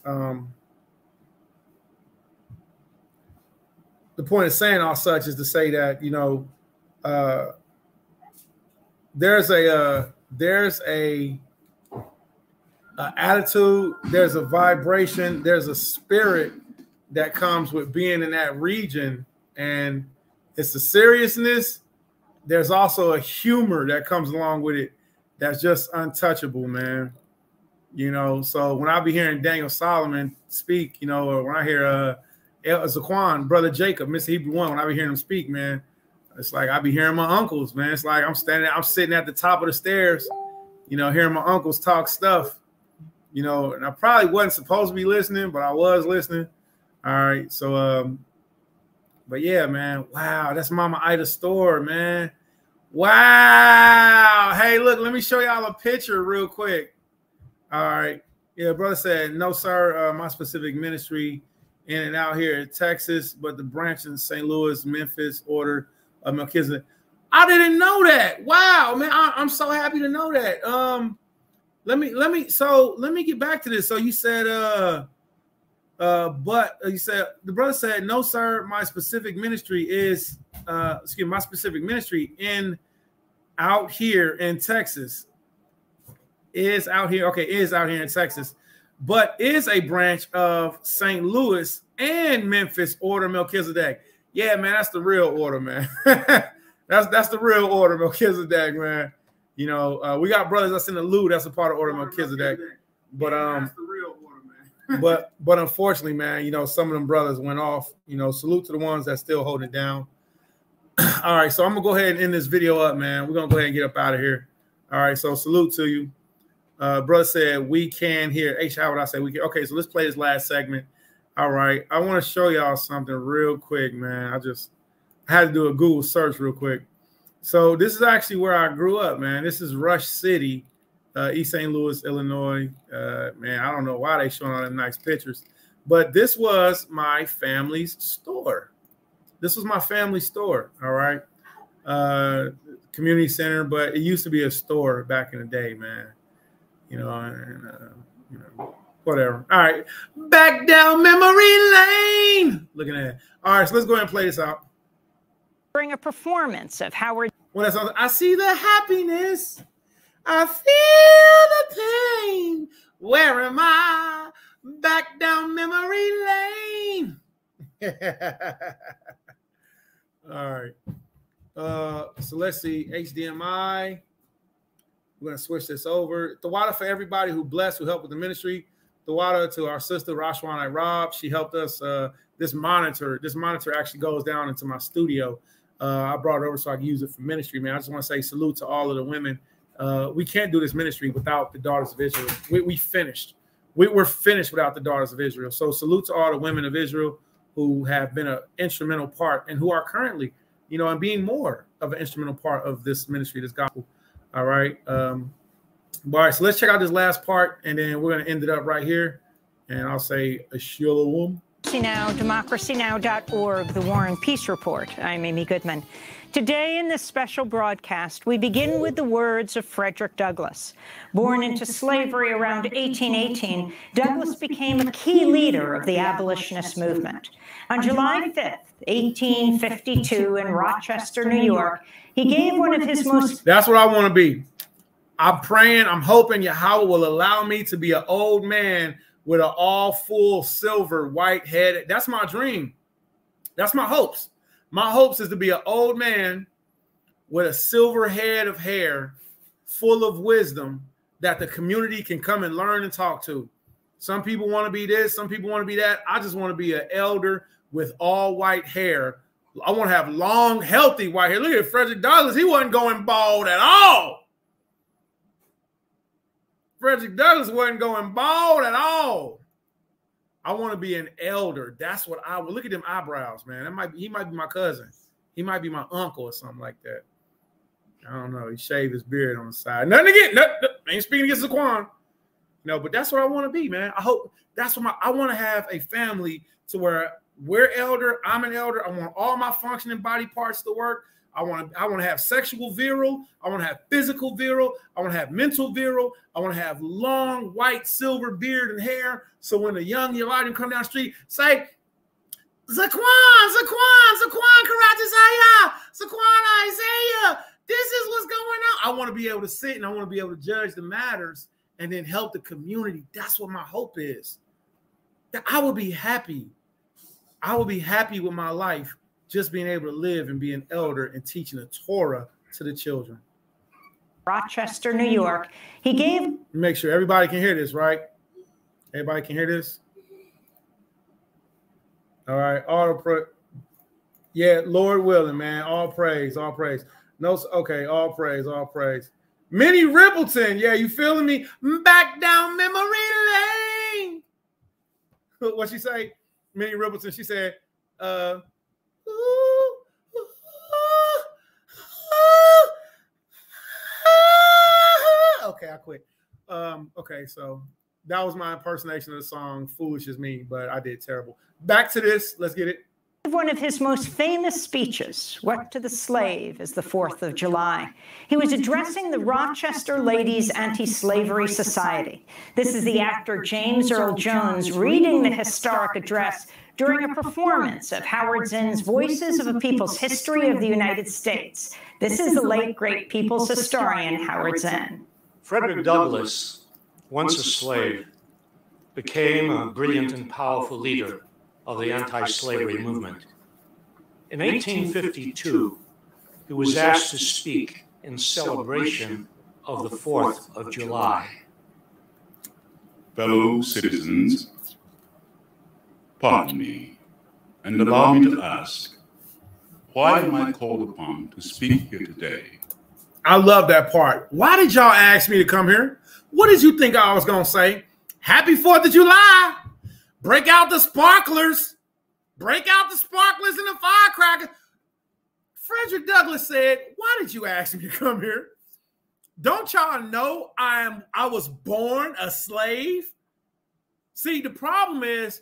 you know, there's a attitude, there's a vibration, there's a spirit that comes with being in that region, and it's the seriousness. There's also a humor that comes along with it that's just untouchable, man. You know, so when I be hearing Daniel Solomon speak, you know, or when I hear Zaquan, Brother Jacob, Mr. Hebrew One, when I be hearing him speak, man, it's like I be hearing my uncles, man. It's like I'm sitting at the top of the stairs, you know, hearing my uncles talk stuff, you know, and I probably wasn't supposed to be listening, but I was listening. All right, so but yeah, man, wow, that's Mama Ida's store, man. Wow. Hey, look, let me show y'all a picture real quick. All right. Yeah, brother said, no, sir, my specific ministry in and out here in Texas, but the branch in St. Louis, Memphis, order of Melchizedek. I didn't know that. Wow, man, I'm so happy to know that. Let me get back to this. So you said but you said, the brother said, no, sir, my specific ministry is my specific ministry out here in Texas is out here. Okay, is out here in Texas, but is a branch of St. Louis and Memphis order Melchizedek. Yeah, man, that's the real order, man. that's the real order Melchizedek, man. You know, we got brothers that's in the Lou, that's a part of order Melchizedek. But that's the real order, man. but unfortunately, man, you know, some of them brothers went off. You know, salute to the ones that still hold it down. All right, so I'm gonna go ahead and end this video up, man. We're gonna go ahead and get up out of here. All right, so salute to you. Brother said we can hear. H, how would I say we can? Okay, so let's play this last segment. All right, I want to show y'all something real quick, man. I had to do a Google search real quick. So this is actually where I grew up, man. This is Rush City, East St. Louis, Illinois. Man, I don't know why they showing all them nice pictures, but this was my family's store. This was my family store. All right. community center, but it used to be a store back in the day, man. You know, and you know, whatever. All right, back down memory lane. Looking at it. All right, so let's go ahead and play this out. During a performance of Howard. Well, that's all. I see the happiness. I feel the pain. Where am I? Back down memory lane. All right. So let's see. HDMI. We're going to switch this over. Tawada for everybody who blessed, who helped with the ministry. Tawada to our sister, Rashwana Rob. She helped us. This monitor actually goes down into my studio. I brought it over so I can use it for ministry, man. I just want to say salute to all of the women. We can't do this ministry without the Daughters of Israel. We finished. We're finished without the Daughters of Israel. So salute to all the women of Israel who have been an instrumental part and who are currently, you know, and being more of an instrumental part of this ministry, this gospel. All right. All right. So let's check out this last part, and then we're going to end it up right here. And I'll say a shalom. Now, democracynow.org, the War and Peace Report. I'm Amy Goodman. Today in this special broadcast, we begin with the words of Frederick Douglass. Born into slavery around 1818, Douglass became a key leader of the abolitionist movement. On July 5th, 1852, in Rochester, New York, he gave one of his most... That's what I want to be. I'm praying, I'm hoping Yahweh will allow me to be an old man with an all full silver white head. That's my dream. That's my hopes. My hopes is to be an old man with a silver head of hair full of wisdom that the community can come and learn and talk to. Some people want to be this. Some people want to be that. I just want to be an elder with all white hair. I want to have long, healthy white hair. Look at Frederick Douglass. He wasn't going bald at all. Frederick Douglass wasn't going bald at all. I want to be an elder. That's what I would look at them eyebrows, man. He might be my cousin. He might be my uncle or something like that. I don't know. He shaved his beard on the side. Nothing again. I ain't speaking against Zaquan. No, but that's what I want to be, man. I hope that's what I want to have a family to where we're elder. I'm an elder. I want all my functioning body parts to work. I want to have sexual virile. I want to have physical virile. I want to have mental virile. I want to have long white silver beard and hair. So when the young Elijah come down the street, say, Zaquan, Karatazaya, Zaquan, Isaiah, this is what's going on. I want to be able to sit and I want to be able to judge the matters and then help the community. That's what my hope is. That I will be happy. I will be happy with my life just being able to live and be an elder and teaching the Torah to the children. Rochester, New York. He gave... Make sure everybody can hear this, right? Everybody can hear this? All right. Yeah, Lord willing, man. All praise, all praise. No, okay, all praise, all praise. Minnie Rippleton, yeah, you feeling me? Back down memory lane. What she say? Minnie Rippleton, she said, okay, I quit. Okay, so that was my impersonation of the song Foolish As Me, but I did terrible. Back to this. Let's get it. One of his most famous speeches, What to the Slave is the 4th of July. He was addressing the Rochester Ladies Anti-Slavery Society. This is the actor James Earl Jones reading the historic address during a performance of Howard Zinn's Voices of a People's History of the United States. This is the late, great people's historian, Howard Zinn. Frederick Douglass, once a slave, became a brilliant and powerful leader of the anti-slavery movement. In 1852, he was asked to speak in celebration of the 4th of July. Fellow citizens, pardon me, and allow me to ask, why am I called upon to speak here today? I love that part. Why did y'all ask me to come here? What did you think I was going to say? Happy 4th of July. Break out the sparklers. Break out the sparklers and the firecrackers. Frederick Douglass said, why did you ask me to come here? Don't y'all know I was born a slave? See, the problem is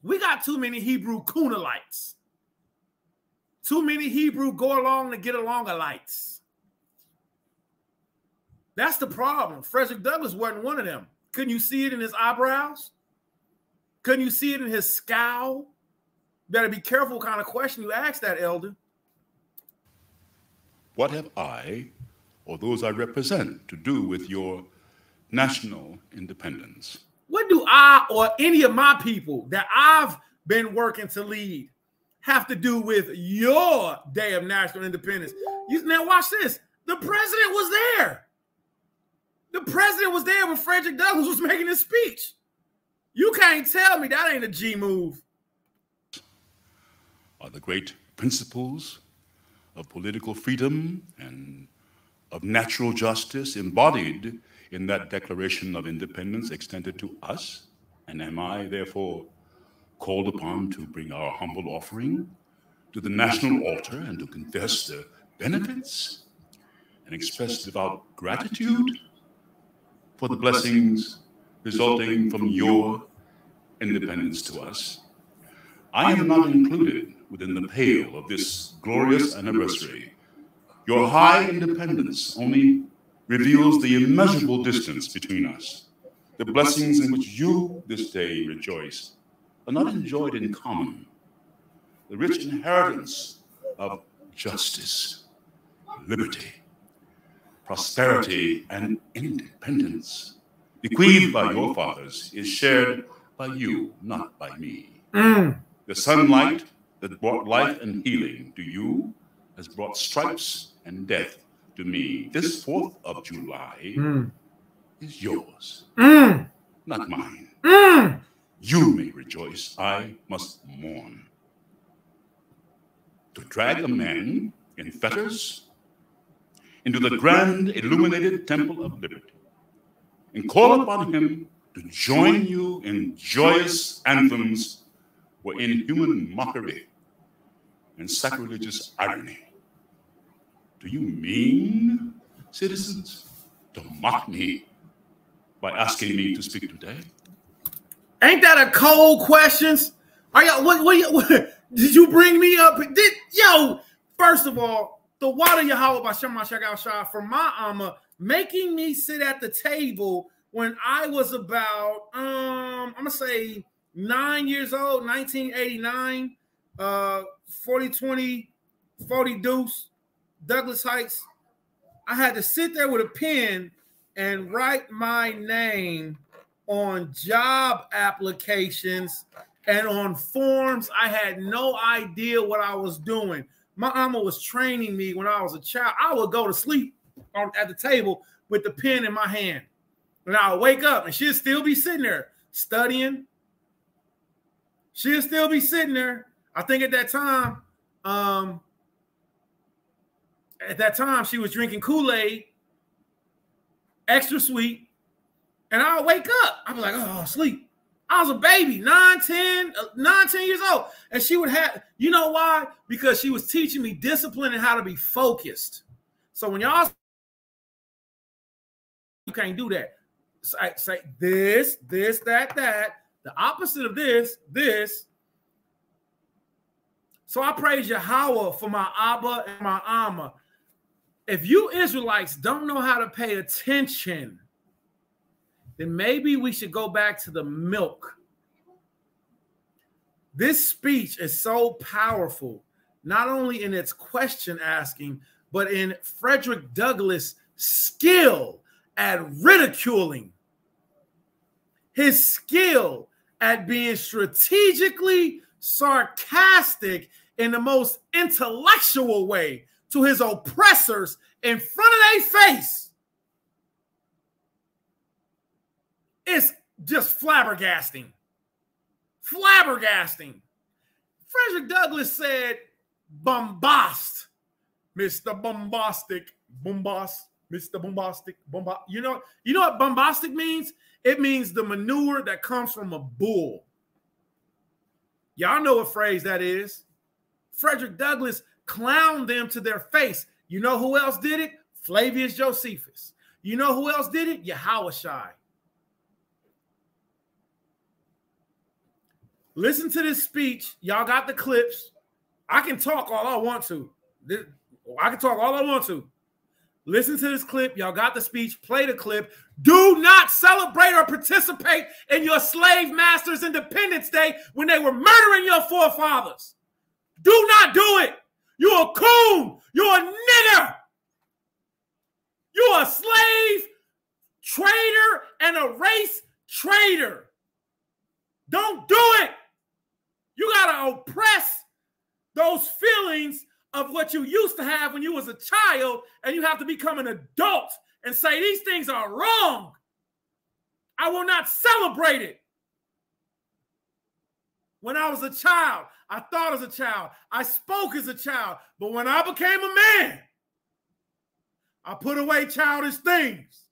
we got too many Hebrew Kunalites. Too many Hebrew go along to get along-alites. That's the problem. Frederick Douglass wasn't one of them. Couldn't you see it in his eyebrows? Couldn't you see it in his scowl? Better be careful what kind of question you ask that, elder. What have I, or those I represent, to do with your national independence? What do I or any of my people that I've been working to lead have to do with your day of national independence? Now watch this. The president was there. The president was there when Frederick Douglass was making his speech. You can't tell me that ain't a G move. Are the great principles of political freedom and of natural justice embodied in that Declaration of Independence extended to us? And am I therefore called upon to bring our humble offering to the national altar and to confess the benefits and express devout gratitude for the blessings resulting from your independence to us? I am not included within the pale of this glorious anniversary. Your high independence only reveals the immeasurable distance between us. The blessings in which you this day rejoice are not enjoyed in common. The rich inheritance of justice, liberty, prosperity, and independence bequeathed by your fathers is shared by you, not by me. The sunlight that brought life and healing to you has brought stripes and death to me. This 4th of July is yours, not mine. You may rejoice, I must mourn. To drag a man in fetters into the grand illuminated temple of liberty and call upon him to join you in joyous anthems were inhuman mockery and sacrilegious irony. Do you mean, citizens, to mock me by asking me to speak today? Ain't that a cold question? Are y'all? What did you bring me up? First of all, the water Yahweh by Shema Shagao Shah from my Amma making me sit at the table when I was about I'm gonna say 9 years old, 1989, 40-20, 40 deuce, Douglas Heights. I had to sit there with a pen and write my name on job applications and on forms. I had no idea what I was doing. My mama was training me when I was a child. I would go to sleep at the table with the pen in my hand. And I would wake up and she'd still be sitting there studying. She'd still be sitting there. I think at that time, she was drinking Kool-Aid, extra sweet. And I would wake up. I'd be like, oh, sleep. I was a baby, 9, 10 years old. And she would have, you know why? Because she was teaching me discipline and how to be focused. So when y'all, you can't do that. Say this, that. The opposite of this. So I praise Yahweh for my Abba and my Amma. If you Israelites don't know how to pay attention, then maybe we should go back to the milk. This speech is so powerful, not only in its question asking, but in Frederick Douglass' skill at ridiculing, his skill at being strategically sarcastic in the most intellectual way to his oppressors in front of their face. It's just flabbergasting. Frederick Douglass said, bombast, Mr. Bombastic, bombast, Mr. Bombastic, bombast. You know what bombastic means? It means the manure that comes from a bull. Y'all know what phrase that is. Frederick Douglass clowned them to their face. You know who else did it? Flavius Josephus. You know who else did it? Yahushai. Listen to this speech. Y'all got the clips. I can talk all I want to. Listen to this clip. Y'all got the speech. Play the clip. Do not celebrate or participate in your slave masters' Independence Day when they were murdering your forefathers. Do not do it. You're a coon. You're a nigger. You're a slave trader and a race traitor. Don't do it. You got to oppress those feelings of what you used to have when you was a child, and you have to become an adult and say these things are wrong. I will not celebrate it. When I was a child, I thought as a child, I spoke as a child, but when I became a man, I put away childish things.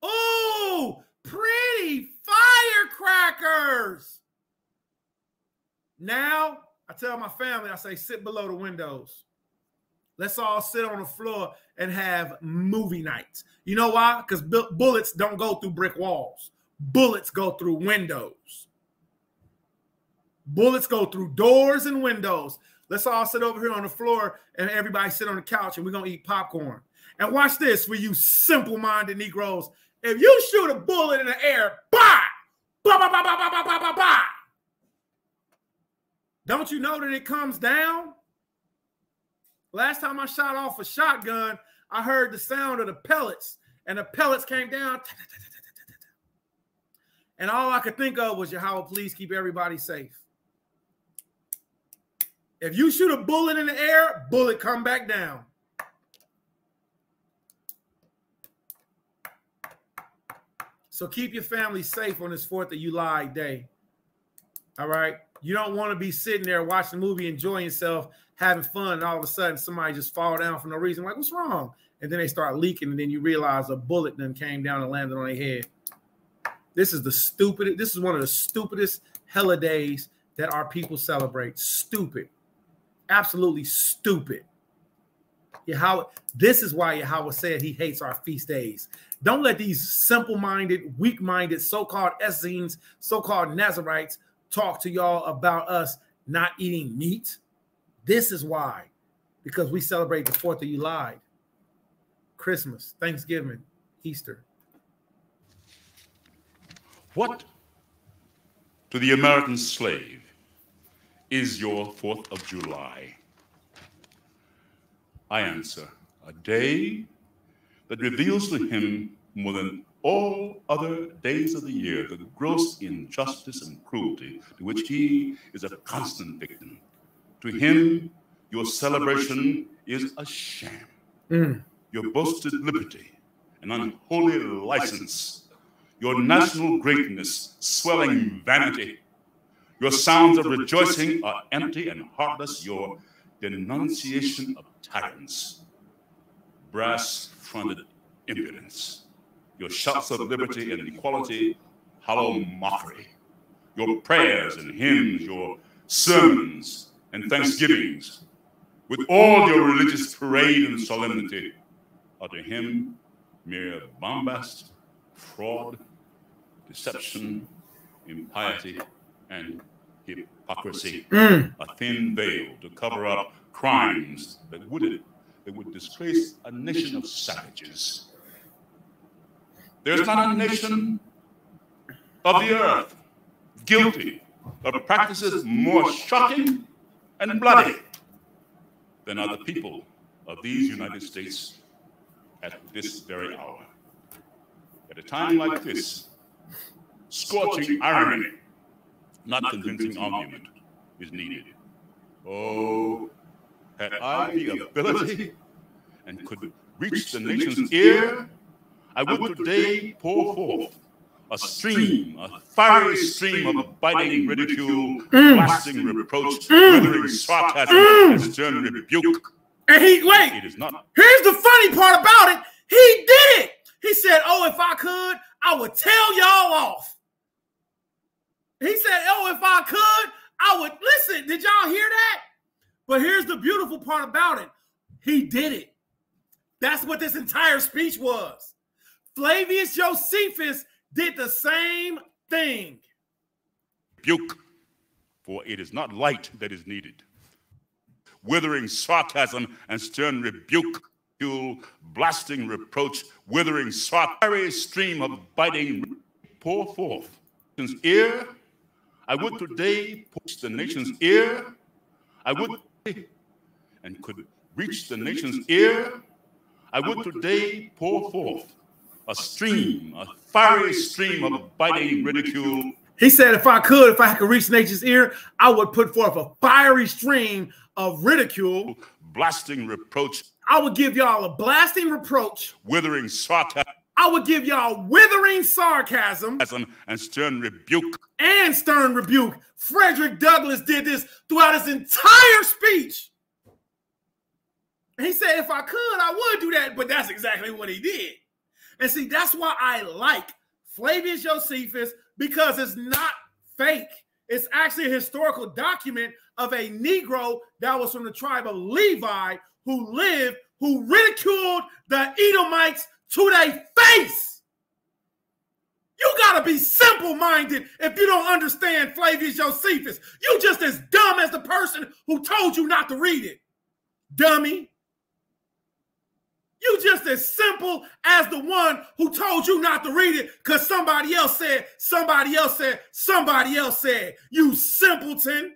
Ooh, pretty firecrackers. Now, I tell my family, I say, sit below the windows. Let's all sit on the floor and have movie nights. You know why? Because bullets don't go through brick walls. Bullets go through windows. Bullets go through doors and windows. Let's all sit over here on the floor and everybody sit on the couch and we're going to eat popcorn. And watch this for you simple-minded Negroes. If you shoot a bullet in the air, bah! Bah, bah, bah, bah, bah, bah, bah, bah, bah. Don't you know that it comes down? Last time I shot off a shotgun, I heard the sound of the pellets, and the pellets came down. And all I could think of was, Yahweh, please keep everybody safe. If you shoot a bullet in the air, bullet come back down. So keep your family safe on this 4th of July day. All right? You don't want to be sitting there watching a movie, enjoying yourself, having fun, and all of a sudden somebody just fall down for no reason. Like, what's wrong? And then they start leaking, and then you realize a bullet then came down and landed on their head. This is one of the stupidest holidays that our people celebrate. Stupid. Absolutely stupid. Yahweh, this is why Yahweh said he hates our feast days. Don't let these simple-minded, weak-minded, so-called Essenes, so-called Nazarites talk to y'all about us not eating meat. This is why. Because we celebrate the 4th of July, Christmas, Thanksgiving, Easter. What to the American slave is your 4th of July? I answer, a day that reveals to him more than all other days of the year the gross injustice and cruelty to which he is a constant victim. To him, your celebration is a sham. Your boasted liberty, an unholy license, your national greatness, swelling vanity. Your sounds of rejoicing are empty and heartless, your denunciation of tyrants, brass-fronted impudence. Your shouts of liberty and equality, hollow mockery. Your prayers and hymns, your sermons and thanksgivings, with all your religious parade and solemnity, are to him mere bombast, fraud, deception, impiety, and hypocrisy. A thin veil to cover up crimes that would disgrace a nation of savages. There's not a nation of the earth guilty of practices more shocking and bloody than are the people of these United States at this very hour. At a time like this, scorching irony, not convincing argument, is needed. Oh, had I the ability and could reach the nation's ear, I would today pour forth a stream, a fiery stream of biting ridicule, blasting reproach, withering sarcasm, and stern rebuke. And it is not. Here's the funny part about it. He did it. He said, oh, if I could, I would tell y'all off. He said, oh, if I could, I would. Listen, did y'all hear that? But here's the beautiful part about it. He did it. That's what this entire speech was. Flavius Josephus did the same thing. Rebuke, for it is not light that is needed. Withering sarcasm and stern rebuke blasting reproach, withering fiery stream of biting, pour forth. Nation's ear, I would today push the nation's ear. I would and could reach the nation's ear. I would today pour forth a stream, a fiery stream of biting ridicule. He said, if I could reach nature's ear, I would put forth a fiery stream of ridicule. Blasting reproach. I would give y'all a blasting reproach. Withering sarcasm. I would give y'all withering sarcasm. And stern rebuke. And stern rebuke. Frederick Douglass did this throughout his entire speech. He said, if I could, I would do that. But that's exactly what he did. And see, that's why I like Flavius Josephus, because it's not fake. It's actually a historical document of a Negro that was from the tribe of Levi who ridiculed the Edomites to their face. You got to be simple-minded if you don't understand Flavius Josephus. You just as dumb as the person who told you not to read it. Dummy. You just as simple as the one who told you not to read it because somebody else said, somebody else said, somebody else said. You simpleton.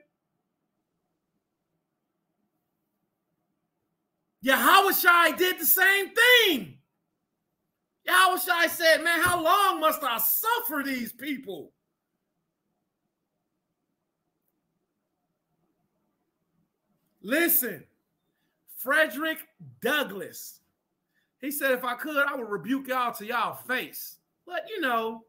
Yahushua did the same thing. Yahushua said, man, how long must I suffer these people? Listen, Frederick Douglass, he said, if I could, I would rebuke y'all to y'all face. But, you know,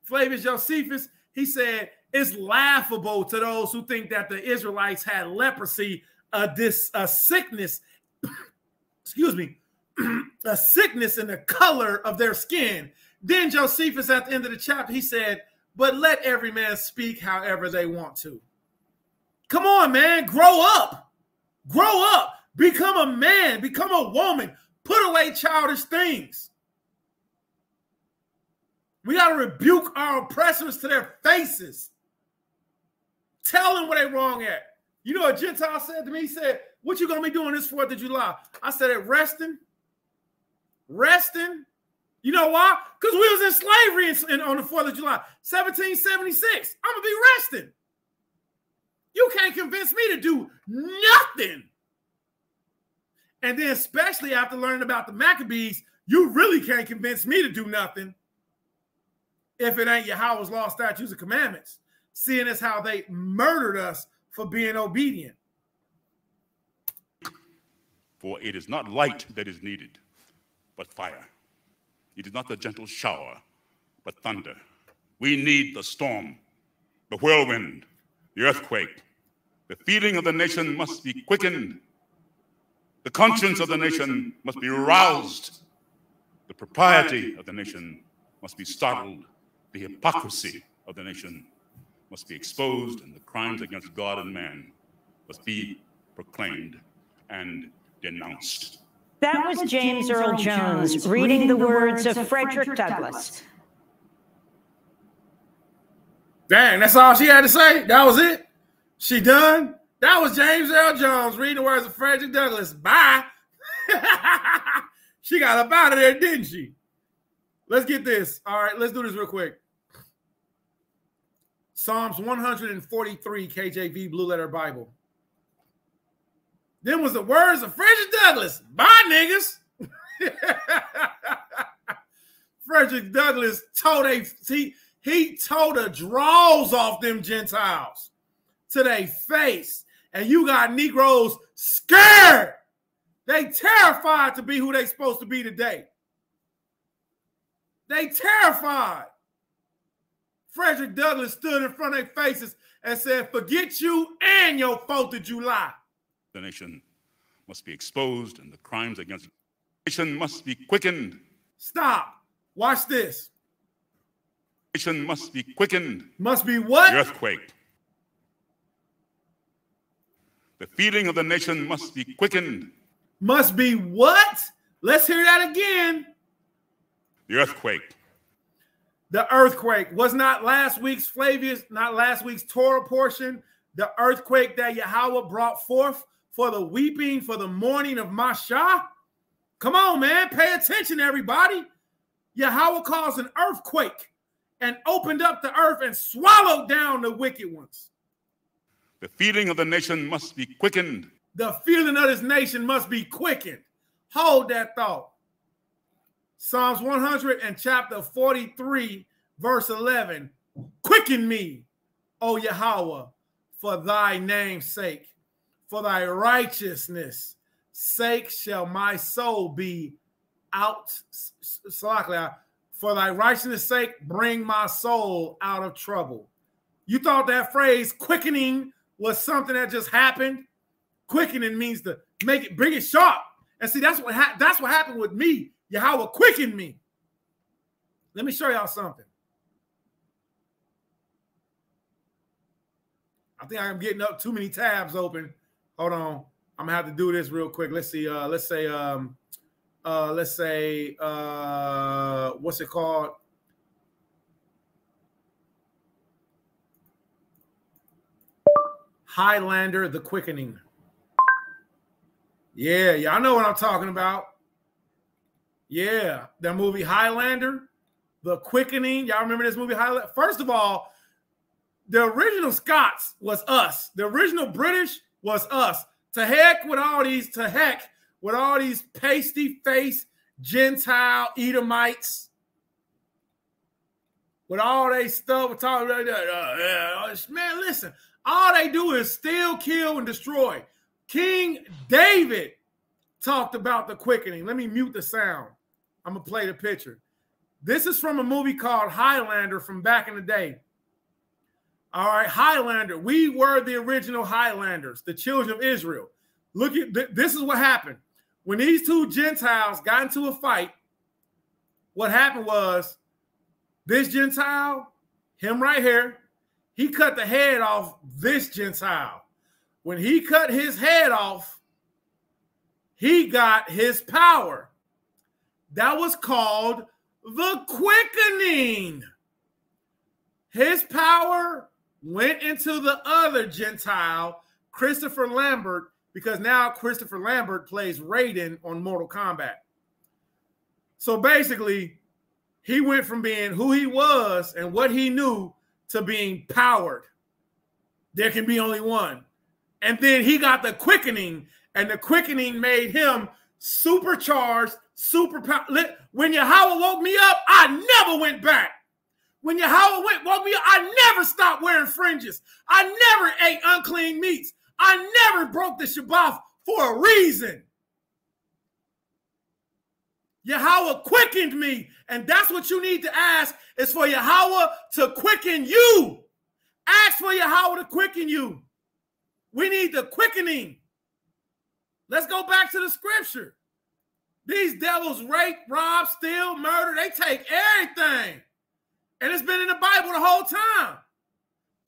Flavius Josephus, he said, it's laughable to those who think that the Israelites had leprosy, a sickness, excuse me, a sickness in the color of their skin. Then Josephus, at the end of the chapter, he said, but let every man speak however they want to. Come on, man, grow up. Grow up. Become a man. Become a woman. Put away childish things. We got to rebuke our oppressors to their faces. Tell them where they're wrong at. You know what a Gentile said to me? He said, what you going to be doing this 4th of July? I said, resting. Resting. You know why? Because we was in slavery on the 4th of July, 1776. I'm going to be resting. You can't convince me to do nothing. And then especially after learning about the Maccabees, you really can't convince me to do nothing if it ain't Yahweh's law, statutes, and commandments, seeing as how they murdered us for being obedient. For it is not light that is needed, but fire. It is not the gentle shower, but thunder. We need the storm, the whirlwind, the earthquake. The feeling of the nation must be quickened. The conscience of the nation must be roused. The propriety of the nation must be startled. The hypocrisy of the nation must be exposed, and the crimes against God and man must be proclaimed and denounced. That was James Earl Jones reading the words of Frederick Douglass. Dang, that's all she had to say? That was it? She done? That was James Earl Jones reading the words of Frederick Douglass. Bye. She got up out of there, didn't she? Let's get this. All right, let's do this real quick. Psalms 143, KJV, Blue Letter Bible. Them was the words of Frederick Douglass. Bye, niggas. Frederick Douglass told he told the draws off them Gentiles to their face. And you got Negroes scared. They terrified to be who they supposed to be today. They terrified. Frederick Douglass stood in front of their faces and said, forget you and your 4th of July. The nation must be exposed, and the crimes against the nation must be quickened. Stop. Watch this. The nation must be quickened. Must be what? The earthquake. The feeling of the nation must be quickened. Must be what? Let's hear that again. The earthquake. The earthquake was not last week's not last week's Torah portion. The earthquake that Yahweh brought forth for the weeping, for the mourning of Mashah. Come on, man. Pay attention, everybody. Yahweh caused an earthquake and opened up the earth and swallowed down the wicked ones. The feeling of the nation must be quickened. The feeling of this nation must be quickened. Hold that thought. Psalms 100 and chapter 43, verse 11. Quicken me, O Yahweh, for thy name's sake. For thy righteousness' sake shall my soul be out. For thy righteousness' sake, bring my soul out of trouble. You thought that phrase quickening was something that just happened? Quickening means to make it, bring it sharp. And see, that's what happened with me. Yahweh quickened me. Let me show y'all something. I think I'm getting up too many tabs open. Hold on. I'm gonna have to do this real quick. Let's see. Let's say what's it called? Highlander, The Quickening. Yeah, y'all know what I'm talking about. Yeah, the movie Highlander, The Quickening. Y'all remember this movie Highlander? First of all, the original Scots was us. The original British was us. To heck with all these pasty-faced Gentile Edomites. With all they stuff. Man, listen. All they do is steal, kill, and destroy. King David talked about the quickening. Let me mute the sound. I'm going to play the picture. This is from a movie called Highlander from back in the day. All right, Highlander. We were the original Highlanders, the children of Israel. Look at this is what happened. When these two Gentiles got into a fight, what happened was this Gentile, him right here, he cut the head off this Gentile. When he cut his head off, he got his power. That was called the quickening. His power went into the other Gentile, Christopher Lambert, because now Christopher Lambert plays Raiden on Mortal Kombat. So basically, he went from being who he was and what he knew to being powered. There can be only one. And then he got the quickening, and the quickening made him supercharged, superpower. When Yahweh woke me up, I never went back. When Yahweh woke me up, I never stopped wearing fringes. I never ate unclean meats. I never broke the Shabbat for a reason. Yahweh quickened me, and that's what you need to ask, is for Yahweh to quicken you. Ask for Yahweh to quicken you. We need the quickening. Let's go back to the scripture. These devils rape, rob, steal, murder. They take everything. And it's been in the Bible the whole time.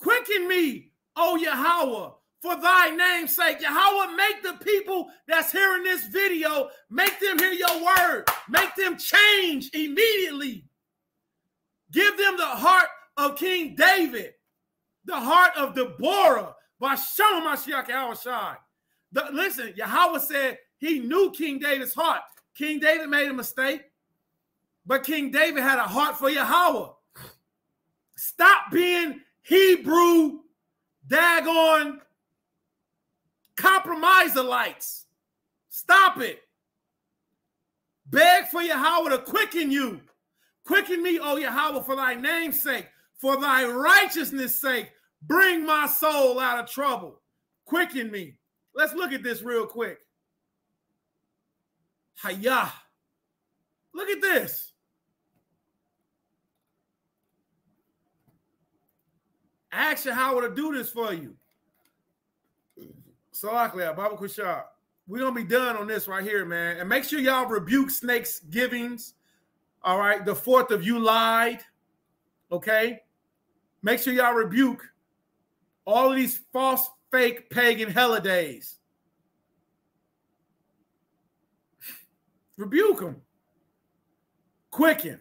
Quicken me, O Yahweh, for thy name's sake. Yahweh, make the people that's hearing this video, make them hear your word. Make them change immediately. Give them the heart of King David, the heart of Deborah, Bashem Mashiach Yahushai. Listen, Yahweh said he knew King David's heart. King David made a mistake, but King David had a heart for Yahweh. Stop being Hebrew, daggone compromiserites. Stop it. Beg for Yahweh to quicken you. Quicken me, O Yahweh, for thy name's sake, for thy righteousness' sake. Bring my soul out of trouble. Quicken me. Let's look at this real quick. Hayah. Look at this. Ask Yahweh to do this for you. Salaklia, Baba Kushar. We're going to be done on this right here, man. And make sure y'all rebuke snakes givings. All right. The 4th of July. Okay. Make sure y'all rebuke all of these false, fake, pagan holidays. Rebuke them. Quicken.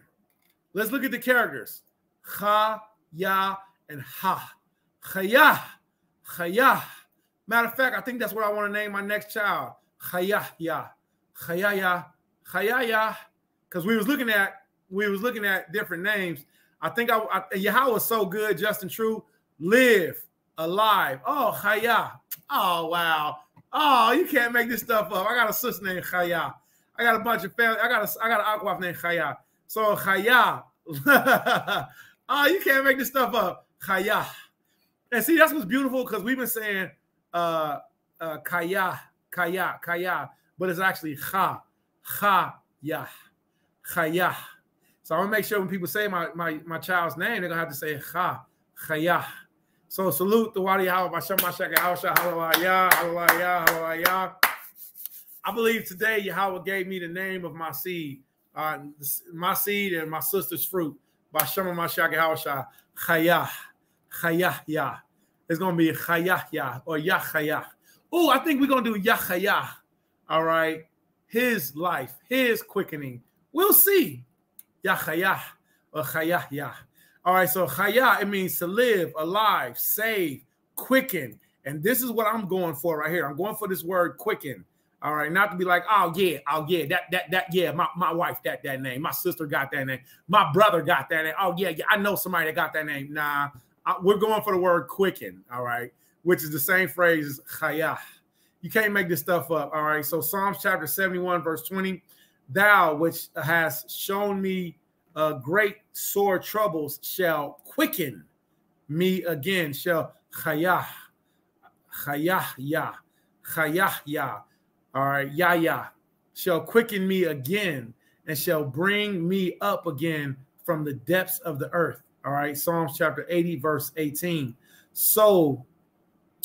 Let's look at the characters. Ha, ya, and ha. Chayah. Chayah. Matter of fact, I think that's what I want to name my next child. Chayah, ya. Chayah, ya. Chayah, because we was looking at different names. I think Yahweh was so good, Justin True. Live, alive. Oh, Chayah. Oh, wow. Oh, you can't make this stuff up. I got a sister named Chayah. I got a bunch of family. I got an aquaf named Chayah. So Chayah. Oh, you can't make this stuff up. Chayah. And see, that's what's beautiful, because we've been saying Kayah, but it's actually Chayah. Chayah. So I want to make sure when people say my child's name, they're going to have to say Chayah. So salute the Wadi Yahweh, Bashem Mashak Yahweh, Hallelujah, Hallelujah, Hallelujah. I believe today Yahweh gave me the name of my seed and my sister's fruit. Bashem Mashak Yahweh, Chayah, Chayah, Yah. It's going to be Chayah, Yah, or Yachayah. Oh, I think we're going to do Yachayah. All right. His life, his quickening. We'll see. Yachayah or Chayah, Yah. All right, so Chayah, it means to live, alive, save, quicken. And this is what I'm going for right here. I'm going for this word quicken. All right, not to be like, oh yeah, my wife that name. My sister got that name. My brother got that name. Oh yeah, I know somebody that got that name. Nah, we're going for the word quicken, all right, which is the same phrase as Chayah. You can't make this stuff up, all right? So Psalms chapter 71, verse 20, thou which has shown me great sore troubles shall quicken me again, shall Chayah, Yah, Chayah, Yah, all right, Yah, shall quicken me again and shall bring me up again from the depths of the earth, all right? Psalms chapter 80, verse 18, so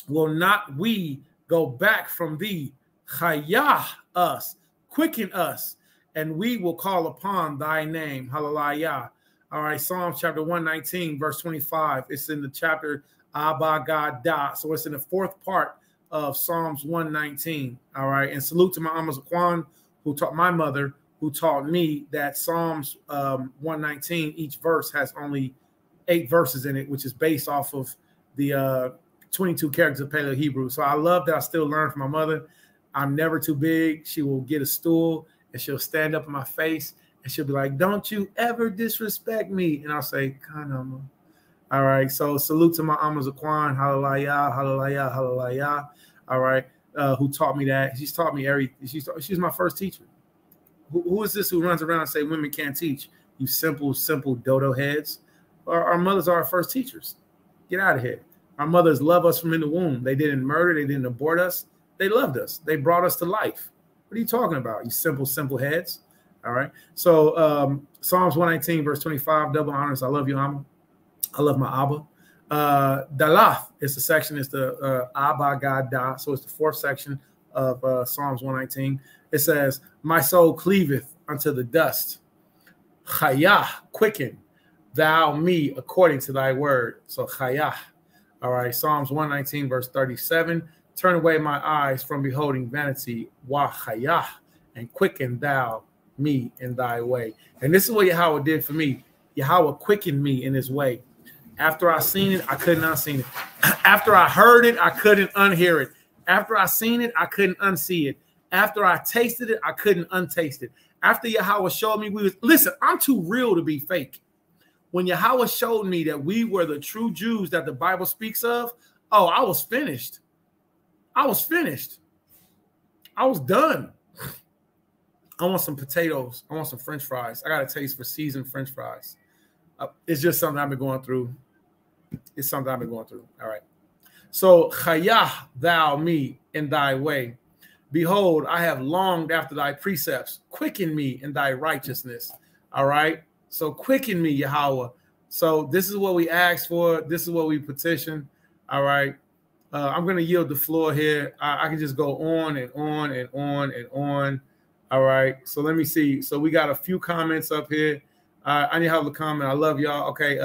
will not we go back from thee, Chayah us, quicken us, and we will call upon thy name. Hallelujah. All right, Psalms chapter 119, verse 25. It's in the chapter Abba Gada. So it's in the fourth part of Psalms 119. All right, and salute to my Amma Zakwan, who taught my mother, who taught me that Psalms 119, each verse has only 8 verses in it, which is based off of the 22 characters of Paleo Hebrew. So I love that I still learn from my mother. I'm never too big. She will get a stool and she'll stand up in my face and she'll be like, don't you ever disrespect me. And I'll say, Kanama. All right. So salute to my Amma Zakwan. Hallelujah, hallelujah, hallelujah. All right. Who taught me that? She's taught me everything. She's my first teacher. Who is this who runs around and say women can't teach? You simple dodo heads. Our mothers are our first teachers. Get out of here. Our mothers love us from in the womb. They didn't murder. They didn't abort us. They loved us. They brought us to life. What are you talking about? You simple heads. All right. So Psalms 119, verse 25, double honors. I love you, Amma. I love my Abba. Dalath is the section. It's the Abba Gada. So it's the fourth section of Psalms 119. It says, my soul cleaveth unto the dust. Chayah, quicken thou me according to thy word. So Chayah. All right. Psalms 119, verse 37. Turn away my eyes from beholding vanity, wa chayah, and quicken thou me in thy way. And this is what Yahweh did for me. Yahweh quickened me in his way. After I seen it, I couldn't unseen it. After I heard it, I couldn't unhear it. After I seen it, I couldn't unsee it. After I tasted it, I couldn't untaste it. After Yahweh showed me, listen, I'm too real to be fake. When Yahweh showed me that we were the true Jews that the Bible speaks of, oh, I was finished. I was finished. I was done. I want some potatoes. I want some French fries. I got a taste for seasoned French fries. It's just something I've been going through. It's something I've been going through. All right. So, Chayah thou me in thy way. Behold, I have longed after thy precepts. Quicken me in thy righteousness. All right. So quicken me, Yahweh. So this is what we ask for. This is what we petition. All right. I'm going to yield the floor here. I can just go on and on and on and on. All right. So let me see. So we got a few comments up here. I need to have a comment. I love y'all. Okay.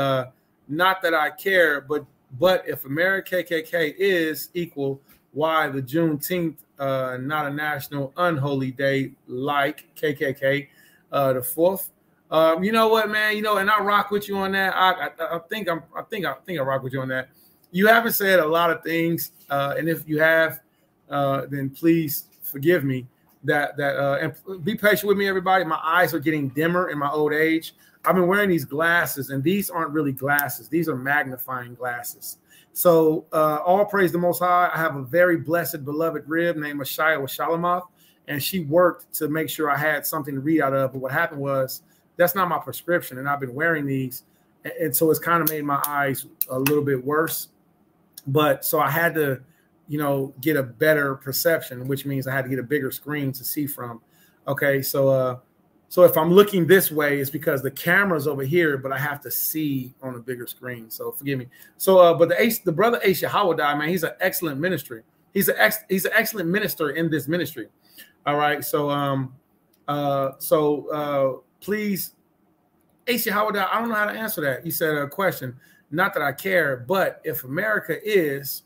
Not that I care, but if American KKK is equal, why the Juneteenth not a national unholy day like KKK the 4th? You know what, man? You know, and I rock with you on that. I think I rock with you on that. You haven't said a lot of things, and if you have, then please forgive me. and be patient with me, everybody. My eyes are getting dimmer in my old age. I've been wearing these glasses, and these aren't really glasses. These are magnifying glasses. So all praise the Most High. I have a very blessed, beloved rib named Ashaya Shalamoth, and she worked to make sure I had something to read out of. But what happened was that's not my prescription, and I've been wearing these, and so it's kind of made my eyes a little bit worse. But so I had to, you know, get a better perception, which means I had to get a bigger screen to see from. Okay, so so if I'm looking this way, it's because the camera's over here, but I have to see on a bigger screen. So forgive me. So, but the brother Aisha Hawadai, man, he's an excellent ministry. He's an excellent minister in this ministry. All right. So, please, Aisha Hawadai, I don't know how to answer that. You said a question. Not that I care, but if America is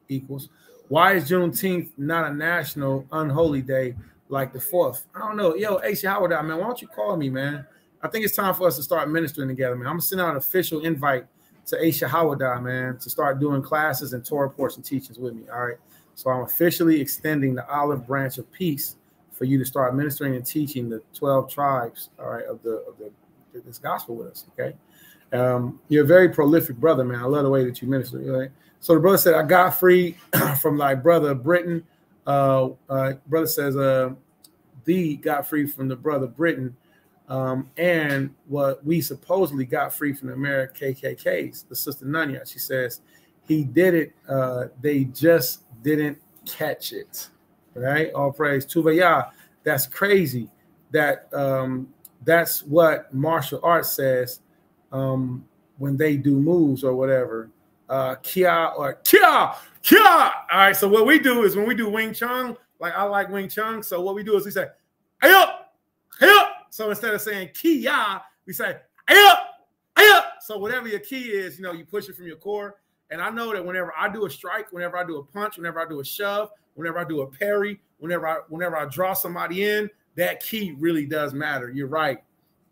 equals, why is Juneteenth not a national unholy day like the 4th? I don't know. Yo, Aisha Howard, man, why don't you call me, man? I think it's time for us to start ministering together, man. I'm going to send out an official invite to Aisha Howard, man, to start doing classes and Torah portion teachings with me, all right? So I'm officially extending the olive branch of peace for you to start ministering and teaching the 12 tribes, all right, of this gospel with us, okay? You're a very prolific brother, man. I love the way that you minister, right? So the brother said, I got free from like brother Britain. Brother says, got free from the brother Britain, and what we supposedly got free from the American KKKs, the sister Nunya. She says he did it. They just didn't catch it. Right? All praise Tuvaya. That's crazy. That's what martial arts says when they do moves or whatever. Kia or Kia. All right, so what we do is when we do Wing Chun, like I like Wing Chun, so what we do is we say, hey up, hey up. So instead of saying Kia, we say, hey up, hey up. So whatever your key is, you know, you push it from your core. And I know that whenever I do a strike, whenever I do a punch, whenever I do a shove, whenever I do a parry, whenever I draw somebody in, that key really does matter. You're right.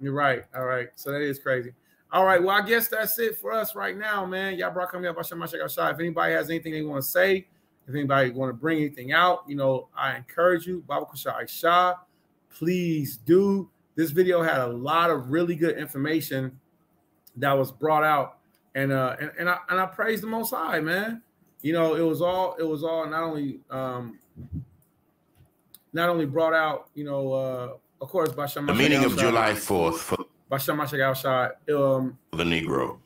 You're right. All right. So that is crazy. All right, well, I guess that's it for us right now, man. Y'all brought coming up. If anybody has anything they want to say, if anybody want to bring anything out, you know, I encourage you. Baba Kushai Shah, please do. This video had a lot of really good information that was brought out, and I praise the Most High, man. You know, it was all not only brought out, you know, of course, by the meaning of July 4th. For the Negro.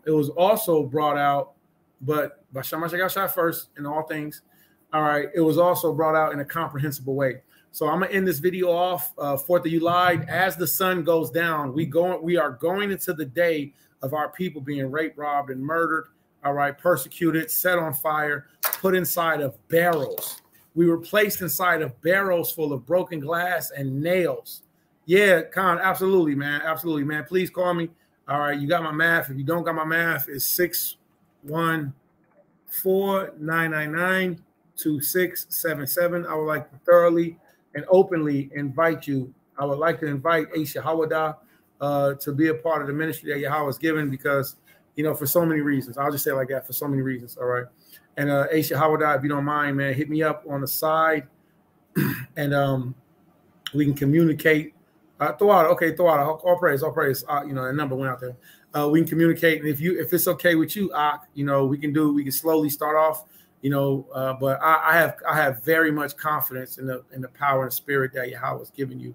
It was also brought out, but by Shamash first in all things. All right, it was also brought out in a comprehensible way. So I'm gonna end this video off. 4th of July, as the sun goes down, we are going into the day of our people being raped, robbed, and murdered. All right, persecuted, set on fire, put inside of barrels. We were placed inside of barrels full of broken glass and nails. Yeah, Con, absolutely, man. Absolutely, man. Please call me. All right, you got my math. If you don't got my math, it's 614-999-2677. I would like to thoroughly and openly invite you. I would like to invite Aisha Hawada to be a part of the ministry that Yahweh has given because, you know, for so many reasons. I'll just say it like that, for so many reasons, all right? And Aisha Hawada, if you don't mind, man, hit me up on the side and we can communicate. Thawada, okay, Thawada, all praise, you know, that number went out there. We can communicate, and if it's okay with you, you know, we can slowly start off, you know, but I have very much confidence in the power and spirit that Yahweh has given you,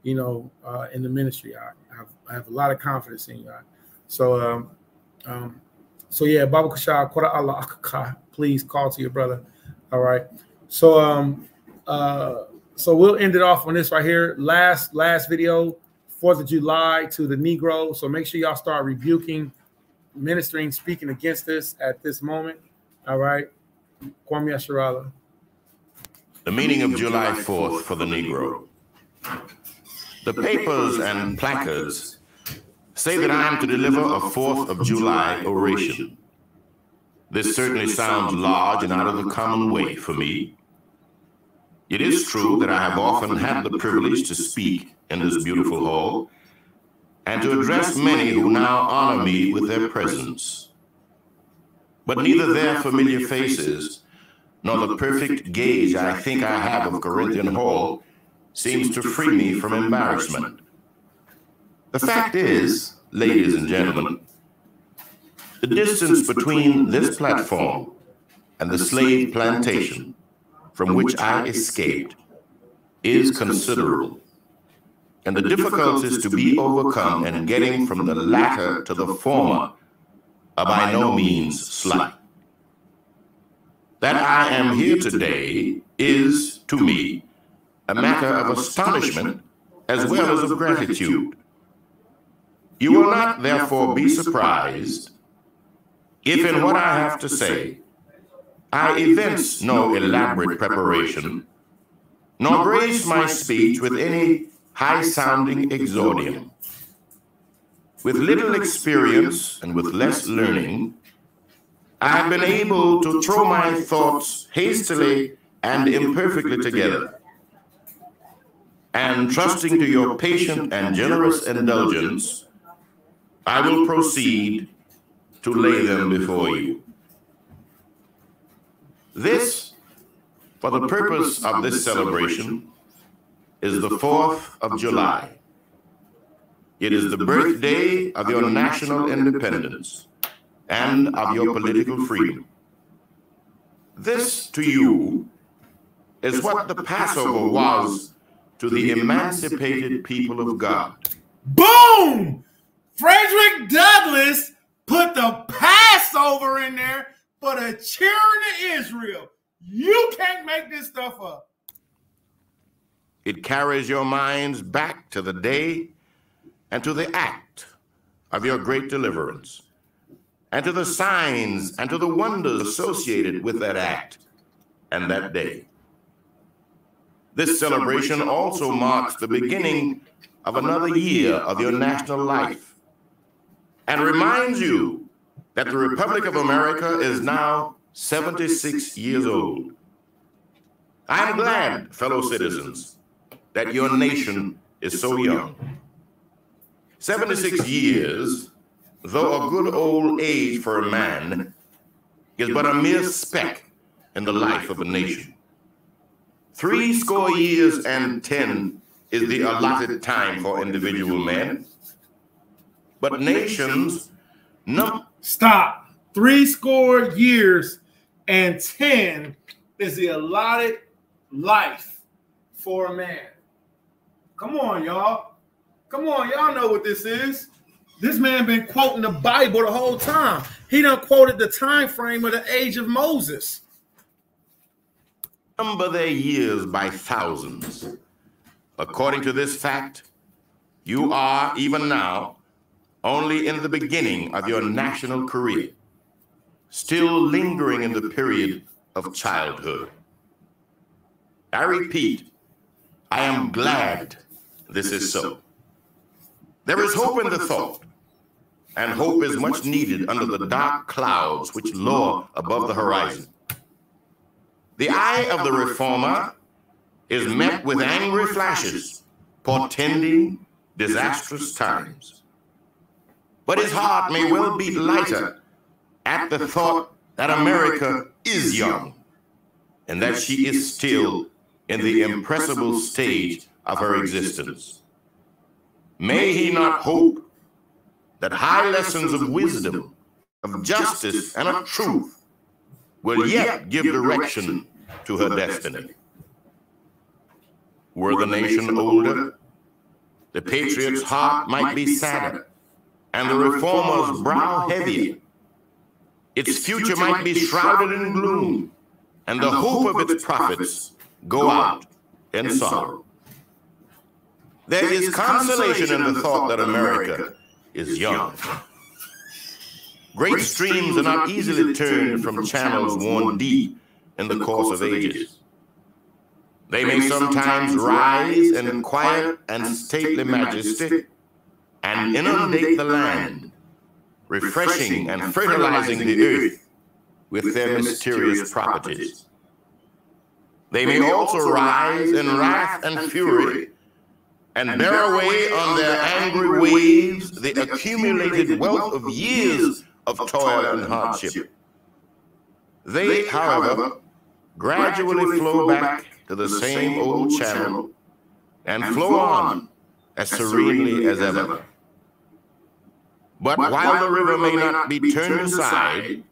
you know, in the ministry. I have a lot of confidence in you. So yeah, Baba Kashah, Qura Allah, please call to your brother. All right. So we'll end it off on this right here. Last video, 4th of July to the Negro. So make sure y'all start rebuking, ministering, speaking against this at this moment. All right. Kwame Asherala. The meaning of July 4th for the Negro. The papers and placards say that I am to deliver a 4th of July oration. This certainly sounds large and out of the common way for me. It is true that I have often had the privilege to speak in this beautiful hall and to address many who now honor me with their presence. But neither their familiar faces nor the perfect gauge I think I have of Corinthian Hall seems to free me from embarrassment. The fact is, ladies and gentlemen, the distance between this platform and the slave plantation from which I escaped is considerable, and the difficulties to be overcome in getting from the latter to the former are by no means slight. That I am here today is, to me, a matter of astonishment as well as of gratitude. You will not, therefore, be surprised if in what I have to say I evince no elaborate preparation, nor grace my speech with any high-sounding exordium. With little experience and with less learning, I have been able to throw my thoughts hastily and imperfectly together, and trusting to your patient and generous indulgence, I will proceed to lay them before you. This, for the purpose of this celebration, is the 4th of July. It is the birthday of your national independence and of your political freedom. This, to you, is what the Passover was to the emancipated people of God. Boom! Frederick Douglass put the Passover in there for the children of Israel. You can't make this stuff up. It carries your minds back to the day and to the act of your great deliverance, and to the signs and to the wonders associated with that act and that day. This celebration also marks the beginning of another year of your national life, and reminds you that the Republic of America is now 76 years old. I am glad, fellow citizens, that your nation is so young. 76 years, though a good old age for a man, is but a mere speck in the life of a nation. 70 years and 10 is the allotted time for individual men. But nations, no. Stop. 70 years and 10 is the allotted life for a man. Come on, y'all. Come on, y'all know what this is. This man been quoting the Bible the whole time. He done quoted the time frame of the age of Moses. Number their years by thousands. According to this fact, you are, even now, only in the beginning of your national career, still lingering in the period of childhood. I repeat, I am glad this is so. There is hope in the thought, and hope is much needed under the dark clouds which lower above the horizon. The eye of the reformer is met with angry flashes, portending disastrous times. But his heart may well beat lighter at the thought that America is young, and that she is still in the impressible stage of her existence. May he not hope that high lessons of wisdom, of justice, and of truth will yet give direction to her destiny. Were the nation older, the patriot's heart might be sadder, and the reformer's brow heavier. Its future might be shrouded in gloom, and the hope of its prophets go out in sorrow. There is consolation in the thought that America is young. Great streams are not easily turned from channels worn deep in the course of ages. They may sometimes rise in quiet and stately majesty and inundate the land, refreshing and fertilizing the earth with their mysterious properties. They may also rise in wrath and fury and bear away on their angry waves the accumulated wealth of years of toil and hardship. They, however, gradually flow back to the same old channel and flow on as serenely as ever. But while the river may not be turned aside,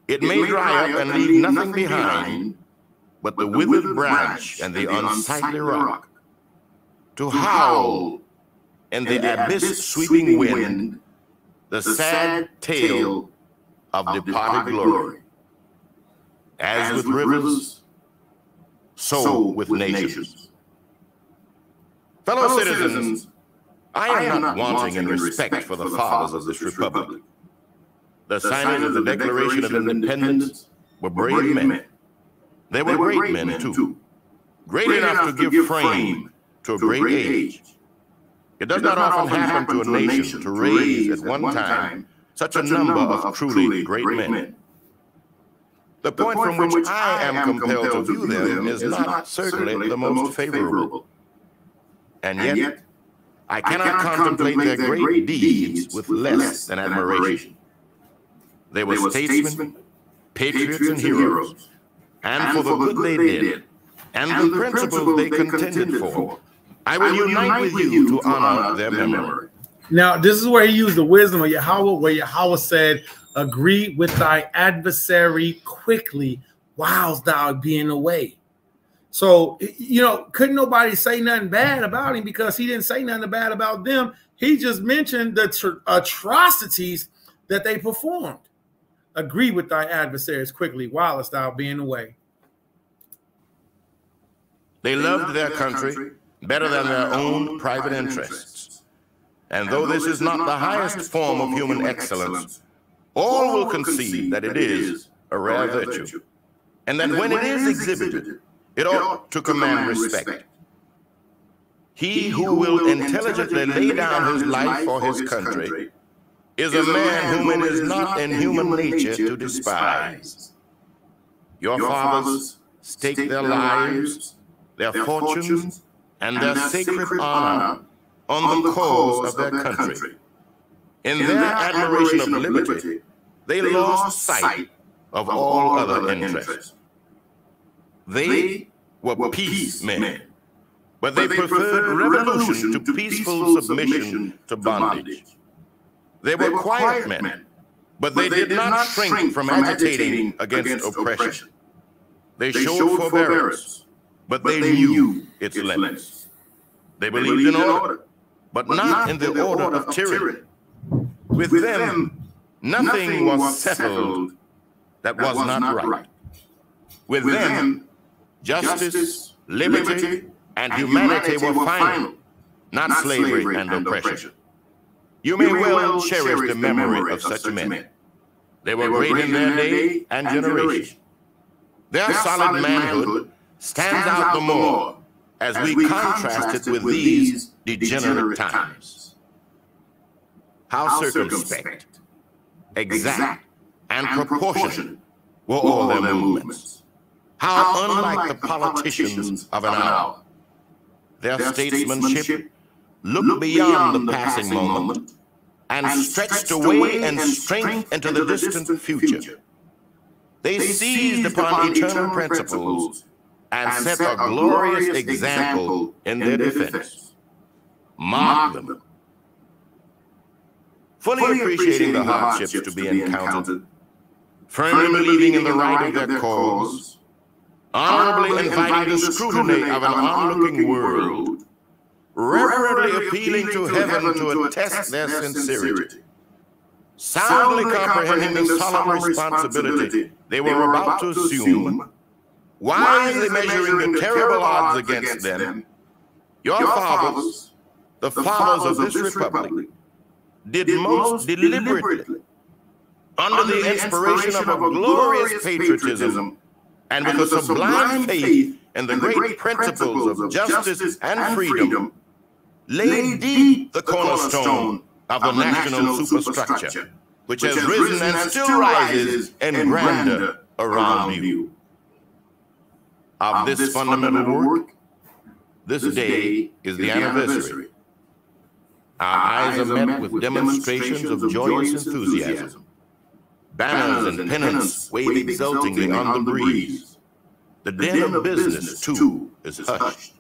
it may dry up and leave nothing behind but the withered branch and the unsightly rock, to howl in the abyss-sweeping wind the sad tale of departed glory. As with rivers, so with nations. Fellow citizens, I am not wanting in respect for the fathers of this republic. The signers of the Declaration of Independence were brave men. They were great men, too, great enough to give frame to a great age. It does not often happen to a nation to raise at one time such a number of truly great men. The point from which I am compelled to view them is not certainly the most favorable. And yet, I cannot contemplate their great deeds with less than admiration. They were statesmen, patriots, and heroes, and for the good they did, and the principles they contended for, I will unite with you to honor their memory. Now, this is where he used the wisdom of Yahweh, where Yahweh said, agree with thy adversary quickly whilst thou being away. So, you know, couldn't nobody say nothing bad about him because he didn't say nothing bad about them. He just mentioned the atrocities that they performed. Agree with thy adversaries quickly whilst thou being away. They loved their country better than their own private interests. And though this is not the highest form of human excellence, all will concede that it is a rare virtue, and that when it is exhibited, it ought to command respect. He who will intelligently lay down his life for his country is a man whom it is not in human nature to despise. Your fathers staked their lives, their fortunes, and their sacred honor on the cause of their country. In their admiration of liberty, they lost sight of all other interests. They were peace men, but they preferred revolution to peaceful submission to bondage. They were quiet men, but they did not shrink from agitating against oppression. They showed forbearance, but they knew its limits. They believed in order, but not in the order of tyranny. With them, nothing was settled that was not right. With them, justice, liberty, and humanity were final, not slavery and oppression. You may well cherish the memory of such men. They were great in their day and generation. Their solid manhood stands out the more as we contrast it with these degenerate times. How circumspect, exact, and proportionate were all their movements. How unlike the politicians of an hour. Their statesmanship looked beyond the passing moment and stretched away in strength into the distant future. They seized upon eternal principles and set a glorious example in their defense. Mark them. Fully appreciating the hardships to be encountered, firmly believing in the right of their cause, honorably inviting the scrutiny of an onlooking world, reverently appealing to heaven to attest their sincerity, soundly comprehending the solemn responsibility they were about to assume, wisely measuring the terrible odds against them, your fathers, the fathers of this republic, did most deliberately, under the inspiration of a glorious patriotism and with a sublime faith in the great principles of justice and freedom, lay deep the cornerstone of the national superstructure, which has risen and still rises in grandeur around you. Of this fundamental work, this day is the anniversary. Our eyes are met with demonstrations of joyous enthusiasm. Banners and pennants wave exultingly on the breeze. The din of business, too, is hushed.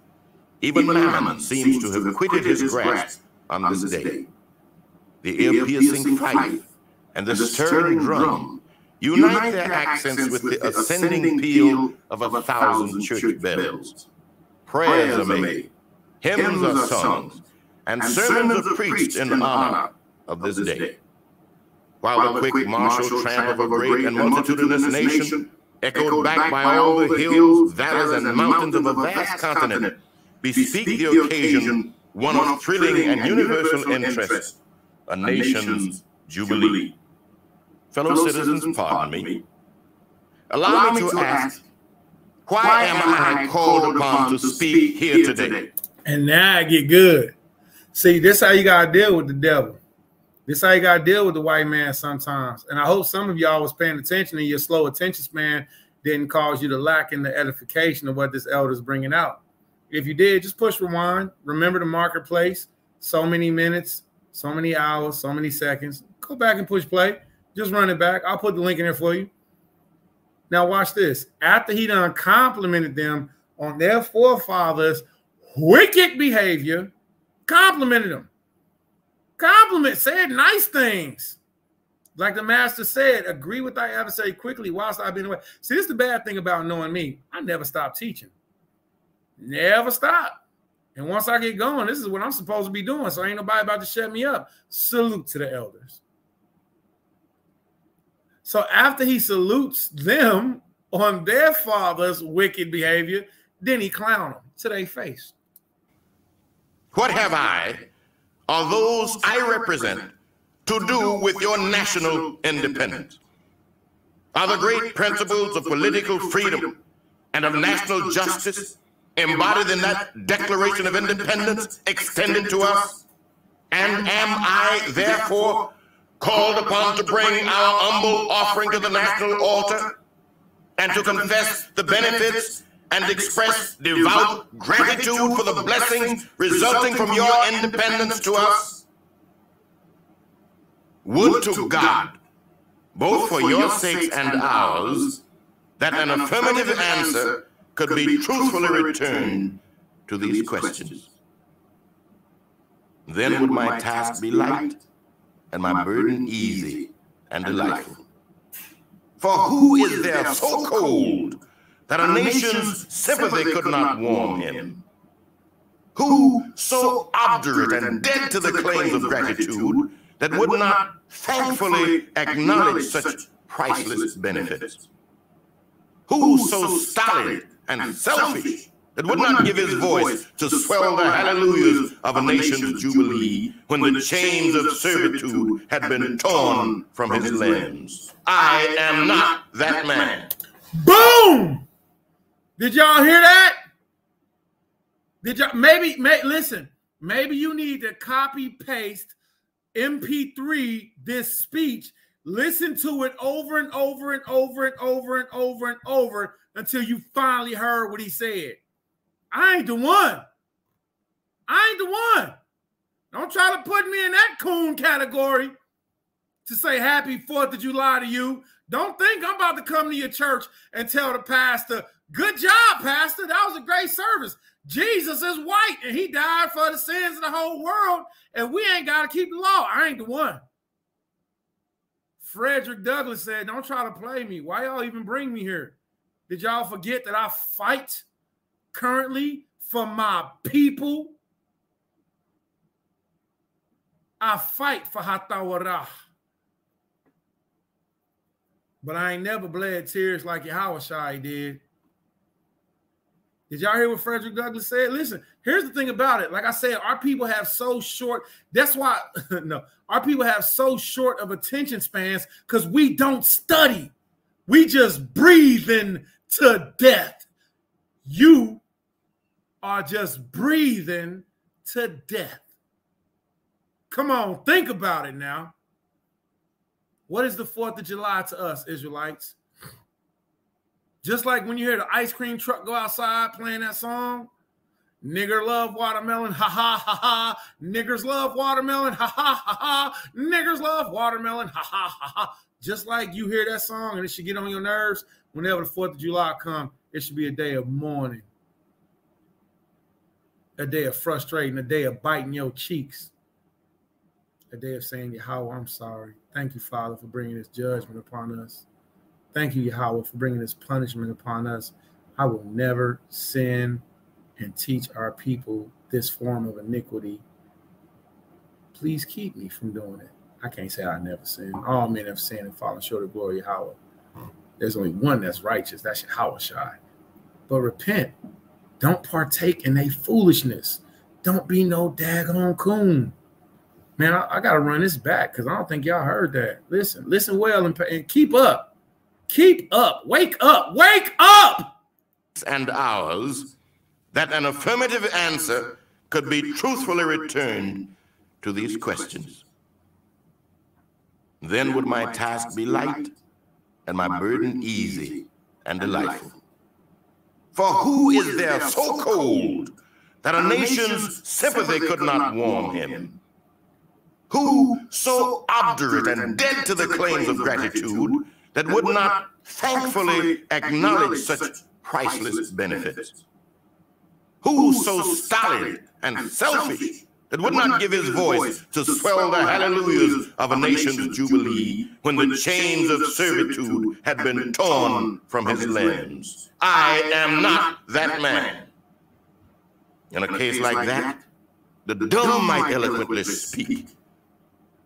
Even Mammon seems to have quitted his grasp on this day. The ear-piercing fife and the stirring drum unite their accents with the ascending peal of 1,000 church bells. Prayers are made, hymns are sung, and sermons are preached in honor of this day. While the quick martial tramp of a great and multitudinous nation, echoed back by all the hills, valleys, and mountains of a vast continent, bespeak the occasion one of thrilling and universal interest, a nation's jubilee. Fellow citizens, pardon me. Allow me to ask, why am I called upon to speak here today? And now I get good. See, this is how you got to deal with the devil. This is how you got to deal with the white man sometimes. And I hope some of y'all was paying attention and your slow attention span didn't cause you to lack in the edification of what this elder is bringing out. If you did, just push rewind. Remember the marketplace. So many minutes, so many hours, so many seconds. Go back and push play. Just run it back. I'll put the link in there for you. Now watch this. After he done complimented them on their forefathers' wicked behavior, complimented them. Said nice things. Like the master said, agree with thy adversary quickly whilst I be in the way. See, this is the bad thing about knowing me. I never stop teaching. Never stop. And once I get going, this is what I'm supposed to be doing. So ain't nobody about to shut me up. Salute to the elders. So after he salutes them on their father's wicked behavior, then he clown them to their face. What have I, or those I represent, to do with your national independence? Are the great principles of political freedom and of national justice embodied in that Declaration of Independence extended to us? And am I, therefore, called upon to bring our humble offering to the national altar and to confess the benefits and express devout gratitude for the blessings resulting from your independence to us? Would to God, both for your sakes and ours, that an affirmative answer could be truthfully returned to these questions. Then would my task be light and my burden easy and delightful. For who is there so cold that a nation's sympathy could not warm him? Who so obdurate and dead to the claims of gratitude that would not thankfully acknowledge such priceless benefits? Who so stolid and selfish that would not give his voice to swell the hallelujahs of a nation's jubilee when the chains of servitude had been torn from his limbs? I am not that man. Boom! Did y'all hear that? Did y'all listen, maybe you need to copy paste MP3 this speech, listen to it over and over and over and over and over and over until you finally heard what he said. I ain't the one. I ain't the one. Don't try to put me in that coon category to say happy 4th of July to you. Don't think I'm about to come to your church and tell the pastor, good job, pastor. That was a great service. Jesus is white and he died for the sins of the whole world and we ain't got to keep the law. I ain't the one. Frederick Douglass said, don't try to play me. Why y'all even bring me here? Did y'all forget that I fight currently for my people? I fight for HAFTARAH. But I ain't never bled tears like Yahushua did. Did y'all hear what Frederick Douglass said? Listen, here's the thing about it. Like I said, our people have so short. That's why, no, our people have so short of attention spans because we don't study. We just breathing to death. You are just breathing to death. Come on, think about it now. What is the 4th of July to us, Israelites? Just like when you hear the ice cream truck go outside playing that song, nigger love watermelon, ha ha ha ha. Niggers love watermelon, ha ha ha ha. Niggers love watermelon, ha ha ha ha. Just like you hear that song and it should get on your nerves, whenever the 4th of July comes, it should be a day of mourning, a day of frustrating, a day of biting your cheeks, a day of saying, Yahweh, I'm sorry. Thank you, Father, for bringing this judgment upon us. Thank you, Yahweh, for bringing this punishment upon us. I will never sin and teach our people this form of iniquity. Please keep me from doing it. I can't say I never sin. All men have sinned and fallen short of the glory of Yahweh. There's only one that's righteous. That's Yahweh. But repent. Don't partake in their foolishness. Don't be no daggone coon. Man, I got to run this back because I don't think y'all heard that. Listen well and keep up. Keep up. Wake up. Wake up. And ours, that an affirmative answer could be truthfully returned to these questions. Then would my task be light and my burden easy and delightful. For who is there so cold that a nation's sympathy could not warm him? Who so obdurate and dead to the claims of gratitude that would not thankfully acknowledge such priceless benefits? Who so stolid and selfish that would not give his voice to swell the hallelujahs of a nation's jubilee when the chains of servitude had been torn from his limbs? I am not that man. In a case like that, the dumb might eloquently speak,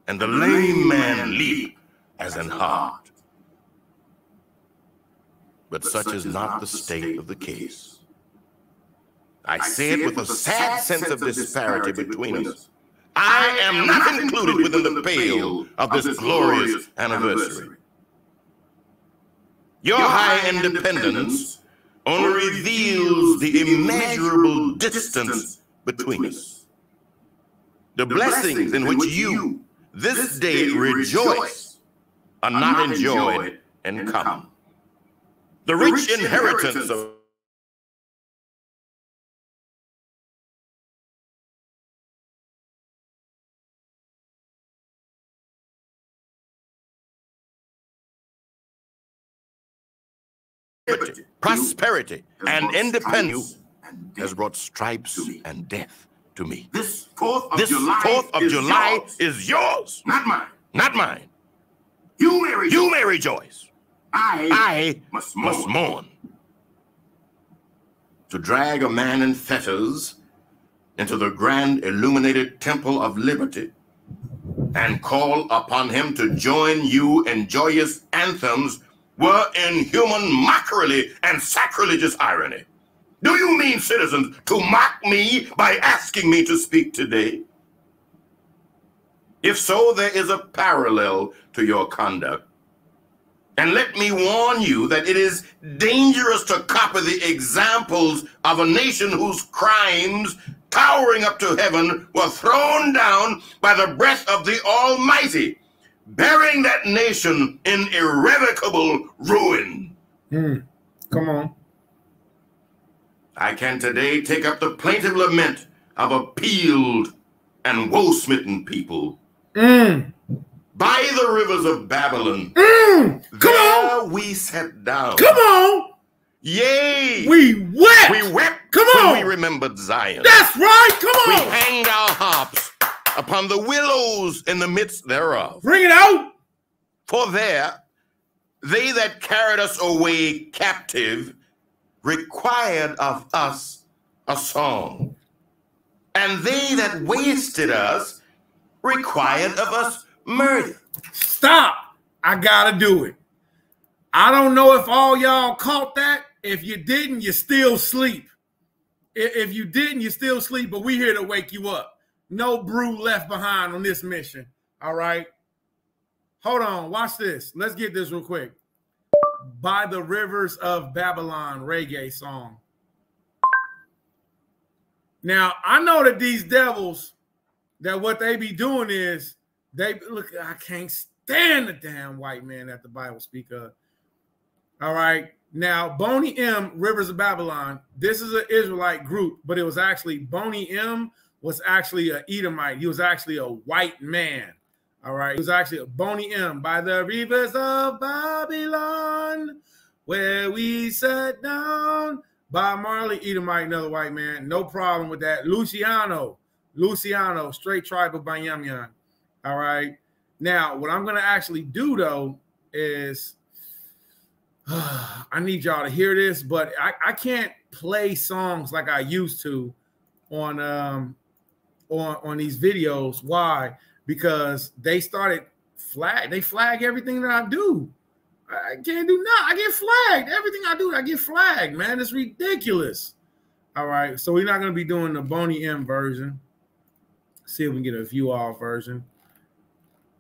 and the lame man leap as an hart. But such is not the state of the case. I say it with a sad sense of disparity between us. I am not included within the pale of this glorious anniversary. Your high independence only reveals the immeasurable distance between us. The blessings in which you, this day, rejoice are not enjoyed in common. The rich inheritance of prosperity and independence has brought stripes and death to me. This 4th of July is yours, not mine. Not mine. You may rejoice. I must mourn. To drag a man in fetters into the grand illuminated temple of liberty and call upon him to join you in joyous anthems were inhuman mockery and sacrilegious irony. Do you mean, citizens, to mock me by asking me to speak today? If so, there is a parallel to your conduct. And let me warn you that it is dangerous to copy the examples of a nation whose crimes, towering up to heaven, were thrown down by the breath of the Almighty, burying that nation in irrevocable ruin. Come on. I can today take up the plaintive lament of a peeled and woe-smitten people. By the rivers of Babylon, there we sat down. Come on. Yea, we wept. We wept. Come on. When we remembered Zion. That's right. Come on. We hanged our harps upon the willows in the midst thereof. Bring it out. For there, they that carried us away captive required of us a song. And they that wasted us required of us mirth. Stop. I gotta do it. I don't know if all y'all caught that. If you didn't, you still sleep. If you didn't, you still sleep, but we here to wake you up. No brew left behind on this mission. All right. Hold on. Watch this. Let's get this real quick. By the Rivers of Babylon reggae song. Now, I know that these devils, that what they be doing is, they look, I can't stand the damn white man that the Bible speak of. All right. Now, Boney M, Rivers of Babylon, this is an Israelite group, but it was actually, Boney M was actually an Edomite. He was actually a white man. All right. It was actually a Boney M. By the rivers of Babylon, where we sat down. Bob Marley, Edomite, another white man. No problem with that. Luciano, straight tribe of Banyamyan. All right. Now, what I'm going to actually do, though, is I need y'all to hear this, but I can't play songs like I used to on these videos. Why? Because they started they flag everything that I do. I can't do nothing. I get flagged. Everything I do, I get flagged, man. It's ridiculous. All right, so we're not going to be doing the Boney M version. See if we can get a view all version.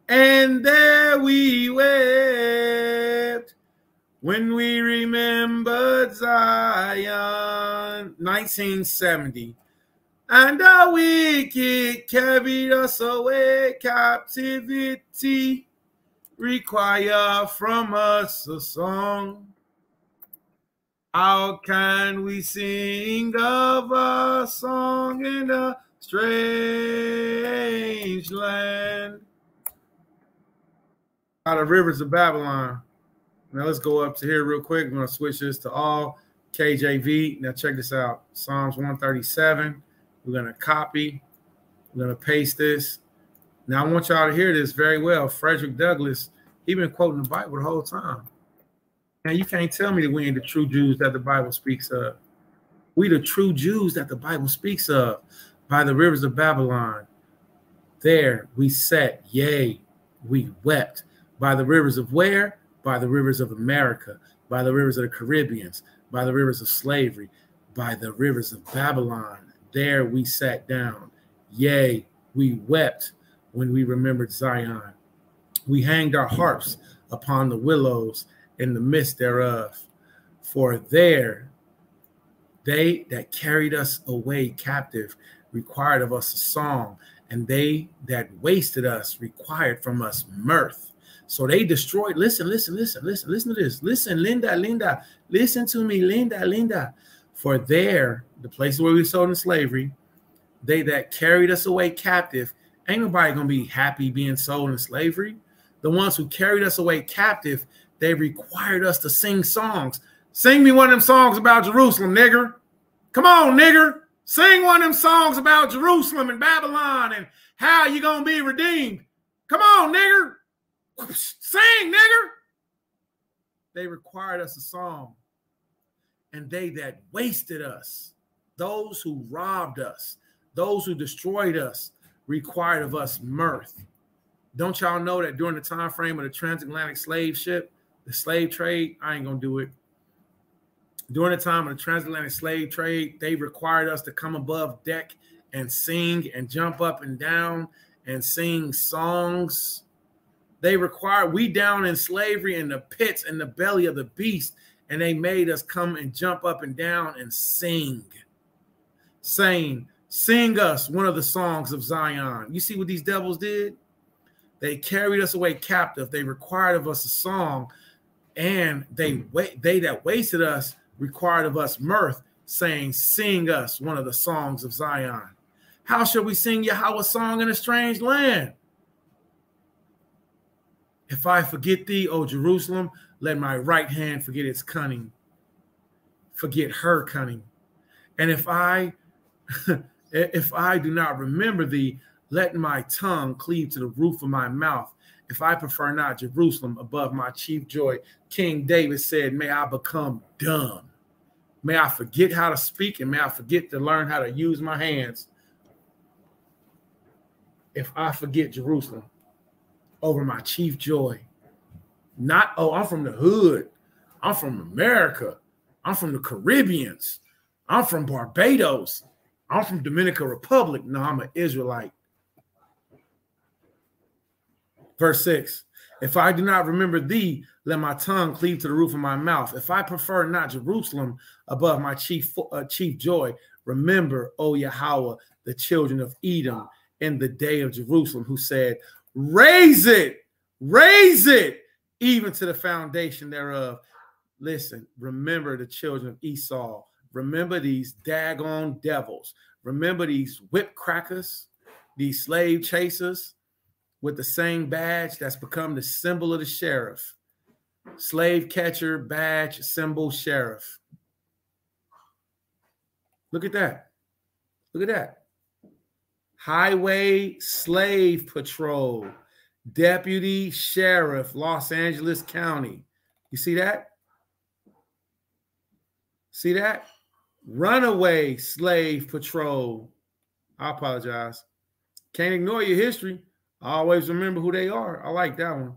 And there we wept when we remembered Zion, 1970. And the wicked carried us away, captivity require from us a song. How can we sing of a song in a strange land? Out of rivers of Babylon. Now let's go up to here real quick. I'm going to switch this to all KJV. Now check this out. Psalms 137. We're going to copy. We're going to paste this. Now I want y'all to hear this very well. Frederick Douglass, he been quoting the Bible the whole time. Now you can't tell me that we ain't the true Jews that the Bible speaks of. We the true Jews that the Bible speaks of. By the rivers of Babylon, there we sat, yea, we wept. By the rivers of where? By the rivers of America, by the rivers of the Caribbeans, by the rivers of slavery, by the rivers of Babylon. There we sat down. Yea, we wept when we remembered Zion. We hanged our harps upon the willows in the midst thereof. For there they that carried us away captive required of us a song, and they that wasted us required from us mirth. So they destroyed. Listen to this. Listen, Linda. Listen to me, Linda. For there, the place where we were sold in slavery, they that carried us away captive, ain't nobody going to be happy being sold in slavery. The ones who carried us away captive, they required us to sing songs. Sing me one of them songs about Jerusalem, nigger. Come on, nigger. Sing one of them songs about Jerusalem and Babylon and how you going to be redeemed. Come on, nigger. Sing, nigger. They required us a song. And they that wasted us, those who robbed us, those who destroyed us, required of us mirth. Don't y'all know that during the time frame of the transatlantic slave ship, the slave trade, I ain't gonna do it. During the time of the transatlantic slave trade, they required us to come above deck and sing and jump up and down and sing songs. They required, we down in slavery in the pits, in the belly of the beast, and they made us come and jump up and down and sing, saying, sing us one of the songs of Zion. You see what these devils did? They carried us away captive. They required of us a song, and they that wasted us required of us mirth, saying, sing us one of the songs of Zion. How shall we sing Yahweh's song in a strange land? If I forget thee, O Jerusalem, let my right hand forget its cunning. Forget her cunning. And if I do not remember thee, let my tongue cleave to the roof of my mouth. If I prefer not Jerusalem above my chief joy. King David said, may I become dumb. May I forget how to speak, and may I forget to learn how to use my hands. If I forget Jerusalem over my chief joy. Not, oh, I'm from the hood. I'm from America. I'm from the Caribbeans. I'm from Barbados. I'm from Dominican Republic. No, I'm an Israelite. Verse 6. If I do not remember thee, let my tongue cleave to the roof of my mouth. If I prefer not Jerusalem above my chief joy, remember, O Yahweh, the children of Edom in the day of Jerusalem, who said, raise it, even to the foundation thereof. Listen, remember the children of Esau. Remember these daggone devils. Remember these whip crackers, these slave chasers. with the same badge that's become the symbol of the sheriff. Slave catcher, badge, symbol, sheriff. Look at that. Look at that. Highway Slave Patrol, Deputy Sheriff, Los Angeles County. You see that? See that? Runaway Slave Patrol. I apologize. Can't ignore your history. Always remember who they are. I like that one.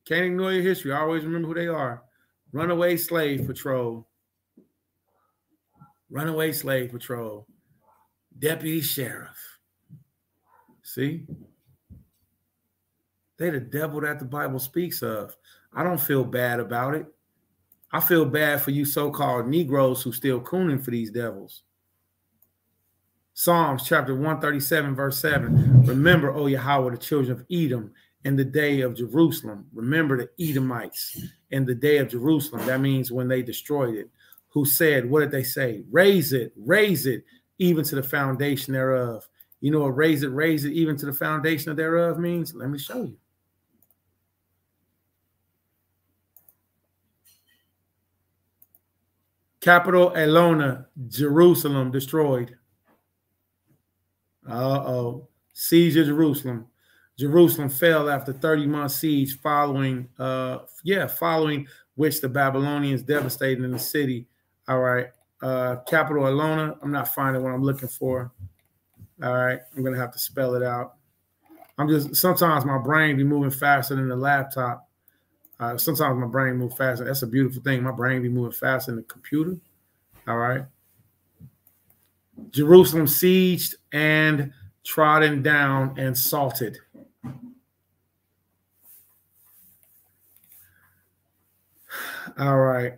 Can't ignore your history. Always remember who they are. Runaway Slave Patrol. Runaway Slave Patrol. Deputy Sheriff. See? They the devil that the Bible speaks of. I don't feel bad about it. I feel bad for you so-called Negroes who still cooning for these devils. Psalms chapter 137, verse 7. Remember, O Yahweh, the children of Edom in the day of Jerusalem. Remember the Edomites in the day of Jerusalem. That means when they destroyed it. Who said, what did they say? Raise it, even to the foundation thereof. You know what raise it, even to the foundation thereof means? Let me show you. Capital Elona, Jerusalem destroyed. Uh-oh. Siege of Jerusalem. Jerusalem fell after 30-month siege following which the Babylonians devastated in the city. All right. Capital Elona. I'm not finding what I'm looking for. All right. I'm going to have to spell it out. Sometimes my brain be moving faster than the laptop. Sometimes my brain moves faster. That's a beautiful thing. My brain be moving faster than the computer. All right. Jerusalem sieged and trodden down and salted. All right.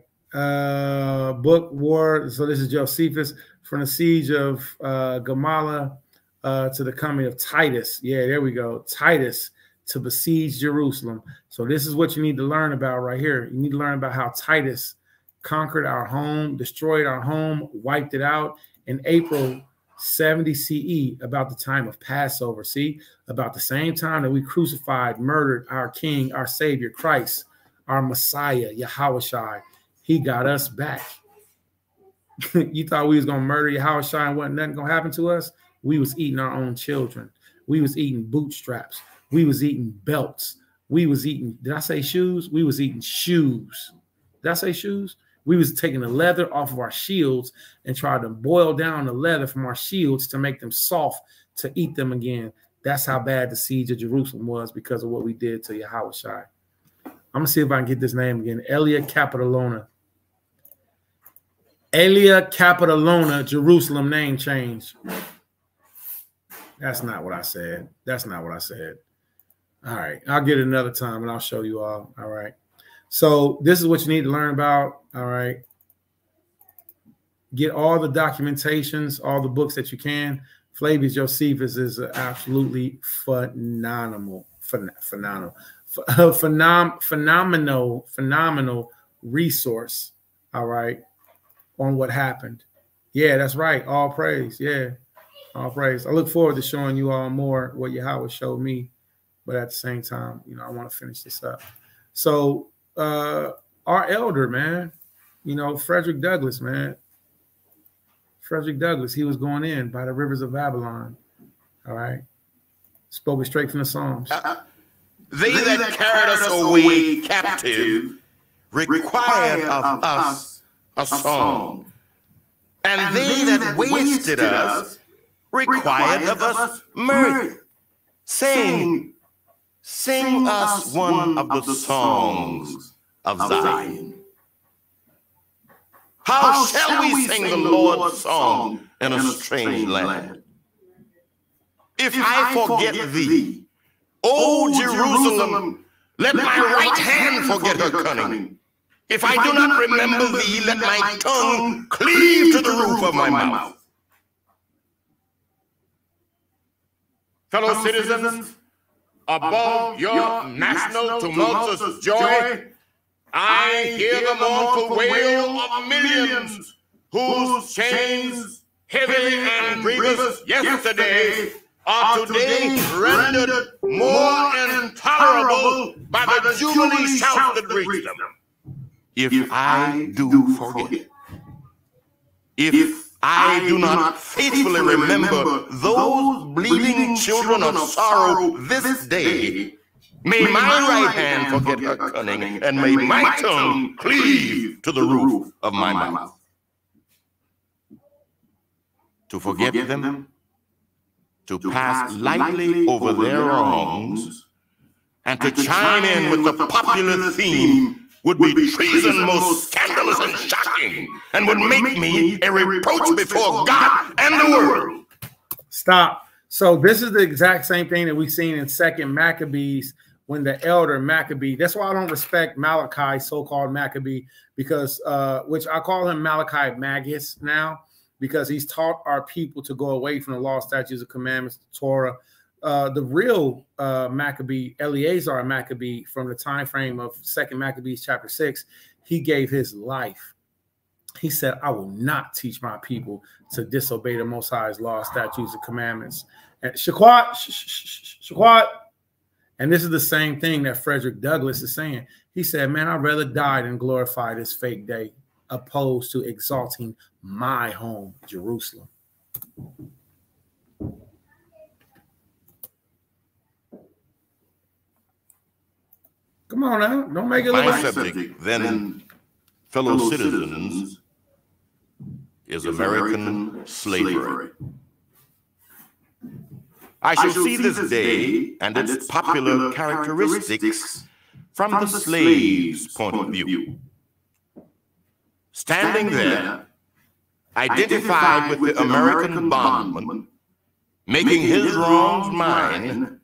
Book war. So this is Josephus from the siege of Gamala to the coming of Titus. Yeah, there we go. Titus to besiege Jerusalem. So this is what you need to learn about right here. You need to learn about how Titus conquered our home, destroyed our home, wiped it out in April 70 CE, about the time of Passover. See, about the same time that we crucified, murdered our King, our Savior, Christ, our Messiah, Yahushua. He got us back. You thought we was going to murder Yahushua and wasn't nothing going to happen to us? We was eating our own children. We was eating bootstraps. We was eating belts. We was eating, did I say shoes? We was eating shoes. Did I say shoes? We was taking the leather off of our shields and trying to boil down the leather from our shields to make them soft to eat them again. That's how bad the siege of Jerusalem was because of what we did to Yahushua. I'm going to see if I can get this name again. Elia Capitolona. Elia Capitolona, Jerusalem name change. That's not what I said. That's not what I said. All right. I'll get it another time and I'll show you all. All right. So this is what you need to learn about. All right. Get all the documentations, all the books that you can. Flavius Josephus is absolutely phenomenal resource. All right. On what happened. Yeah, that's right. All praise. Yeah. All praise. I look forward to showing you all more what Yahweh showed me. But at the same time, you know, I want to finish this up. So our elder, man, you know, Frederick Douglass, man. Frederick Douglass, he was going in by the rivers of Babylon. All right. Spoke it straight from the Psalms. They that carried us away captive required of us a song. And they that wasted us required of us mirth. Sing us one of the songs of Zion. How shall we sing the Lord's song in a strange land? If I forget thee, O Jerusalem, let my right hand forget her cunning. If I do not remember thee, let my tongue cleave to the roof of my mouth. Fellow citizens, above your national tumultuous joy, I hear the mournful wail of millions whose chains, heavy and grievous yesterday, are today rendered more intolerable by the jubilee shouts that reach them. If I do forget, if I do not faithfully remember those bleeding children of sorrow this day, may my right hand forget her cunning, and may my tongue cleave to the roof of my mouth. To forget them, to pass lightly over their wrongs, and to chime in with the popular theme would be treason most scandalous and shocking, and would make me a reproach before God and the world. Stop. So this is the exact same thing that we've seen in 2 Maccabees when the elder Maccabee, that's why I don't respect Malachi, so-called Maccabee, because which I call him Malachi Magus now, because he's taught our people to go away from the law, statutes, and commandments, the Torah. The real Maccabee, Eleazar Maccabee, from the time frame of 2 Maccabees chapter 6, he gave his life. He said, I will not teach my people to disobey the Most High's law, statutes, and commandments. And Shaquat. And this is the same thing that Frederick Douglass is saying. He said, man, I'd rather die than glorify this fake day, opposed to exalting my home, Jerusalem. Come on now, don't make it look my subject, then fellow citizens, is American slavery. I shall see this day and its popular characteristics from the slave's point of view. Standing there, identified with the American bondman, making his wrongs mine,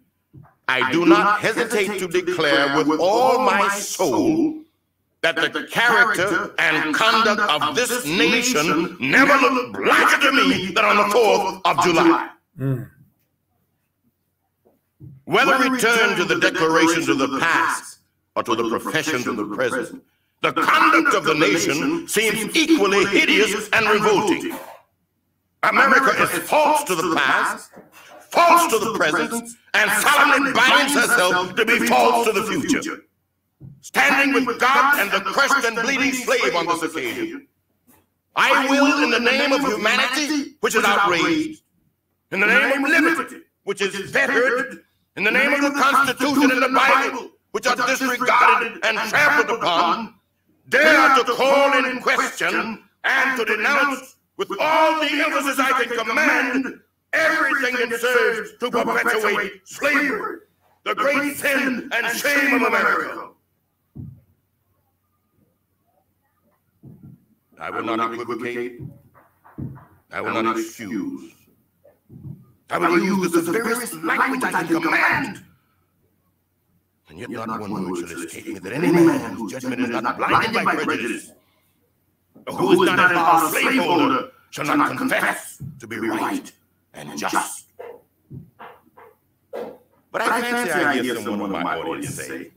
I do not hesitate to declare with all my soul that the character and conduct of this nation never looked blacker to me than on the 4th of July. Whether return to the declarations of the past or to the professions of the present, the conduct of the nation seems equally hideous and revolting. America is false to the past, false to the present, and solemnly binds herself to be false to the future. Standing with God and the crushed and bleeding slave on this occasion, I will, in the name of humanity, which is outraged, in the name of liberty, which is fettered, in the name of the Constitution and the Bible, which are disregarded and trampled upon, dare to call in question and to denounce with all the emphasis I can command everything that serves to perpetuate slavery, the great sin and shame of America. I will not equivocate. I will not excuse. I will use the severest language I can command. And yet not one word shall escape me that any man whose judgment is not blinded by prejudice, or who is not a slaveholder, shall not confess to be right and just. But I fancy I hear someone of my audience say,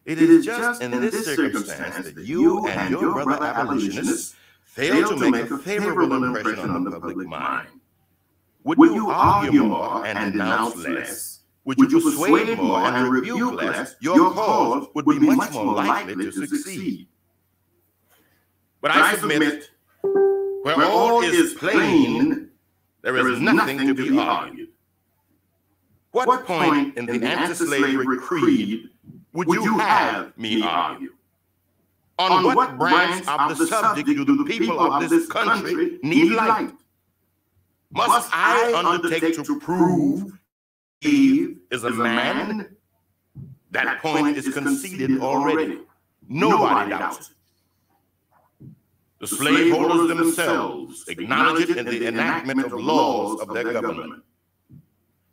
it is just in this circumstance that you and your brother abolitionists fail to make a favorable impression on the public mind. Would you argue more and denounce less? Would you persuade more and rebuke less? Your cause would be much more likely to succeed. But I submit, where all is plain, there is nothing to be argued. What point in the anti-slavery creed would you have me argue? On what branch of the subject do the people of this country need light? Must I undertake to prove Eve is a man? That point is conceded already. Nobody doubts it. The slaveholders themselves acknowledge it in the enactment of laws of their government.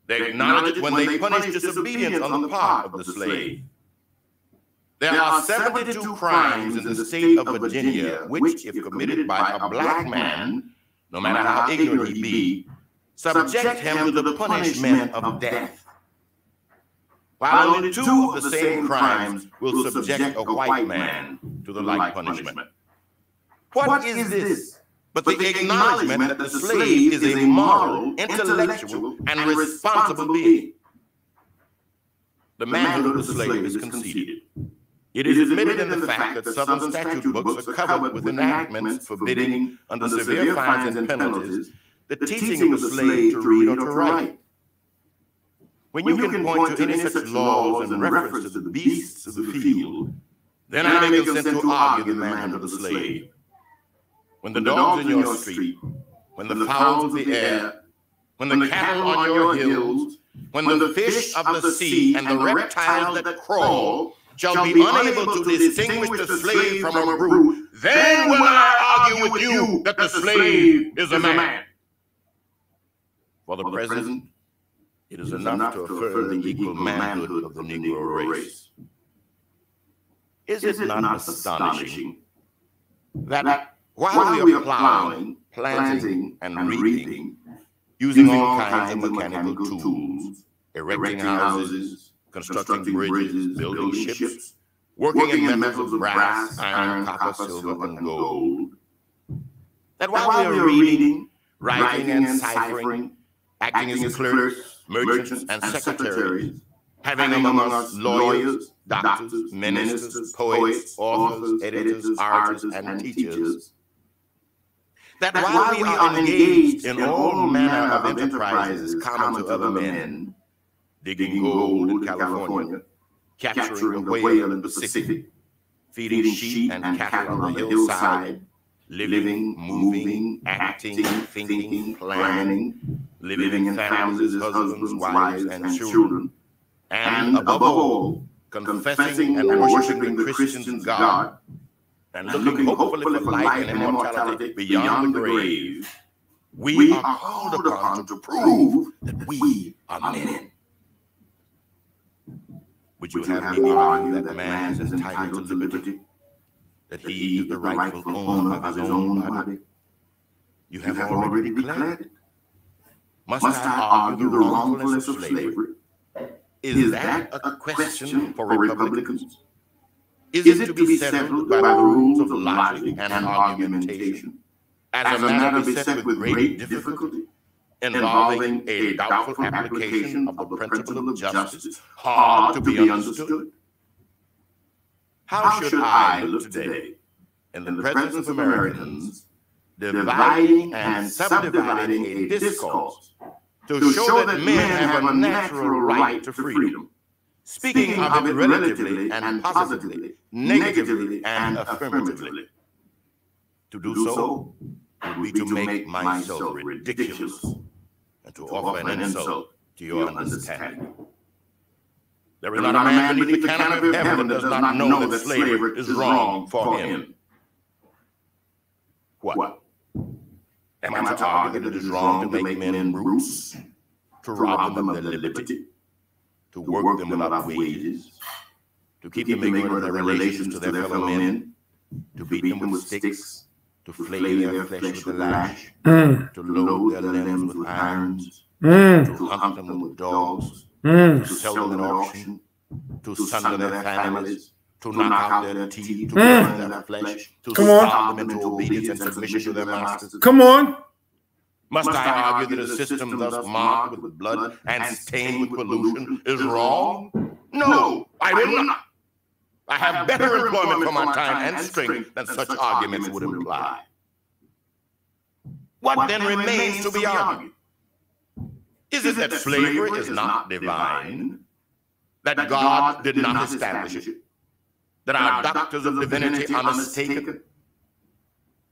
They acknowledge it when they punish disobedience on the part of the slave. There are 72 crimes in the state of Virginia which, if committed by a black man, no matter how ignorant he be, subject him to the punishment of death. While only 2 of the same crimes will subject a white man to the like punishment. What is this but the acknowledgement that the slave is a moral, intellectual, and responsible being. The manhood of the slave is conceded. It is admitted in the fact that Southern statute books are covered with enactments forbidding, under severe fines and penalties, the teaching of the slave to read or to write. When you can point to any such laws in reference to the beasts of the field, then I may consent to argue the manhood of the slave. When the dogs in your street, when the fowls of the air, when the cattle on your hills, when the fish of the sea and the reptiles that crawl shall be unable to distinguish the slave from a brute, then will I argue with you that the slave is a man. For the present, it is enough to affirm the equal manhood of the Negro race. Is it not astonishing that while we are plowing, planting, and reaping, using all kinds of mechanical tools, erecting houses, constructing bridges, building ships, working in metals of brass, iron, copper, silver, and gold, that while we are reading, writing, and ciphering, acting as clerks, merchants, and secretaries, having among us lawyers, doctors, ministers, poets, authors, editors, artists, and teachers, that while we are engaged in all manner of enterprises common to other men, digging gold in California, capturing a whale in the Pacific, feeding sheep and cattle on the hillside, living, moving, acting, thinking, planning, living in families as husbands, wives, and children, and above all, confessing and worshiping the Christian God, and looking hopefully for life and immortality beyond the grave, we are called upon to prove that we are men. Would you have me argue that man is entitled to liberty? That he is the rightful owner of his own body? You have already declared it. Must I argue the wrongfulness of slavery? Is that a question for Republicans? Is it to be settled by the rules of logic and argumentation, as a matter beset with great difficulty, involving a doubtful application of the principle of justice, hard to be understood? How should I look today, in the presence of Americans, dividing and subdividing a discourse to show that men have a natural right to freedom, speaking of it relatively and positively, negatively and affirmatively? To do so would be to make myself ridiculous and to offer an insult to your understanding. There is not a man beneath the canopy of heaven that does not know that slavery is wrong for him. What? Am I to argue that it is wrong to make men brutes, to rob them of their liberty, to work them without wages, to keep them ignorant of their relations to their fellow men, to beat them with sticks, to flay their flesh with the lash, to load their limbs with irons, to hunt them with dogs, to sell them at auction, to sunder their families, to knock out their teeth, to burn their flesh, to starve them into obedience and submission to their masters? Come on. Must I argue that a system thus marked with blood and stained with pollution is wrong? No, I will not. I have better employment for my time and strength than such arguments would imply. What then remains to be argued? Is it that slavery is not divine? That God did not establish it? That our doctors of divinity are mistaken?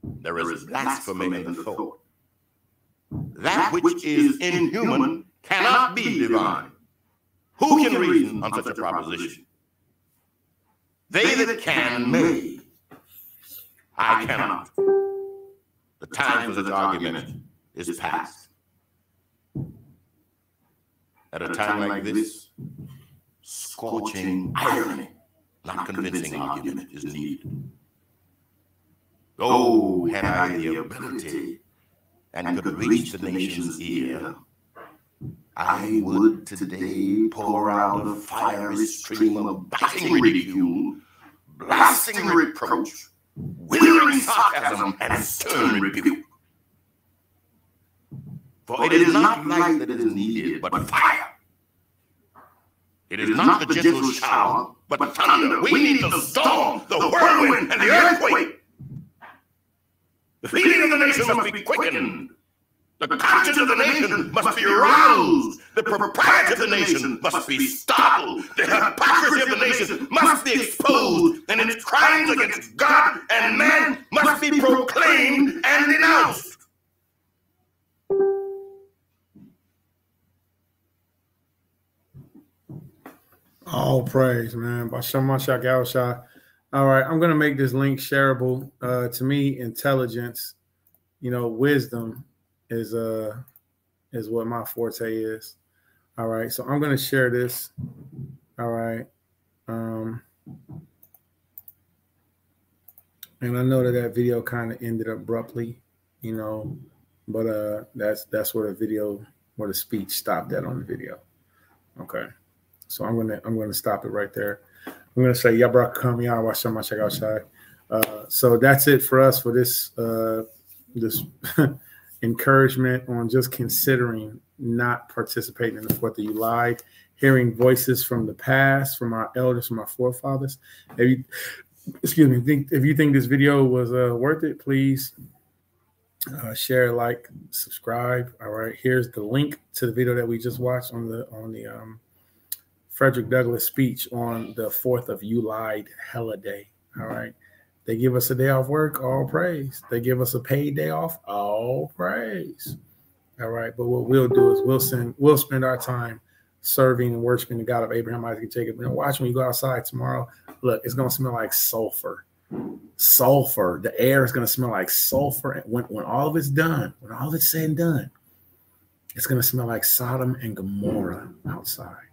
There is blasphemy in the thought. That which is inhuman cannot be divine. Who can reason on such a proposition? They that can may. I cannot. The time for such argument is past. At a time like this, scorching irony, not convincing argument, is needed. Oh, had I the ability and could reach the nation's ear, I would today pour out a fiery stream of biting ridicule, blasting reproach, withering sarcasm, and stern rebuke For it is not light that is needed, but fire. It is not the gentle shower, but thunder. We need the storm, the whirlwind, and the earthquake. The feeling of the nation must be quickened. The conscience of the nation must be aroused. The propriety of the nation must be startled. The hypocrisy of the nation must be exposed. And its crimes against God and man must be proclaimed and denounced. All praise, man. Bashem Mashiach Yahushua. All right, I'm going to make this link shareable. To me, intelligence, wisdom is what my forte is. All right, so I'm going to share this. All right. And I know that video kind of ended abruptly, but that's where the speech stopped at on the video. Okay. So I'm gonna stop it right there. I'm gonna say Yabrakam Yahweh Shema Shagashai. So that's it for us for this this encouragement on just considering not participating in the 4th of July, hearing voices from the past, from our elders, from our forefathers. If you think this video was worth it, please share, like, subscribe. All right, here's the link to the video that we just watched on the Frederick Douglass speech on the 4th of July holiday. All right. They give us a day off work, all praise. They give us a paid day off, all praise. All right. But what we'll do is we'll spend our time serving and worshiping the God of Abraham, Isaac, and Jacob. Watch when you go outside tomorrow. Look, it's going to smell like sulfur. Sulfur. The air is going to smell like sulfur. When all of it's done, when all of it's said and done, it's going to smell like Sodom and Gomorrah outside.